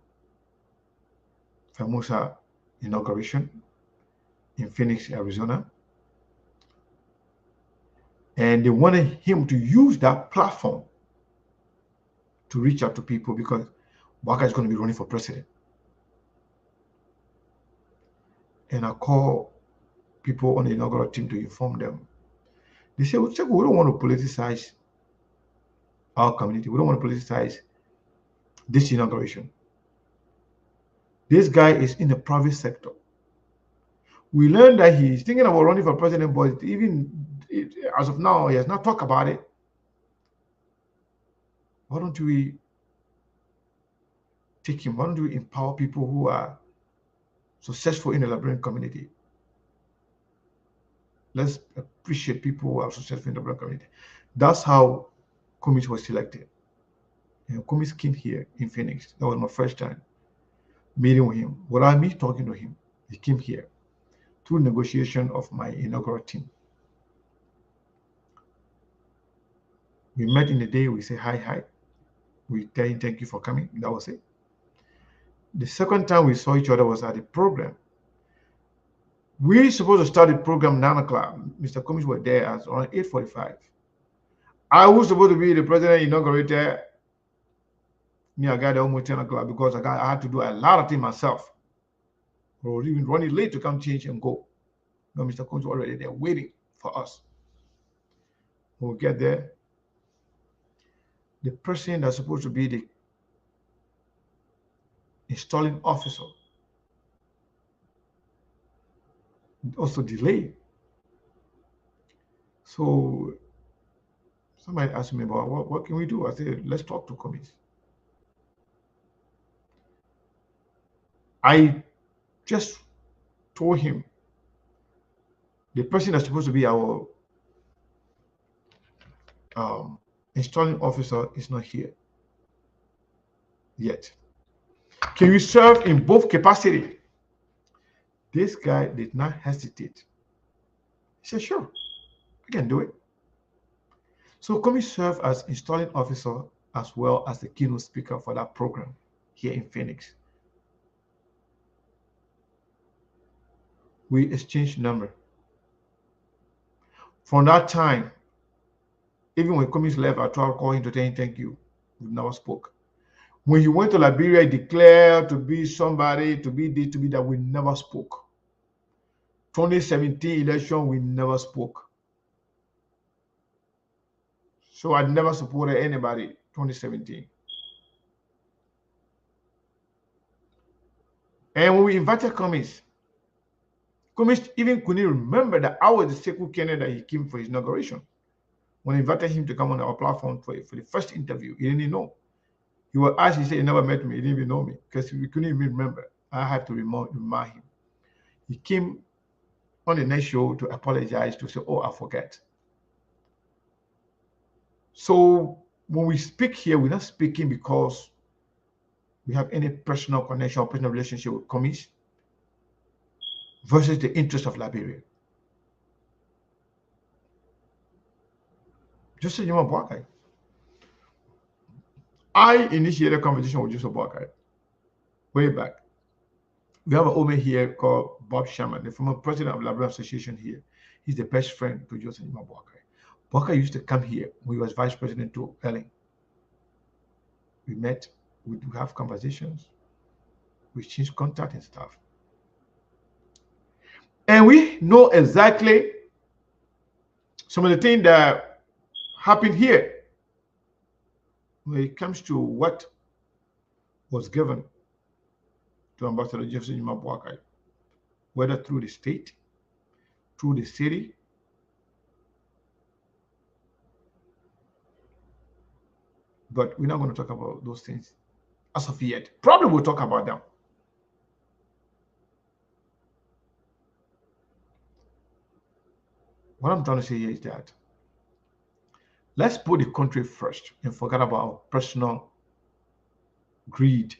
FAMUSA inauguration in Phoenix, Arizona. And they wanted him to use that platform to reach out to people because Boakai is going to be running for president. And I called people on the inaugural team to inform them. They said, we don't want to politicize our community. We don't want to politicize this inauguration. This guy is in the private sector. We learned that he's thinking about running for president, but as of now, he has not talked about it. Why don't we take him? Why don't we empower people who are successful in the Liberian community? Let's appreciate people who are successful in the Liberian community. That's how Koung was selected. And Koung came here in Phoenix. That was my first time meeting with him. Without me talking to him, he came here through negotiation of my inaugural team. We met in the day, we say hi. We tell him thank you for coming. That was it. The second time we saw each other was at the program. We supposed to start the program 9 o'clock. Mr. Koung was there at around 8:45. I was supposed to be the president inaugurator. Me, I got there almost 10 o'clock because I had to do a lot of things myself. I was even running late to come change and go. No, Mr. Koung was already there waiting for us. When we get there, the person that's supposed to be the installing officer also delayed. So somebody asked me about what can we do? I said, let's talk to Koung. I just told him the person that's supposed to be our installing officer is not here yet. Can you serve in both capacity? This guy did not hesitate. He said, sure, I can do it. So Koung served as installing officer as well as the keynote speaker for that program here in Phoenix. We exchanged number. From that time, even when Koung left, I tried to call him to tell him thank you. We never spoke. When he went to Liberia, he declared to be somebody, to be this, to be that. We never spoke. 2017 election, we never spoke. So I never supported anybody 2017. And when we invited Koung even couldn't remember that I was the second candidate that he came for his inauguration. When I invited him to come on our platform for the first interview, he didn't know. He was asked, he said he never met me, he didn't even know me, because we couldn't even remember. I had to remind him. He came on the next show to apologize, to say, oh, I forget. So when we speak here, we're not speaking because we have any personal connection or personal relationship with Koung versus the interest of Liberia. Just say, Boakai. I initiated a conversation with Joseph Boakai way back. We have an old man here called Bob Sherman, the former president of Liberian Association here. He's the best friend to Joseph Boakai. Boakai used to come here when he was vice president to Ellen. We met, we do have conversations, we exchange contact and stuff. And we know exactly some of the things that happened here when it comes to what was given to Ambassador Jefferson Boakai, whether through the state, through the city, but we're not going to talk about those things as of yet. Probably we'll talk about them. What I'm trying to say here is that let's put the country first and forget about our personal greed,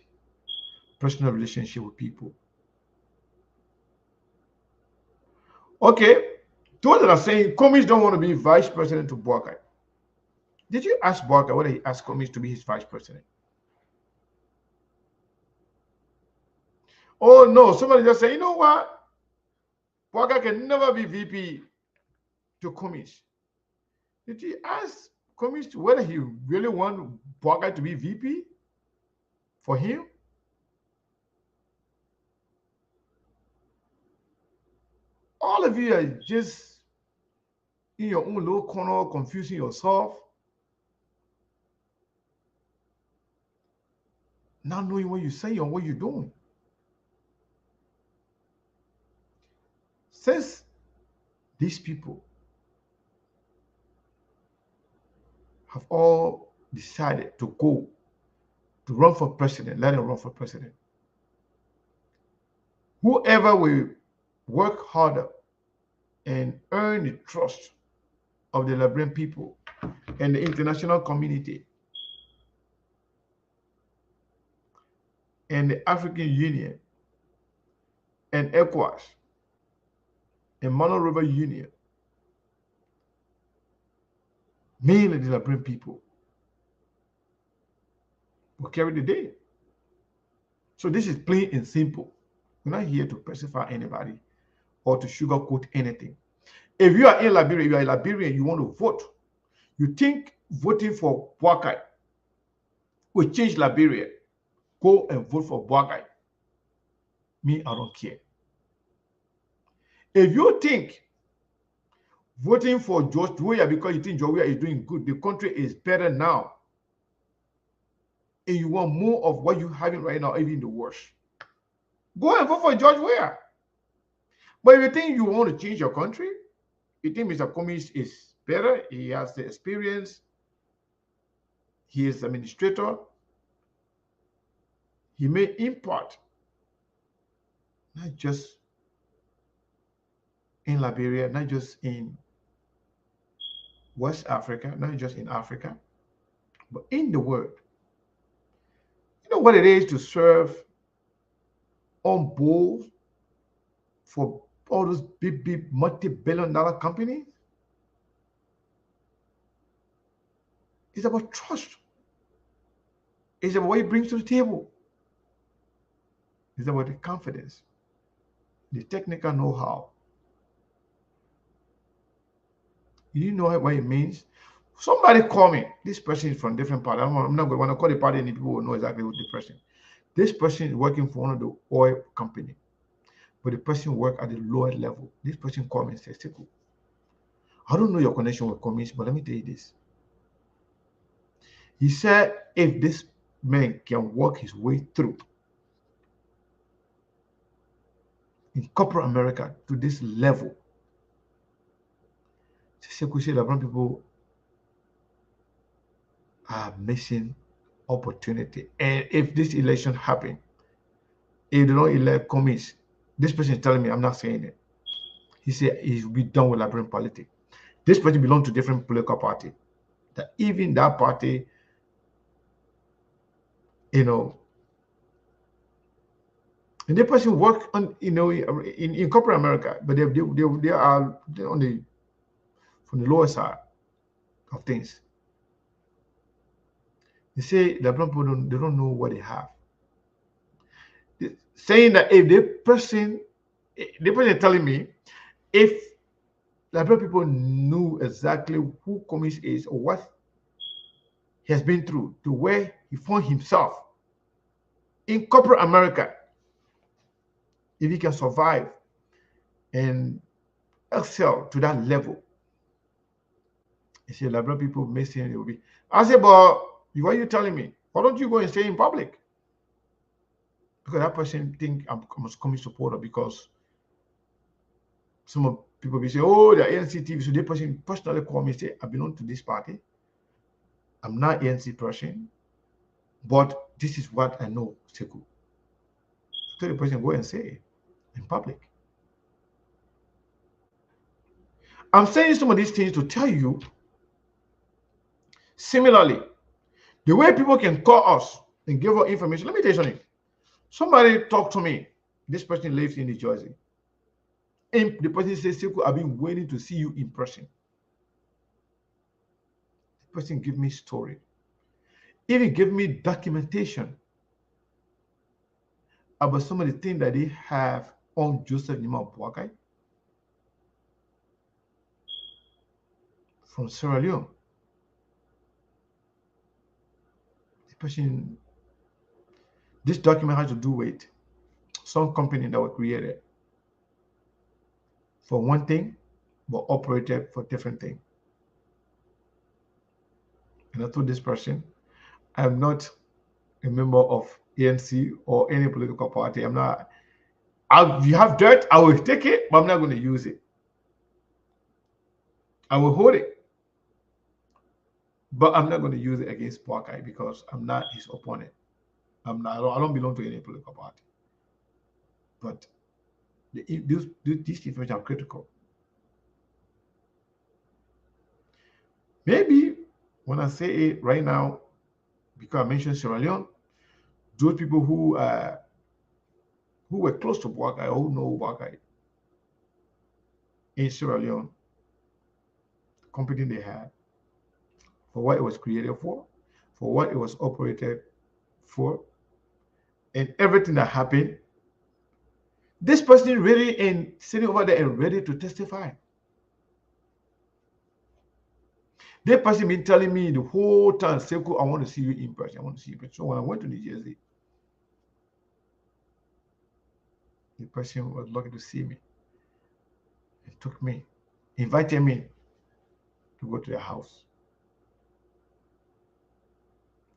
personal relationship with people. Okay, those that are saying Komis don't want to be vice president to Boakai. Did you ask Boakai whether he asked Komis to be his vice president? Oh no, somebody just say, you know what? Boakai can never be VP to Komis. Did you ask Komis whether he really want Boakai to be VP for him? All of you are just in your own little corner, confusing yourself, not knowing what you say or what you're doing. Since these people have all decided to go to run for president, let them run for president. Whoever will work harder and earn the trust of the Liberian people and the international community and the African Union and ECOWAS and Mono River Union, mainly the Liberian people, will carry the day. So this is plain and simple. We're not here to pacify anybody or to sugarcoat anything. If you are in Liberia, you are a Liberian, you want to vote, you think voting for Boakai will change Liberia, go and vote for Boakai. Me, I don't care. If you think voting for George Weah because you think George Weah is doing good, the country is better now, and you want more of what you having right now, even the worse, go and vote for George Weah. But if you think you want to change your country, you think Mr. Komis is better, he has the experience, he is administrator, he may impart, not just in Liberia, not just in West Africa, not just in Africa, but in the world. You know what it is to serve on board for all those big multi-billion-dollar companies? It's about trust. It's about what you bring to the table. It's about the confidence, the technical know-how. You know what it means? Somebody call me. This person is from different party. I'm not going to call the party, and people will know exactly what the person. This person is working for one of the oil company, but the person work at the lower level. This person called me and said, Sekou, I don't know your connection with Komis, but let me tell you this. He said, if this man can work his way through in corporate America to this level, Sekou said that people are missing opportunity. And if this election happen, if they don't elect Komis, this person is telling me, I'm not saying it. He said he will be done with Liberian politics. This person belongs to different political party. That even that party, you know, and the person work on, you know, in corporate America, but they are on the from the lower side of things. They say the people don't know what they have. Saying that if the person is telling me, if Liberian people knew exactly who Komis is or what he has been through to where he found himself in corporate America, if he can survive and excel to that level, he said Liberian people missing it will be. I said, but what are you telling me? Why don't you go and say in public? Because that person think I'm a Komis supporter because some people will say, oh, they're ANC TV. So the person personally call me and say, I belong to this party. I'm not ANC person, but this is what I know, Sekou. So the person go and say it in public. I'm saying some of these things to tell you, similarly, the way people can call us and give her information. Let me tell you something. Somebody talked to me. This person lives in New Jersey. And the person says, Sekou, I've been waiting to see you in person. The person give me story. Even give me documentation about some of the things that they have on Joseph Nima Boakai from Sierra Leone. The person, this document has to do with some company that were created for one thing, but operated for different thing. And I told this person, I'm not a member of ANC or any political party. I'm not. If you have dirt, I will take it, but I'm not going to use it. I will hold it, but I'm not going to use it against Boakai because I'm not his opponent. I'm not. I don't belong to any political party. But these information are critical. Maybe when I say it right now, because I mentioned Sierra Leone, those people who were close to Boakai or who know Boakai in Sierra Leone, the company they had, for what it was created for what it was operated for, and everything that happened, this person ready and sitting over there and ready to testify. That person been telling me the whole time, Sekou, I want to see you in person. I want to see you in person. So when I went to New Jersey, the person was lucky to see me. It took me, invited me to go to their house.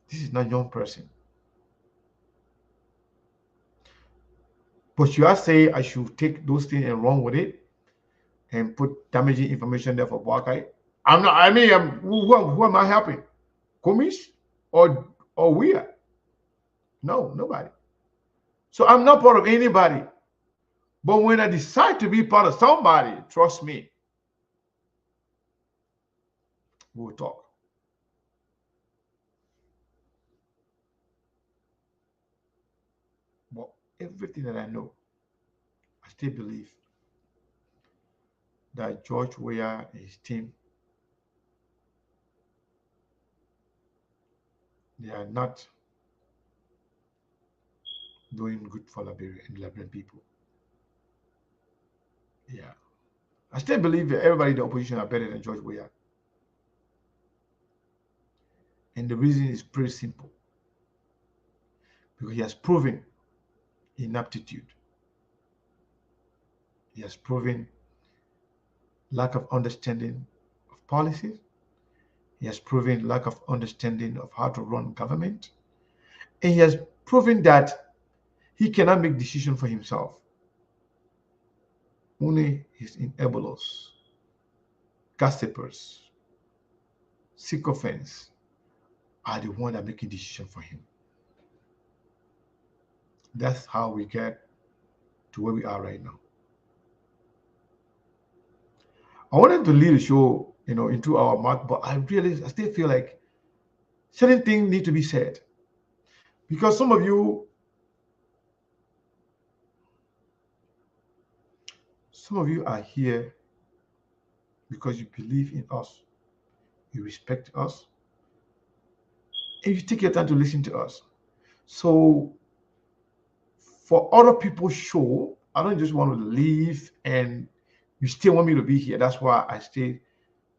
This is not a young person. But you are saying I should take those things and run with it and put damaging information there for Boakai. I'm not, I mean, who am I helping? Komish or we are? No, nobody. So I'm not part of anybody. But when I decide to be part of somebody, trust me, we'll talk. But everything that I know, I still believe that George Weah and his team, they are not doing good for Liberia and Liberian people. Yeah. I still believe that everybody in the opposition are better than George Weah. And the reason is pretty simple. Because he has proven inaptitude. He has proven lack of understanding of policies. He has proven lack of understanding of how to run government. And he has proven that he cannot make decisions for himself. Only his enablers, gossipers, sycophants are the ones that are making decisions for him. That's how we get to where we are right now. I wanted to lead the show, into our mark, but I still feel like certain things need to be said. Because some of you are here because you believe in us, you respect us, and you take your time to listen to us. So for other people's show, I don't just want to leave and you still want me to be here. That's why I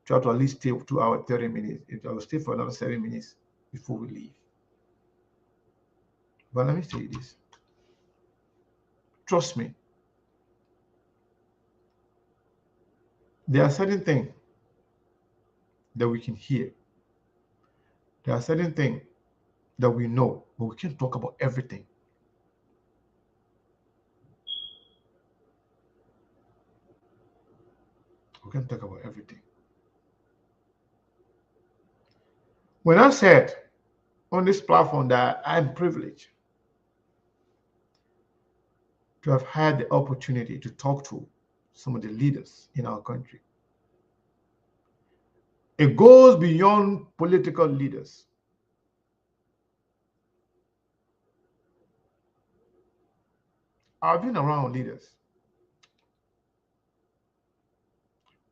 try to at least stay 2 hours, 30 minutes. I will stay for another 7 minutes before we leave. But let me say this. Trust me. There are certain things that we can hear. There are certain things that we know, but we can't talk about everything. We can't talk about everything. When I said on this platform that I'm privileged to have had the opportunity to talk to some of the leaders in our country, it goes beyond political leaders. I've been around leaders.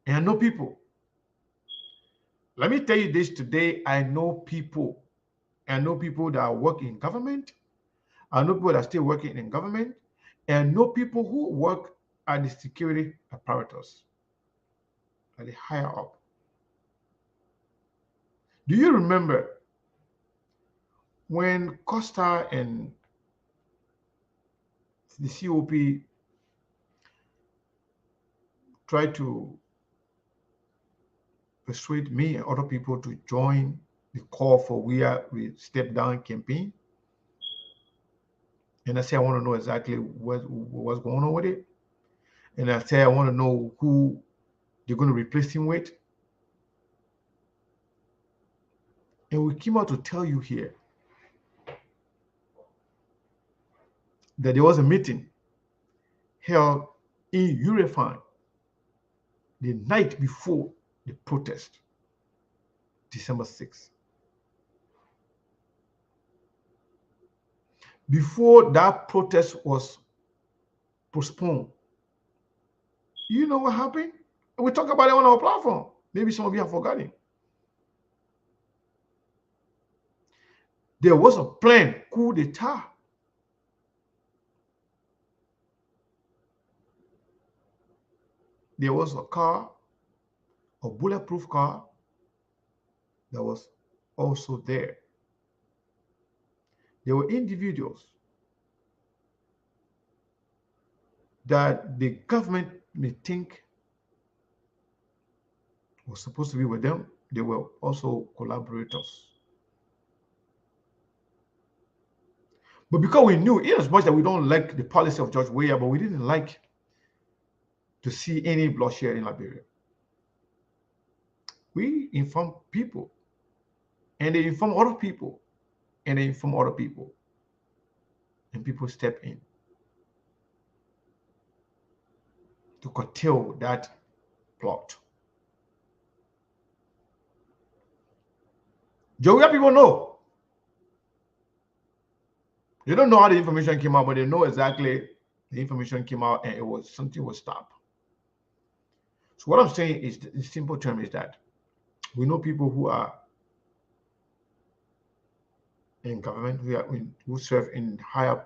And I know people. Let me tell you this today. I know people. I know people that work in government. I know people that are still working in government. And I know people who work at the security apparatus, at the higher up. Do you remember when Costa and the COP tried to persuade me and other people to join the call for we step down campaign? And I said, I want to know exactly what's going on with it. And I said, I want to know who they're going to replace him with. And we came out to tell you here that there was a meeting held in Urefine the night before the protest, December 6th. Before that protest was postponed, you know what happened? We talk about it on our platform. Maybe some of you have forgotten. There was a planned coup d'etat. There was a car, a bulletproof car, that was also there. There were individuals that the government may think was supposed to be with them. They were also collaborators. But because we knew, in as much that we don't like the policy of George Weah, but we didn't like to see any bloodshed in Liberia, we informed people, and they informed other people, and they informed other people, and people stepped in to curtail that plot. Georgia people know. They don't know how the information came out, but they know exactly the information came out and it was something was stopped. So what I'm saying is, the simple term is that we know people who are in government, who serve in higher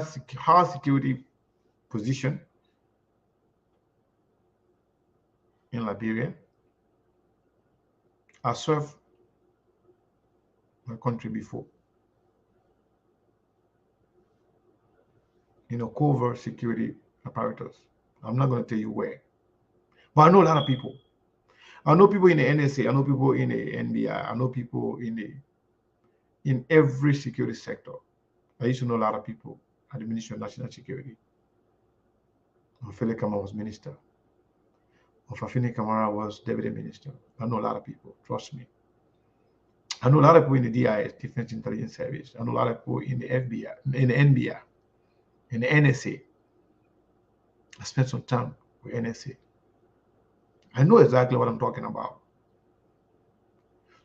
security position in Liberia. I served my country before in a covert security apparatus. I'm not going to tell you where, but I know a lot of people. I know people in the NSA. I know people in the NBI. I know people in every security sector. I used to know a lot of people at the Ministry of National Security. Ofele Kamara was minister. Ofafine Kamara was deputy minister. I know a lot of people. Trust me. I know a lot of people in the DIS, Defense Intelligence Service. I know a lot of people in the FBI, in the NBI, in the NSA. I spent some time with NSA. I know exactly what I'm talking about.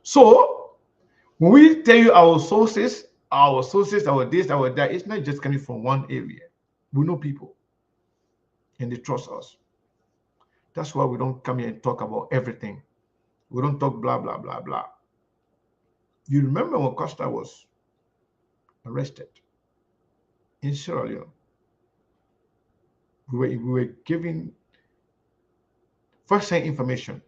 So, when we tell you our sources, our this, our that, it's not just coming from one area. We know people, and they trust us. That's why we don't come here and talk about everything. We don't talk blah, blah, blah, blah. You remember when Costa was arrested in Sierra Leone? We were giving first-hand information,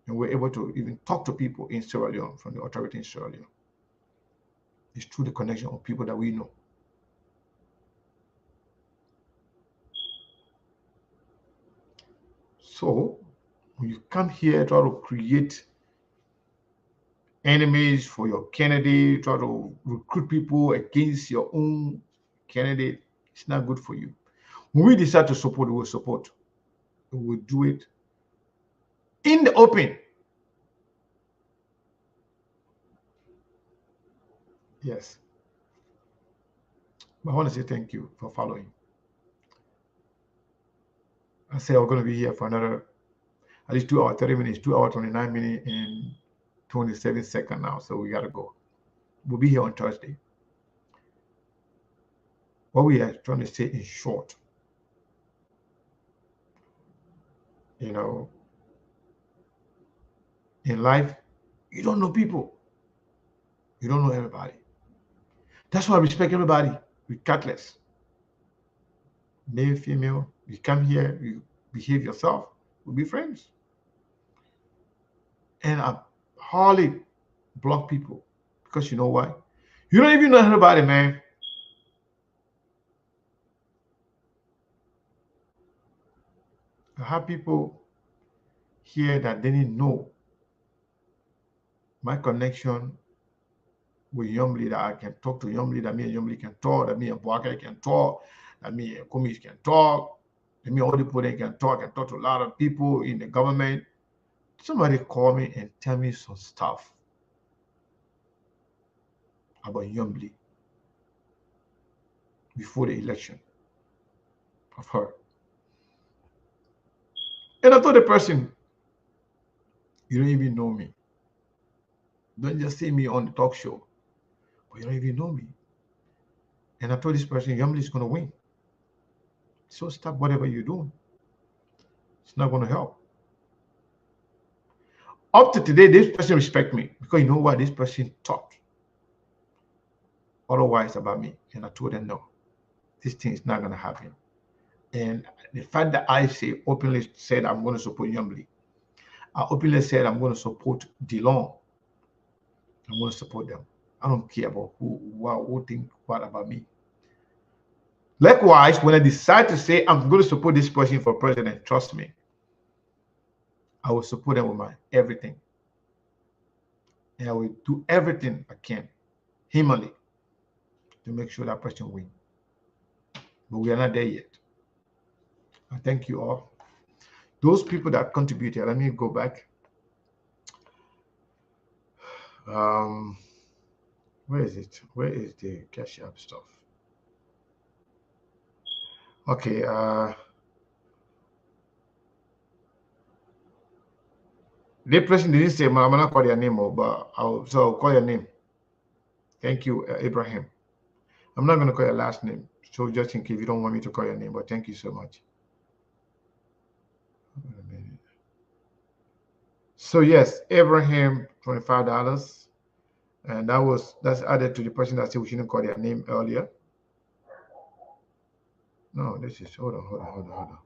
and we were able to even talk to people in Sierra Leone, from the authority in Sierra Leone. It's through the connection of people that we know. So, when you come here, try to create enemies for your candidate, try to recruit people against your own candidate, it's not good for you. When we decide to support, we will support. We will do it in the open. Yes. But I want to say thank you for following. I say we're going to be here for another at least 2 hours, 30 minutes, 2 hours, 29 minutes, and 27 seconds now. So we got to go. We'll be here on Thursday. what we are trying to say in short, you know, in life, you don't know people. You don't know everybody. That's why I respect everybody regardless. Male, female, you come here, you behave yourself, we'll be friends. And I hardly block people because you know why? You don't even know everybody, man. I have people here that didn't know my connection with young leader. I can talk to young leader, me and young leader can talk, that me and Boaka can talk, that me and Kumis can talk, that me and Odipode can talk. I can talk to a lot of people in the government. Somebody call me and tell me some stuff about Yombly before the election of her. And I told the person, you don't even know me. Don't just see me on the talk show, but you don't even know me. And I told this person, Yombly is going to win. So stop whatever you're doing. It's not going to help. Up to today, this person respect me because you know what? This person talked otherwise about me. And I told them, no, this thing is not going to happen. And the fact that I say openly said I'm going to support Yombly, I openly said I'm going to support DeLong. I'm going to support them. I don't care about who think what about me. Likewise, when I decide to say I'm going to support this person for president, trust me, I will support them with my everything. And I will do everything I can, humanly, to make sure that person wins. But we are not there yet. I thank you all. Those people that contributed, let me go back. Where is it? Where is the Cash App stuff? Okay. The person didn't say, I'm not call your name, but I'll call your name. Thank you, Abraham. I'm not going to call your last name, so just in case you don't want me to call your name, but thank you so much. So yes, Abraham, $25, and that's added to the person that said we shouldn't call their name earlier. No, this is hold on.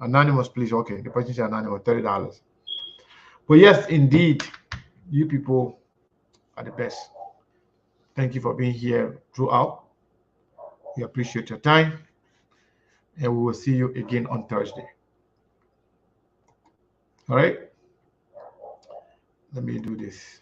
Anonymous, please. Okay, the person said anonymous, $30. But yes, indeed, you people are the best. Thank you for being here throughout. We appreciate your time, and we will see you again on Thursday. All right. Let me do this.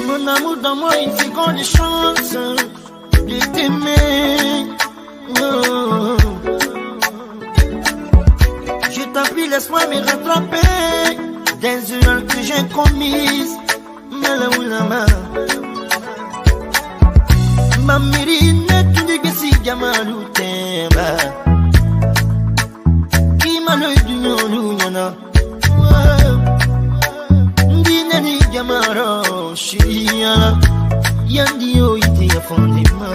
Mon amour dans moi, une seconde chance de t'aimer. Je t'en prie, laisse-moi me rattraper des erreurs que j'ai commises. Mamirine, tu dis que si Jamalou t'aime. Qui m'a le du nyana. Ndinani Jamaro, Shia, Yandio, ite ya fondima.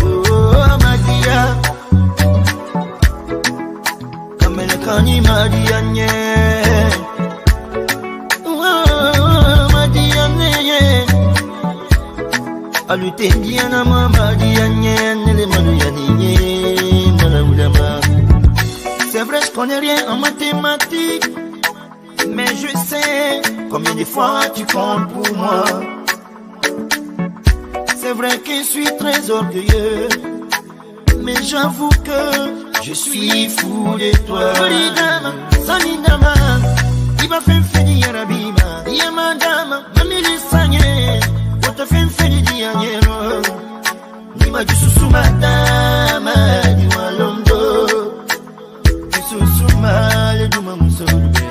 Oh, Madia, Kamele Kani Madia nye. Oh, Madia nye. Alute Diana Madia nye, Nele Madia nye, Malaoulama. C'est vrai, je connais rien en mathématiques, mais je sais combien de fois tu comptes pour moi. C'est vrai que je suis très orgueilleux, mais j'avoue que je suis fou de toi. Sanidama, Iba fini yarabima. Ye madama, mamili sanye. Wata fini dianyero. Niba jususuma dama di walomdo. Jususuma le duma musolu bene.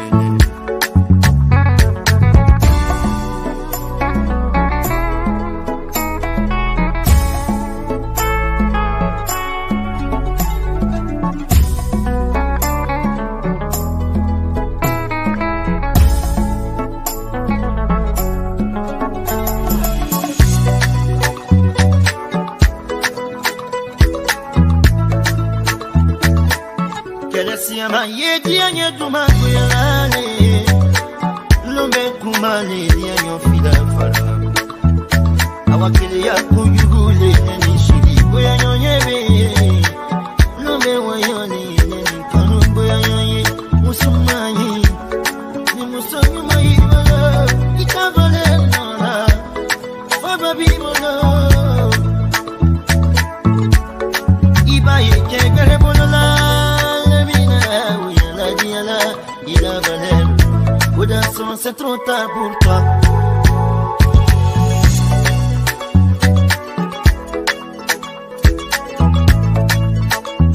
Ye dia nye duma kuyalane Lumbe kumale dia nyo fida fara Awakili ya kuyugule neni shiri Kuya nyonyebe Lumbe wayone neni kanumbo ya nyonye Musumanyi Ni musanyu maibala Ikavale nana Faba bimono Iba ye kegare bonola c'est trop tard pour toi.